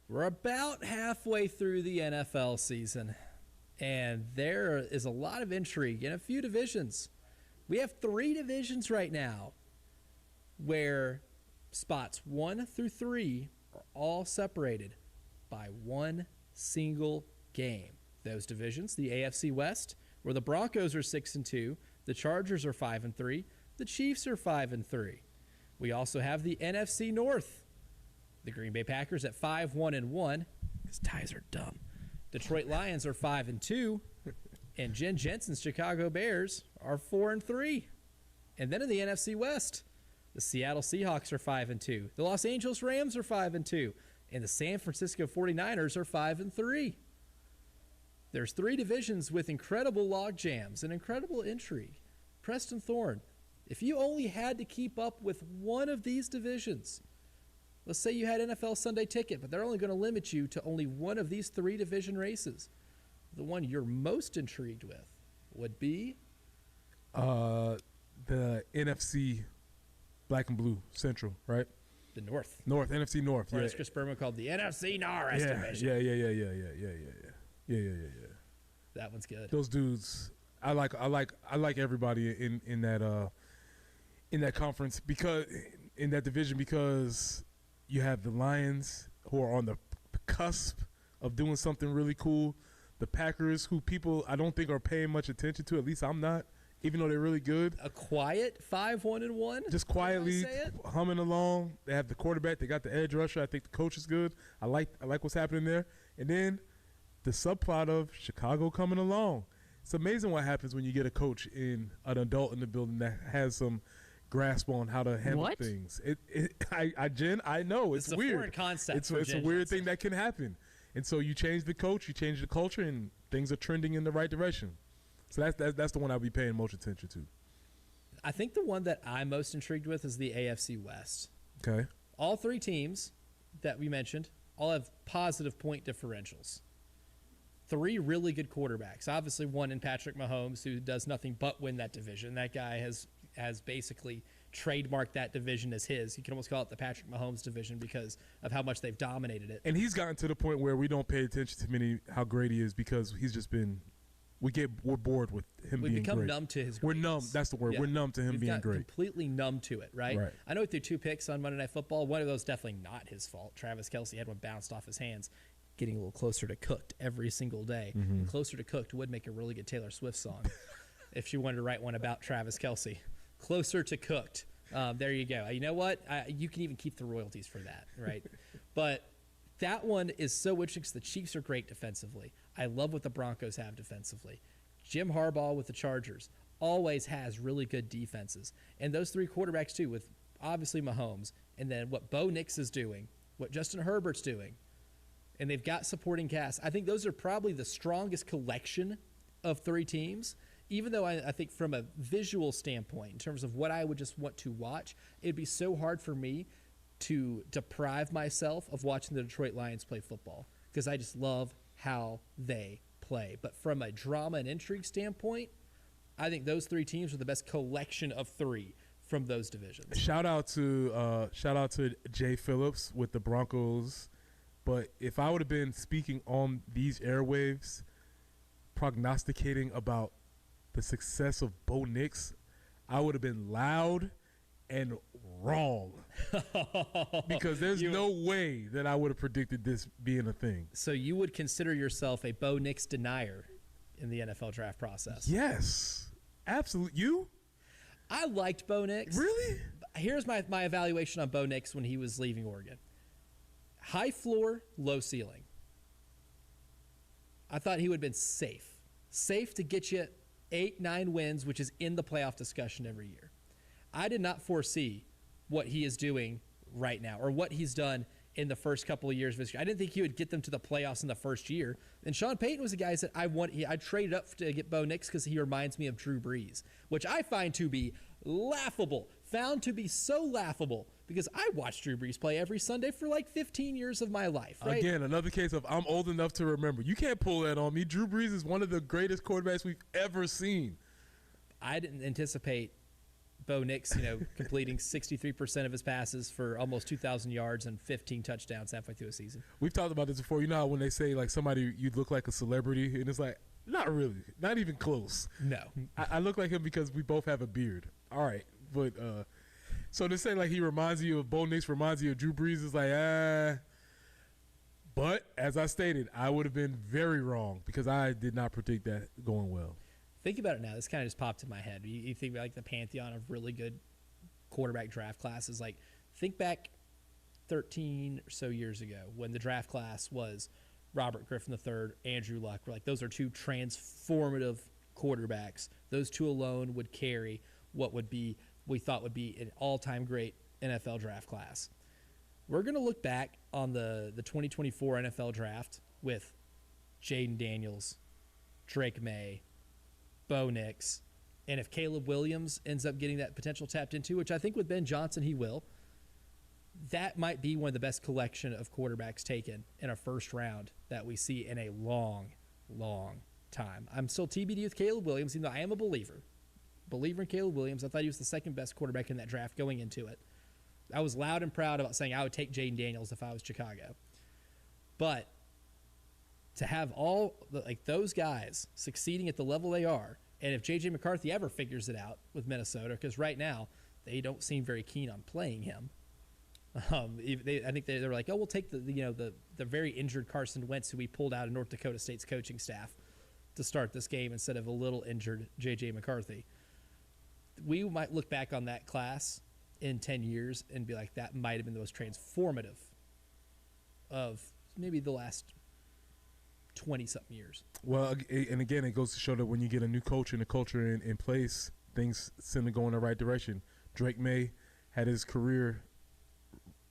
We're about halfway through the NFL season, and there is a lot of intrigue in a few divisions. We have 3 divisions right now where spots 1 through 3 are all separated by one single game. Those divisions, the AFC West, where the Broncos are 6-2, the Chargers are 5-3, the Chiefs are 5-3. We also have the NFC North. The Green Bay Packers at 5-1-1, because ties are dumb. Detroit Lions are 5-2, and Jen Jensen's Chicago Bears are 4-3. And then in the NFC West, the Seattle Seahawks are 5-2, the Los Angeles Rams are 5-2, and the San Francisco 49ers are 5-3. There's 3 divisions with incredible log jams and incredible intrigue. Preston Thorne, if you only had to keep up with one of these divisions, let's say you had NFL Sunday Ticket, but they're only going to limit you to only one of these 3 division races. The one you're most intrigued with would be? The NFC Black and Blue Central, right? The North. NFC North. Or as Chris Berman called the NFC North division. Yeah. That one's good. Those dudes, I like everybody in that conference, because in that division, because you have the Lions, who are on the cusp of doing something really cool. The Packers, who people I don't think are paying much attention to, at least I'm not, even though they're really good. A quiet 5-1-1? Just quietly humming along. They have the quarterback. They got the edge rusher. I think the coach is good. I like what's happening there. And then the subplot of Chicago coming along. It's amazing what happens when you get a coach, an adult in the building that has some grasp on how to handle things. Jen, I know it's weird. It's a foreign concept. It's a weird thing that can happen, and so you change the coach, you change the culture, and things are trending in the right direction. So that's the one I'll be paying most attention to. I think the one that I'm most intrigued with is the AFC West. Okay. All 3 teams that we mentioned all have positive point differentials. 3 really good quarterbacks. Obviously, one in Patrick Mahomes, who does nothing but win that division. That guy has basically trademarked that division as his. You can almost call it the Patrick Mahomes division because of how much they've dominated it. And he's gotten to the point where we don't pay attention to how great he is, because he's just been we're bored with him being great. We've become numb to his greatness. We're numb. That's the word. Yeah. We're numb to him being great. Completely numb to it, right? I know he threw 2 picks on Monday Night Football. One of those definitely not his fault. Travis Kelce had one bounced off his hands. Getting a little closer to cooked every single day. Mm-hmm. And closer to cooked would make a really good Taylor Swift song if she wanted to write one about Travis Kelce. Closer to cooked. There you go. You know what? You can even keep the royalties for that, right? But that one is so interesting because the Chiefs are great defensively. I love what the Broncos have defensively. Jim Harbaugh with the Chargers always has really good defenses. And those 3 quarterbacks, too, with obviously Mahomes, and then what Bo Nix is doing, what Justin Herbert's doing, and they've got supporting cast. I think those are probably the strongest collection of 3 teams. Even though I think from a visual standpoint, in terms of what I would just want to watch, it'd be so hard for me to deprive myself of watching the Detroit Lions play football, because I just love how they play. But from a drama and intrigue standpoint, I think those 3 teams are the best collection of 3 from those divisions. Shout out to Jay Phillips with the Broncos. But if I would have been speaking on these airwaves prognosticating about the success of Bo Nix, I would have been loud and wrong because there's no way that I would have predicted this being a thing. So you would consider yourself a Bo Nix denier in the NFL draft process? Yes, absolutely. You? I liked Bo Nix. Really? Here's my evaluation on Bo Nix when he was leaving Oregon. High floor, low ceiling. I thought he would have been safe. Safe to get you 8-9 wins, which is in the playoff discussion every year. I did not foresee what he is doing right now or what he's done in the first couple of years of his career. I didn't think he would get them to the playoffs in the first year. And Sean Payton was a guy that I traded up to get Bo Nix because he reminds me of Drew Brees, which I find to be laughable, found to be so laughable because I watched Drew Brees play every Sunday for like 15 years of my life. Right? Again, another case of I'm old enough to remember. You can't pull that on me. Drew Brees is one of the greatest quarterbacks we've ever seen. I didn't anticipate Bo Nix, completing 63% of his passes for almost 2,000 yards and 15 touchdowns halfway through a season. We've talked about this before. You know how when they say like somebody you look like a celebrity, and it's like not really, not even close. No, I look like him because we both have a beard. All right, but so to say like he reminds you of Bo Nix, reminds you of Drew Brees is like But as I stated, I would have been very wrong because I did not predict that going well. Think about it now. This kind of just popped in my head. You think about like the pantheon of really good quarterback draft classes. Like think back 13 or so years ago when the draft class was Robert Griffin III, Andrew Luck. We're like those are two transformative quarterbacks. Those two alone would carry what we thought would be an all-time great NFL draft class. We're going to look back on the 2024 NFL draft with Jaden Daniels, Drake May, Bo Nix, and if Caleb Williams ends up getting that potential tapped into, which I think with Ben Johnson he will, that might be one of the best collection of quarterbacks taken in a first round that we see in a long, long time. I'm still TBD with Caleb Williams, even though I am a believer in Caleb Williams. I thought he was the second best quarterback in that draft going into it. I was loud and proud about saying I would take Jaden Daniels if I was Chicago. But to have those guys succeeding at the level they are, and if J.J. McCarthy ever figures it out with Minnesota, because right now they don't seem very keen on playing him. I think they were like, we'll take the very injured Carson Wentz, who we pulled out of North Dakota State's coaching staff to start this game instead of a little injured J.J. McCarthy. We might look back on that class in 10 years and be like, that might have been the most transformative of maybe the last 20-something years. Well, and again, it goes to show that when you get a new coach and a culture in place, things tend to go in the right direction. Drake May had his career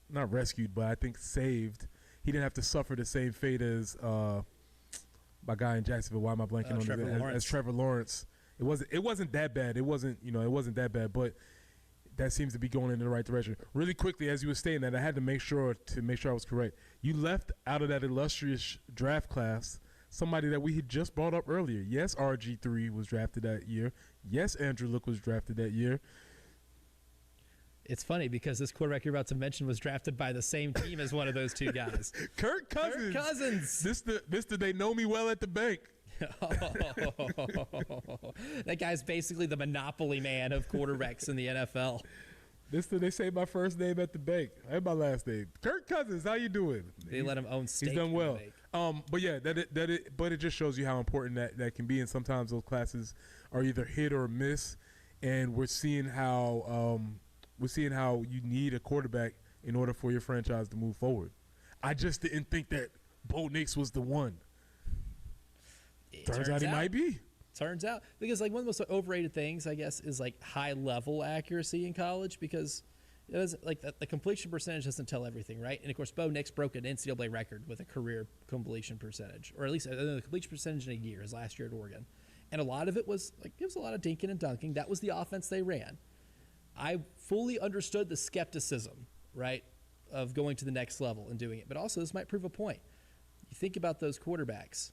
not rescued, but I think saved. He didn't have to suffer the same fate as my guy in Jacksonville. Why am I blanking on Trevor his Lawrence. as Trevor Lawrence? It wasn't that bad. It wasn't that bad, but that seems to be going in the right direction. Really quickly, as you were saying that, I had to make sure I was correct. You left out of that illustrious draft class somebody that we had just brought up earlier. Yes, RG3 was drafted that year. Yes, Andrew Luck was drafted that year. It's funny because this quarterback you're about to mention was drafted by the same team as one of those two guys. Kirk Cousins. Kirk Cousins. This they know me well at the bank. That guy's basically the monopoly man of quarterbacks in the NFL. They say my first name at the bank. I have my last name. Kirk Cousins, how you doing? They let him own steak. He's done well. But yeah, but it just shows you how important that can be. And sometimes those classes are either hit or miss. And we're seeing how you need a quarterback in order for your franchise to move forward. I just didn't think that Bo Nix was the one. Turns out he might be. Turns out. Because like one of the most overrated things, I guess, is like high level accuracy in college because it was like the completion percentage doesn't tell everything, right? And of course, Bo Nix broke an NCAA record with a career completion percentage, or at least the completion percentage in a year, his last year at Oregon. And a lot of it was a lot of dinking and dunking. That was the offense they ran. I fully understood the skepticism, right, of going to the next level and doing it. But also, this might prove a point. You think about those quarterbacks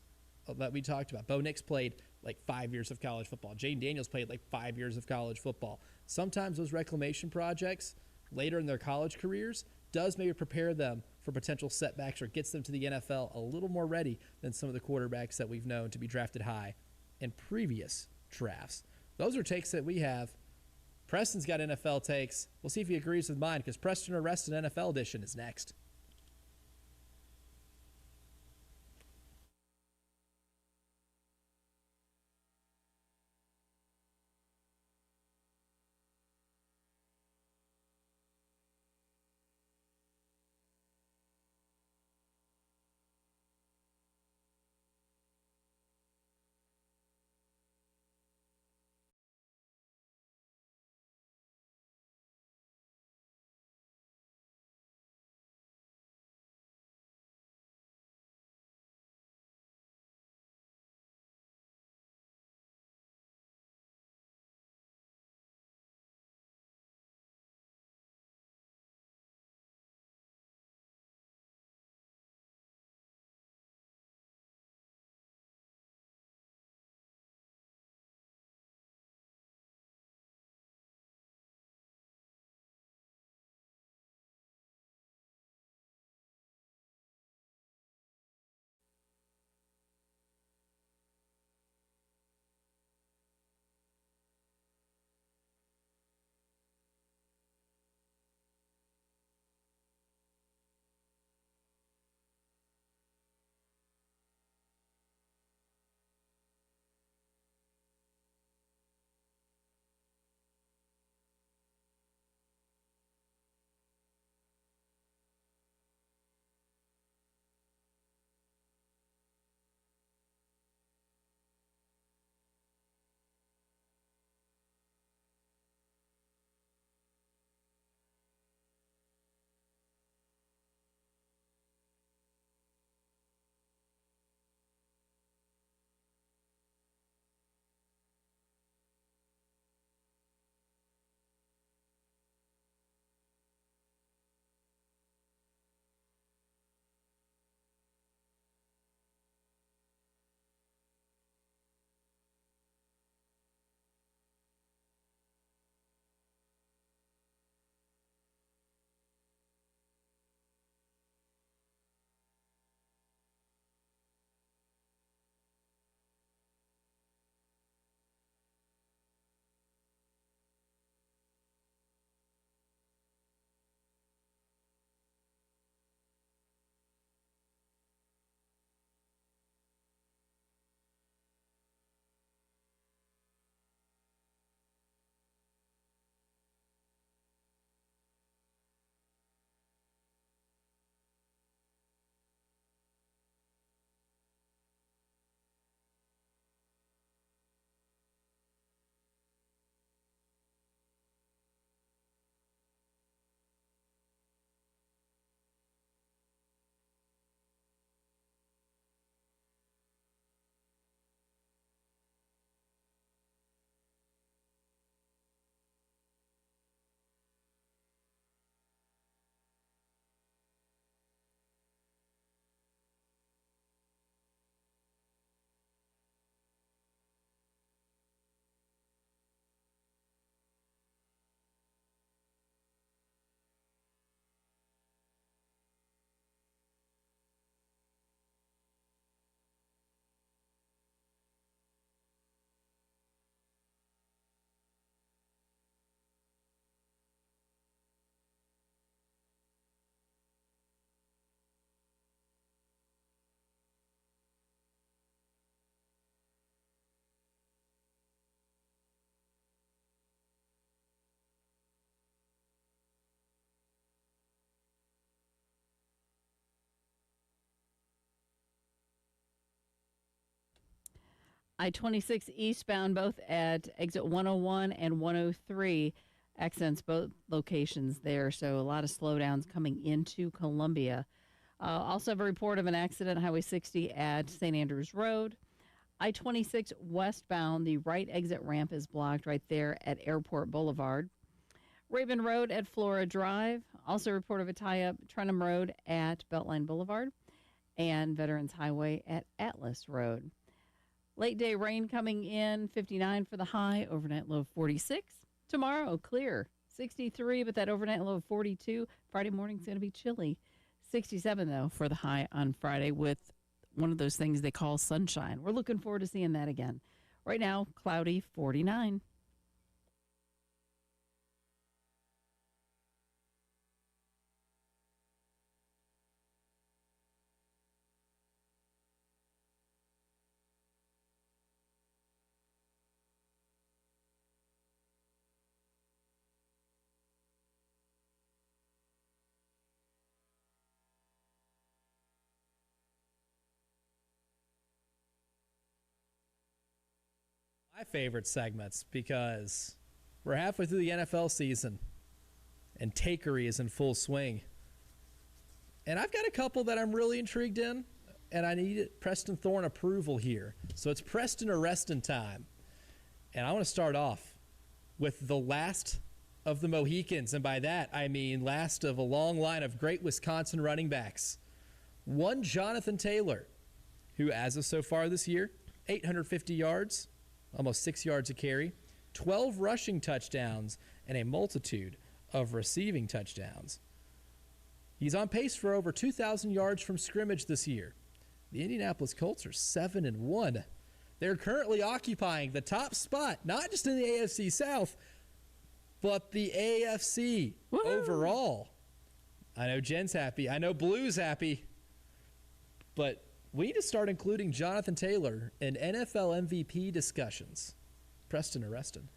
that we talked about. Bo Nix played like 5 years of college football. Jaden Daniels played like 5 years of college football. Sometimes those reclamation projects later in their college careers does maybe prepare them for potential setbacks or gets them to the NFL a little more ready than some of the quarterbacks that we've known to be drafted high in previous drafts. Those are takes that we have. Preston's got NFL takes. We'll see if he agrees with mine because Preston Arrested NFL Edition is next. I-26 eastbound, both at exit 101 and 103, accidents both locations there. So a lot of slowdowns coming into Columbia. Also have a report of an accident, Highway 60 at St. Andrews Road. I-26 westbound, the right exit ramp is blocked right there at Airport Boulevard. Raven Road at Flora Drive. Also a report of a tie-up, Trenham Road at Beltline Boulevard. And Veterans Highway at Atlas Road. Late day rain coming in, 59 for the high, overnight low of 46. Tomorrow, clear, 63, but that overnight low of 42. Friday morning's going to be chilly, 67, though, for the high on Friday with one of those things they call sunshine. We're looking forward to seeing that again. Right now, cloudy, 49. My favorite segments, because we're halfway through the NFL season and takery is in full swing. And I've got a couple that I'm really intrigued in, and I need Preston Thorne approval here. So it's Preston or Reston time. And I want to start off with the last of the Mohicans, and by that I mean last of a long line of great Wisconsin running backs. One Jonathan Taylor, who as of so far this year, 850 yards, almost 6 yards a carry, 12 rushing touchdowns, and a multitude of receiving touchdowns. He's on pace for over 2,000 yards from scrimmage this year. The Indianapolis Colts are 7-1. They're currently occupying the top spot, not just in the AFC South, but the AFC overall. I know Jen's happy. I know Blue's happy. But we need to start including Jonathan Taylor in NFL MVP discussions. Preston or Reston?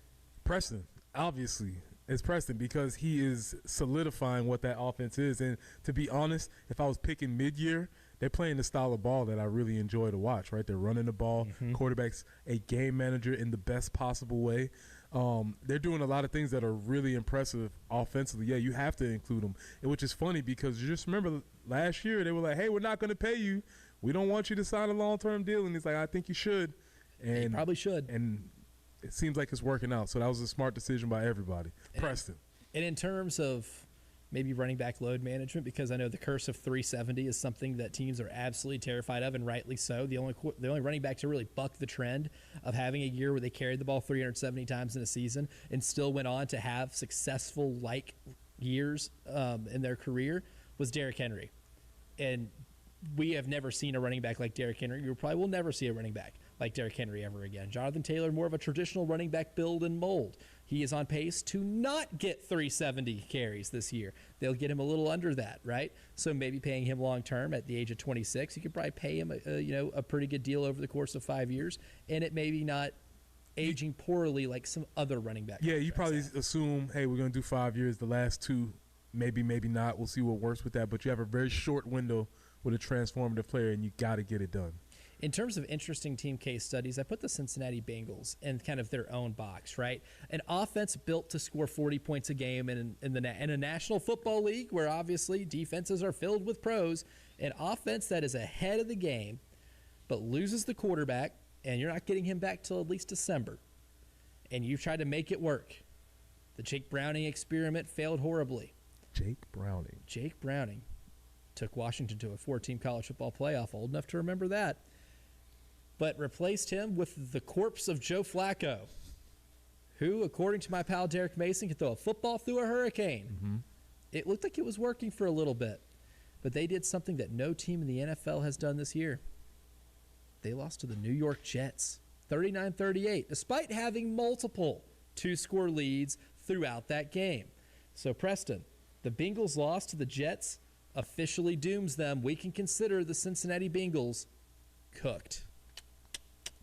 Preston, obviously. It's Preston because he is solidifying what that offense is. And to be honest, if I was picking mid-year, they're playing the style of ball that I really enjoy to watch, right? They're running the ball. Quarterback's a game manager in the best possible way. They're doing a lot of things that are really impressive offensively. Yeah, you have to include them, which is funny because you just remember last year they were like, hey, we're not going to pay you. We don't want you to sign a long-term deal. And he's like, I think you should. And you probably should. And it seems like it's working out. So that was a smart decision by everybody. Preston. And in terms of maybe running back load management, because I know the curse of 370 is something that teams are absolutely terrified of, and rightly so. The only running back to really buck the trend of having a year where they carried the ball 370 times in a season and still went on to have successful years in their career was Derrick Henry. And we have never seen a running back like Derrick Henry. You probably will never see a running back like Derrick Henry ever again. Jonathan Taylor, more of a traditional running back build and mold. He is on pace to not get 370 carries this year. They'll get him a little under that, right? So maybe paying him long term at the age of 26, you could probably pay him a pretty good deal over the course of 5 years, and it maybe not aging poorly like some other running back. Yeah, you probably assume, hey, we're going to do 5 years. The last two, maybe not. We'll see what works with that. But you have a very short window with a transformative player, and you got to get it done. In terms of interesting team case studies, I put the Cincinnati Bengals in kind of their own box, right? An offense built to score 40 points a game in a National Football League where obviously defenses are filled with pros. An offense that is ahead of the game but loses the quarterback, and you're not getting him back till at least December. And you've tried to make it work. The Jake Browning experiment failed horribly. Jake Browning took Washington to a 4-team college football playoff, old enough to remember that, but replaced him with the corpse of Joe Flacco, who, according to my pal Derek Mason, could throw a football through a hurricane. It looked like it was working for a little bit, but they did something that no team in the NFL has done this year. They lost to the New York Jets, 39-38, despite having multiple two-score leads throughout that game. So, Preston, the Bengals loss to the Jets officially dooms them. We can consider the Cincinnati Bengals cooked.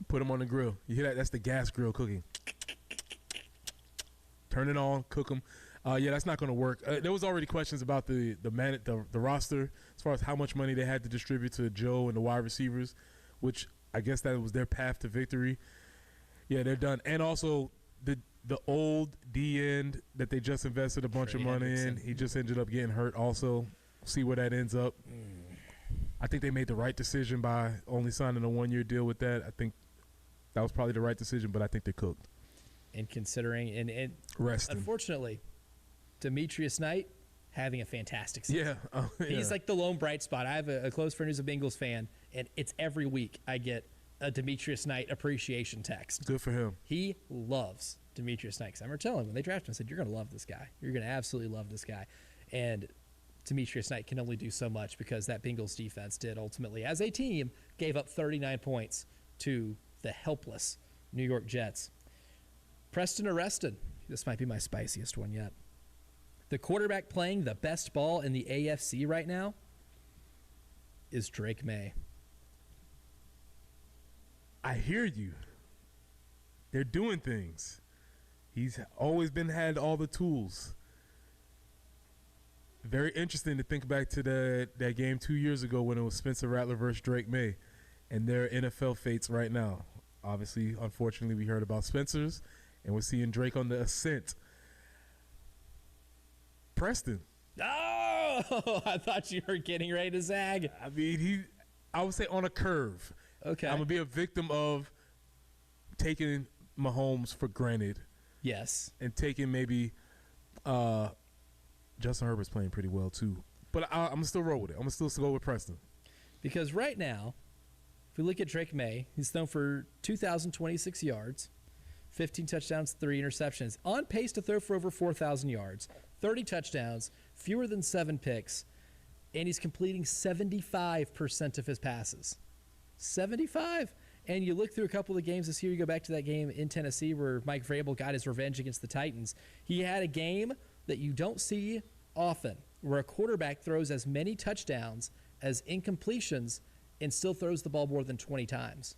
Put them on the grill. You hear that? That's the gas grill cooking. Turn it on, cook them. Yeah, that's not going to work. There was already questions about the roster as far as how much money they had to distribute to Joe and the wide receivers, which I guess that was their path to victory. Yeah, they're done. And also the old D-end that they just invested a bunch of money in, he just ended up getting hurt also. See where that ends up. I think they made the right decision by only signing a 1-year deal with that. I think that was probably the right decision, but I think they're cooked. And considering and resting. Unfortunately, Demetrius Knight having a fantastic season. Yeah. He's like the lone bright spot. I have a close friend who's a Bengals fan, and it's every week I get a Demetrius Knight appreciation text. Good for him. He loves Demetrius Knight. I remember telling him when they drafted him, I said, you're going to love this guy. You're going to absolutely love this guy. And Demetrius Knight can only do so much because that Bengals defense did ultimately, as a team, gave up 39 points to the helpless New York Jets. Preston arrested. This might be my spiciest one yet. The quarterback playing the best ball in the AFC right now is Drake May. I hear you. They're doing things. He's always had all the tools. Very interesting to think back to that game 2 years ago when it was Spencer Rattler versus Drake May and their NFL fates right now. Obviously, unfortunately, we heard about Spencer's, and we're seeing Drake on the ascent. Preston. Oh, I thought you were getting ready to zag. I mean, I would say on a curve. Okay. I'm going to be a victim of taking Mahomes for granted. Yes. And taking maybe Justin Herbert's playing pretty well too. But I'm going to still roll with it. I'm going to still go with Preston. Because right now, if we look at Drake May, he's thrown for 2,026 yards, 15 touchdowns, 3 interceptions, on pace to throw for over 4,000 yards, 30 touchdowns, fewer than 7 picks, and he's completing 75% of his passes. 75. And you look through a couple of the games this year, you go back to that game in Tennessee where Mike Vrabel got his revenge against the Titans. He had a game that you don't see often where a quarterback throws as many touchdowns as incompletions and still throws the ball more than 20 times.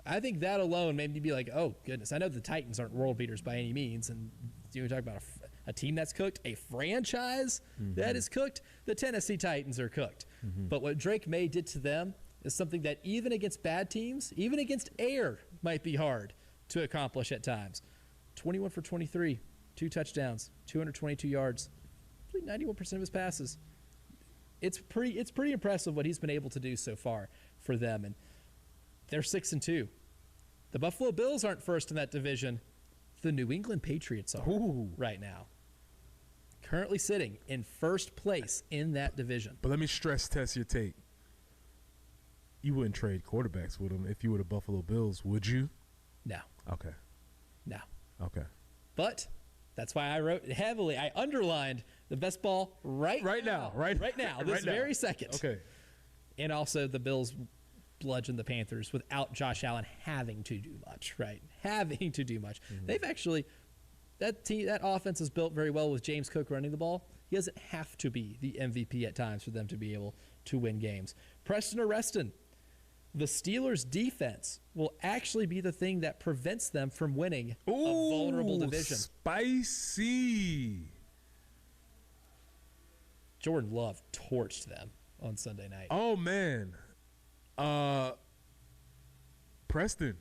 I think that alone made me be like, oh, goodness. I know the Titans aren't world beaters by any means, and you talk about a team that's cooked, a franchise that is cooked. The Tennessee Titans are cooked. But what Drake May did to them is something that even against bad teams, even against air, might be hard to accomplish at times. 21 for 23, 2 touchdowns, 222 yards, 91% of his passes. It's pretty impressive what he's been able to do so far for them, and they're 6-2. The Buffalo Bills aren't first in that division. The New England Patriots are right now. Currently sitting in first place in that division. But let me stress test your take. You wouldn't trade quarterbacks with them if you were the Buffalo Bills, would you? No. Okay. No. Okay. But that's why I wrote heavily. I underlined the best ball right now. Right now. This very second. Okay. And also the Bills bludgeoned the Panthers without Josh Allen having to do much, right? Having to do much. They've actually, that offense is built very well with James Cook running the ball. He doesn't have to be the MVP at times for them to be able to win games. Preston Arreston. The Steelers' defense will actually be the thing that prevents them from winning a vulnerable division. Spicy. Jordan Love torched them on Sunday night. Oh, man. Preston.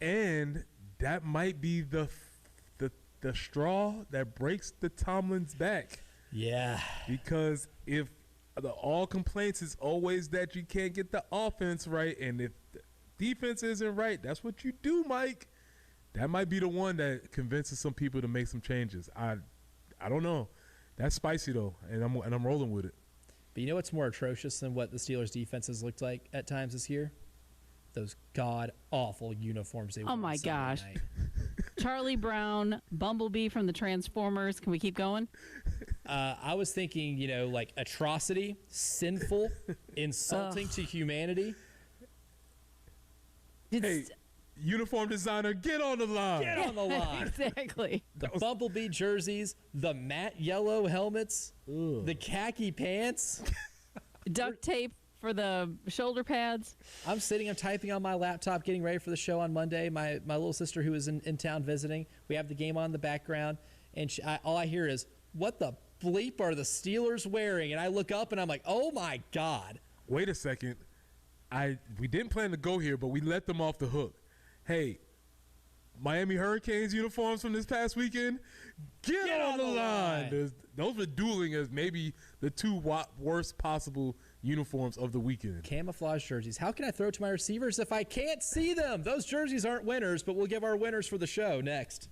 And that might be the straw that breaks the Tomlin's back. Yeah. Because if the all complaints is always that you can't get the offense right, and if the defense isn't right, that's what you do, Mike. That might be the one that convinces some people to make some changes. I don't know. That's spicy though, and I'm rolling with it. But you know what's more atrocious than what the Steelers' defense has looked like at times this year? Those god awful uniforms they wore. Oh my on Sunday gosh. night. Charlie Brown, Bumblebee from the Transformers. Can we keep going? I was thinking, like atrocity, sinful, insulting to humanity. Hey, uniform designer, get on the line. Get on the line. Exactly. The Bumblebee jerseys, the matte yellow helmets, the khaki pants. Duct tape for the shoulder pads. I'm typing on my laptop, getting ready for the show on Monday. My little sister who is in town visiting, we have the game on in the background, and all I hear is, what the bleep are the Steelers wearing? And I look up and I'm like, oh my God. Wait a second. We didn't plan to go here, but we let them off the hook. Hey, Miami Hurricanes uniforms from this past weekend, get on the line. Those were dueling as maybe the two worst possible uniforms of the weekend. Camouflage jerseys. How can I throw to my receivers if I can't see them? Those jerseys aren't winners, but we'll give our winners for the show next.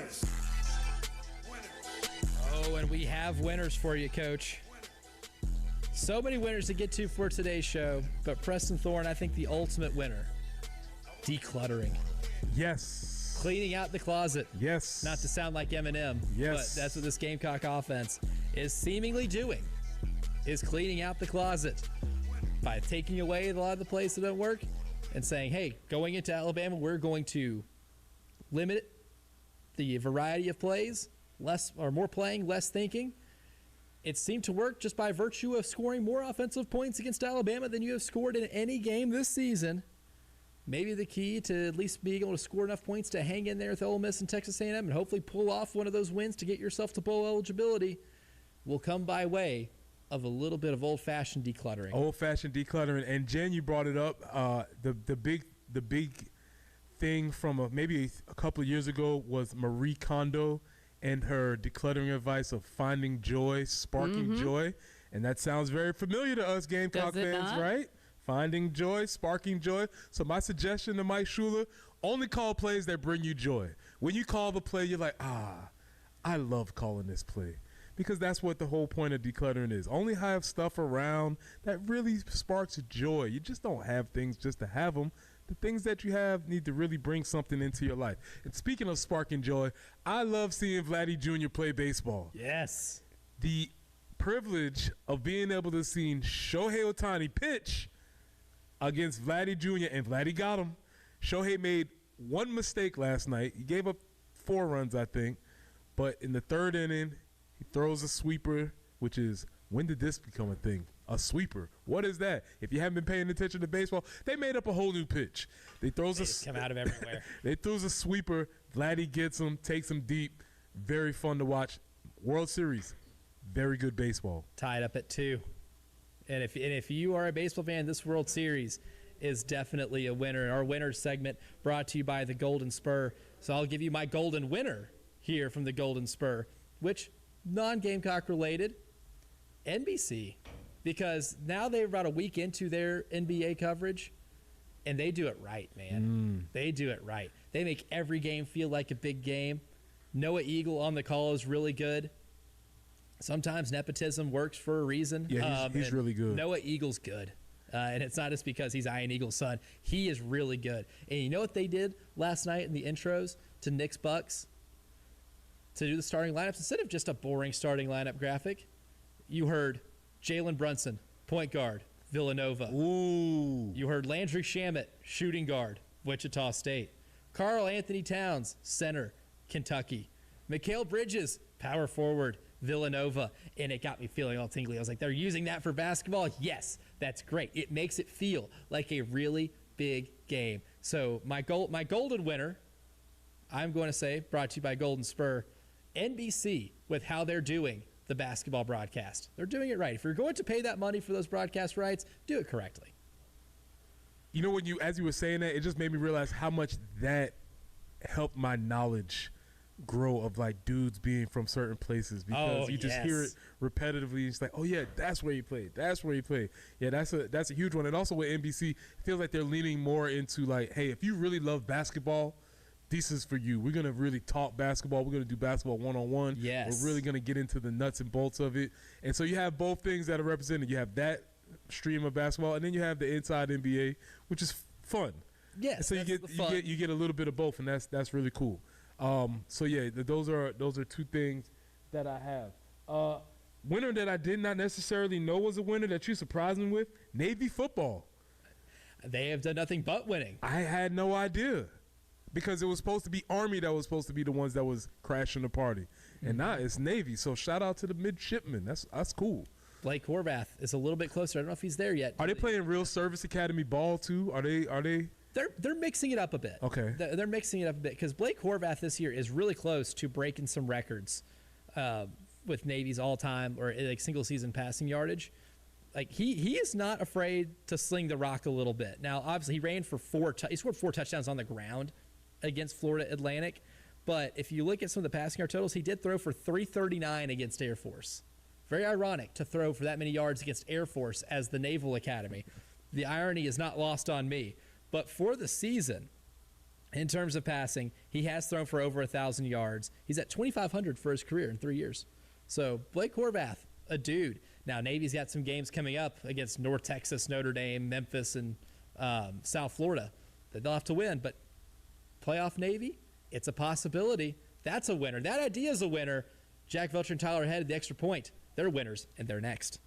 Winners. Oh, and we have winners for you, Coach. So many winners to get to for today's show, but Preston Thorne, I think the ultimate winner, decluttering. Yes. Cleaning out the closet. Yes. Not to sound like Eminem, Yes. but that's what this Gamecock offense is seemingly doing, is cleaning out the closet by taking away a lot of the plays that don't work and saying, hey, going into Alabama, we're going to limit the variety of plays, less or more playing, less thinking. It seemed to work just by virtue of scoring more offensive points against Alabama than you have scored in any game this season. Maybe the key to at least being able to score enough points to hang in there with Ole Miss and Texas A&M and hopefully pull off one of those wins to get yourself to bowl eligibility will come by way of a little bit of old-fashioned decluttering. Old-fashioned decluttering. And Jen, you brought it up. The big thing from maybe a couple of years ago was Marie Kondo and her decluttering advice of finding joy, sparking joy. And that sounds very familiar to us Gamecock fans, right? Finding joy, sparking joy. So my suggestion to Mike Shula, only call plays that bring you joy. When you call the play, you're like, I love calling this play. Because that's what the whole point of decluttering is. Only have stuff around that really sparks joy. You just don't have things just to have them. The things that you have need to really bring something into your life. And speaking of sparking joy, I love seeing Vladdy Jr. play baseball. Yes. The privilege of being able to see Shohei Ohtani pitch against Vladdy Jr., and Vladdy got him. Shohei made one mistake last night. He gave up 4 runs, I think. But in the 3rd inning, he throws a sweeper, which is, when did this become a thing? A sweeper. What is that? If you haven't been paying attention to baseball, they made up a whole new pitch. They just come out of everywhere. They throws a sweeper. Vladdy gets him, takes him deep. Very fun to watch. World Series, very good baseball. Tied up at 2. And if you are a baseball fan, this World Series is definitely a winner. Our winner segment brought to you by the Golden Spur. So I'll give you my golden winner here from the Golden Spur, which non-Gamecock related, NBC. Because now they're about a week into their NBA coverage, and they do it right, man. They do it right. They make every game feel like a big game. Noah Eagle on the call is really good. Sometimes nepotism works for a reason. Yeah, he's really good. Noah Eagle's good. And it's not just because he's Ian Eagle's son. He is really good. And you know what they did last night in the intros to Knicks Bucks? To do the starting lineups, instead of just a boring starting lineup graphic, you heard Jalen Brunson, point guard, Villanova. Ooh. You heard Landry Shamet, shooting guard, Wichita State. Karl Anthony Towns, center, Kentucky. Mikal Bridges, power forward, Villanova. And it got me feeling all tingly. I was like, they're using that for basketball? Yes, that's great. It makes it feel like a really big game. So my golden winner, I'm going to say, brought to you by Golden Spur, NBC, with how they're doing the basketball broadcast. They're doing it right. If you're going to pay that money for those broadcast rights, do it correctly. You know, as you were saying that, it just made me realize how much that helped my knowledge grow of like dudes being from certain places, because you just hear it repetitively. It's like, oh yeah, that's where he played. That's where he played. Yeah, that's a huge one. And also with NBC, it feels like they're leaning more into like, hey, if you really love basketball, this is for you. We're going to really talk basketball. We're going to do basketball one-on-one. Yes. We're really going to get into the nuts and bolts of it. And so you have both things that are represented. You have that stream of basketball, and then you have the Inside NBA, which is fun. Yes. And so you get a little bit of both, and that's really cool. So yeah, those are 2 things that I have. Winner that I did not necessarily know was a winner that you surprised me with, Navy football. They have done nothing but winning. I had no idea. Because it was supposed to be Army that was supposed to be the ones that was crashing the party. And now it's Navy. So shout out to the midshipmen. That's cool. Blake Horvath is a little bit closer. I don't know if he's there yet. Are they playing real Service Academy ball too? Are they? They're mixing it up a bit. Okay. They're mixing it up a bit because Blake Horvath this year is really close to breaking some records with Navy's all-time or like single season passing yardage. Like he is not afraid to sling the rock a little bit. Now, obviously, he ran for he scored 4 touchdowns on the ground against Florida Atlantic. But if you look at some of the passing yard totals, he did throw for 339 against Air Force. Very ironic to throw for that many yards against Air Force as the Naval Academy. The irony is not lost on me. But for the season, in terms of passing, he has thrown for over 1,000 yards. He's at 2,500 for his career in 3 years. So Blake Horvath, a dude. Now, Navy's got some games coming up against North Texas, Notre Dame, Memphis, and South Florida that they'll have to win. But playoff Navy, it's a possibility. That's a winner. That idea is a winner. Jack Velcher and Tyler Head at the Extra Point. They're winners, and they're next.